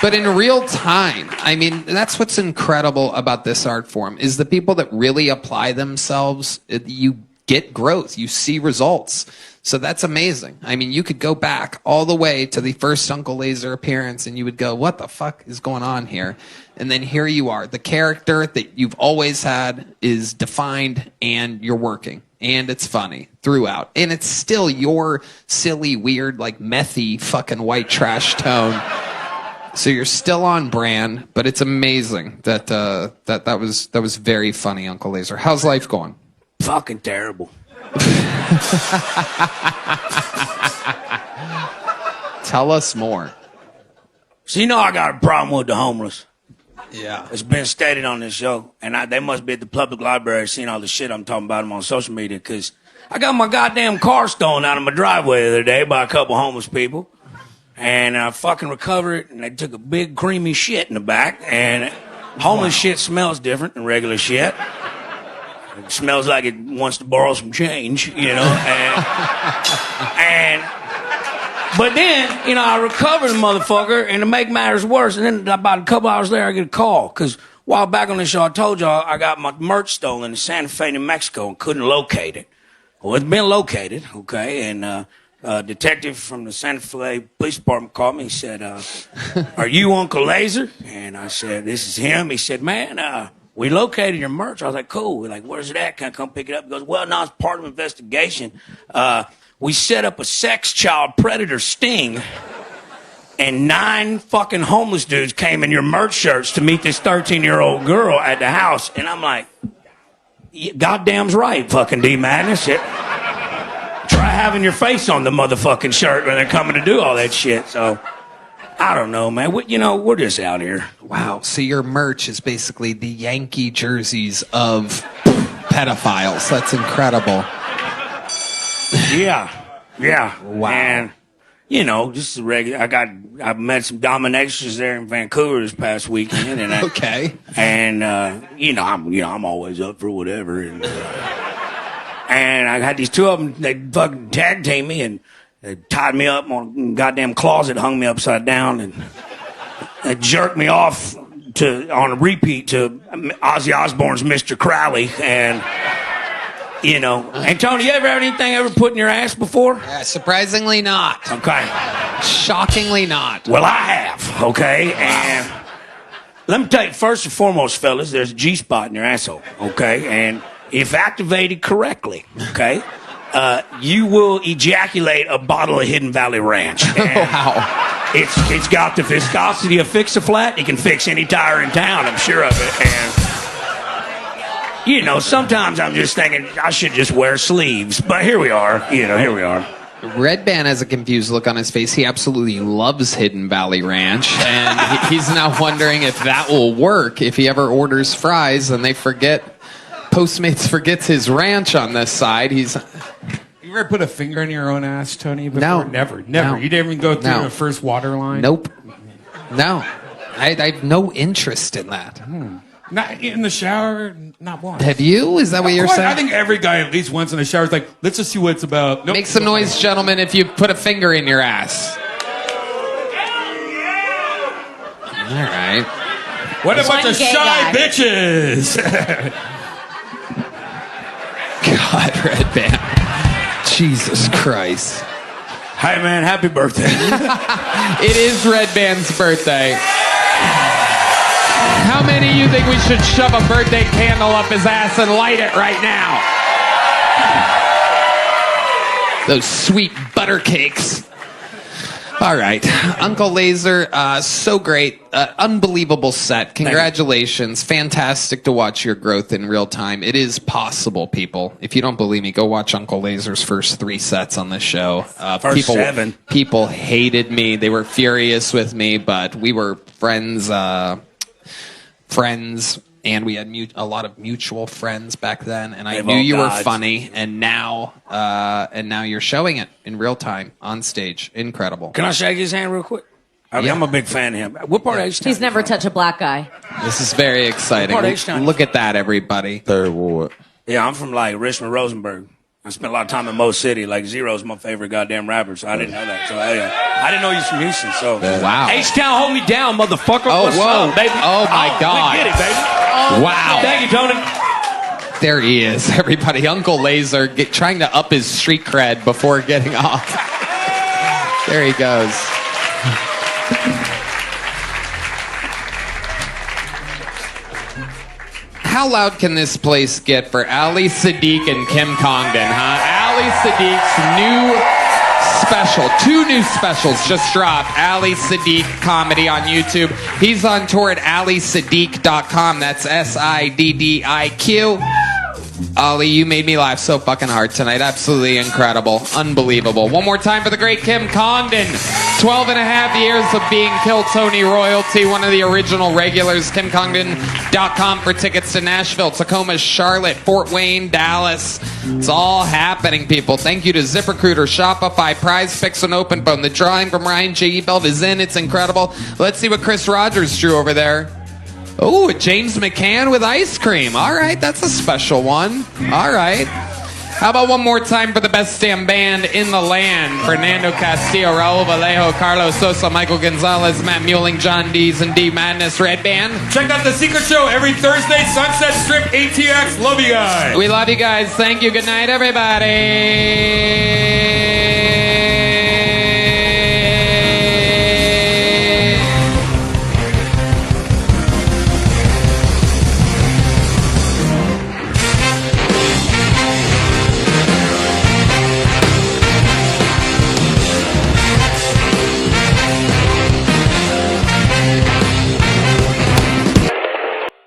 But in real time, I mean, that's what's incredible about this art form is the people that really apply themselves, you get growth, you see results. So that's amazing. I mean, you could go back all the way to the first Uncle Laser appearance and you would go, what the fuck is going on here? And then here you are. The character that you've always had is defined and you're working. And it's funny throughout. And it's still your silly, weird, like methy fucking white trash tone. So you're still on brand, but it's amazing that that was very funny, Uncle Laser. How's life going? Fucking terrible. Tell us more. So you know I got a problem with the homeless. Yeah. It's been stated on this show, and they must be at the public library seeing all the shit I'm talking about them on social media, because I got my goddamn car stolen out of my driveway the other day by a couple homeless people, and I fucking recovered it, and they took a big creamy shit in the back, and homeless shit smells different than regular shit. It smells like it wants to borrow some change, you know, but then, you know, I recovered the motherfucker, and to make matters worse, and then about a couple hours later, I get a call, because a while back on the show, I told y'all I got my merch stolen in Santa Fe, New Mexico, and couldn't locate it. Well, it's been located, okay, and a detective from the Santa Fe Police Department called me and said, are you Uncle Laser? And I said, this is him. He said, man, we located your merch. I was like, cool. We're like, where's it at? Can I come pick it up? He goes, well, no, it's part of an investigation. We set up a sex child predator sting, and 9 fucking homeless dudes came in your merch shirts to meet this 13-year-old girl at the house. And I'm like, goddamn's right, fucking D-Madness. Try having your face on the motherfucking shirt when they're coming to do all that shit. So, I don't know, man. We're just out here. Wow. So your merch is basically the Yankee jerseys of pedophiles. That's incredible. Yeah. Wow. And, just regular. I met some dominatrixes there in Vancouver this past weekend. And okay. And, I'm always up for whatever. And I had these two of them, they fucking tag team me and they tied me up on a goddamn closet, hung me upside down, and they jerked me off on a repeat to Ozzy Osbourne's Mr. Crowley. And, and Tony, you ever had anything ever put in your ass before? Surprisingly not. Okay. Shockingly not. Well, I have, okay? Wow. And let me tell you, first and foremost, fellas, there's a G-spot in your asshole, okay? And if activated correctly, okay, you will ejaculate a bottle of Hidden Valley Ranch. Wow. It's got the viscosity of Fix-A-Flat. You can fix any tire in town, I'm sure of it. And, sometimes I'm just thinking I should just wear sleeves. But here we are. Here we are. Redban has a confused look on his face. He absolutely loves Hidden Valley Ranch. And he's now wondering if that will work if he ever orders fries and Postmates forgets his ranch on this side. You ever put a finger in your own ass, Tony? Before? No. Never. No. You didn't even go through the first water line? Nope. No. I have no interest in that. Not in the shower, not once. Have you? Is that what you're saying? I think every guy at least once in the shower is like, let's just see what it's about. Nope. Make some noise, gentlemen, if you put a finger in your ass. All right. What a bunch of shy bitches. God, Redban. Jesus Christ. Hey, man, happy birthday. It is Redban's birthday. How many of you think we should shove a birthday candle up his ass and light it right now? Those sweet butter cakes. All right. Uncle Laser, so great. Unbelievable set. Congratulations. Fantastic to watch your growth in real time. It is possible, people. If you don't believe me, go watch Uncle Laser's first 3 sets on this show. First 7. People hated me. They were furious with me, but we were friends, and we had a lot of mutual friends back then, and I knew you were funny, and now you're showing it in real time on stage. Incredible. Can I shake his hand real quick? I'm a big fan of him. What part of H-Town? He's never touched a black guy. This is very exciting. What part of H-Town? Look at that, everybody. 3rd Ward. Yeah, I'm from like Richmond, Rosenberg. I spent a lot of time in Mo City. Like Zero's my favorite goddamn rapper, so I didn't know that. So I didn't know you was from Houston. So wow. H-Town, hold me down, motherfucker. Oh, What's whoa. up, baby? Oh, my God. We get it, baby. Wow. Thank you, Tony. There he is, everybody. Uncle Laser trying to up his street cred before getting off. There he goes. How loud can this place get for Ali Siddiq and Kim Congdon, huh? Ali Siddiq's new special. 2 new specials just dropped. Ali Siddiq Comedy on YouTube. He's on tour at alisiddiq.com. That's SIDDIQ. Ali, you made me laugh so fucking hard tonight. Absolutely incredible. Unbelievable. One more time for the great Kim Congdon. 12 and a half years of being Kill Tony royalty. One of the original regulars. KimCongdon.com for tickets to Nashville, Tacoma, Charlotte, Fort Wayne, Dallas. It's all happening, people. Thank you to ZipRecruiter, Shopify, Prize Picks, and OpenBone. The drawing from Ryan J. Ebelt is in. It's incredible. Let's see what Chris Rogers drew over there. Oh, James McCann with ice cream. All right, that's a special one. All right. How about one more time for the best damn band in the land? Fernando Castillo, Raul Vallejo, Carlos Sosa, Michael Gonzalez, Matt Muelling, John Dees, and D Madness. Redban. Check out The Secret Show every Thursday, Sunset Strip, ATX. Love you guys. We love you guys. Thank you. Good night, everybody.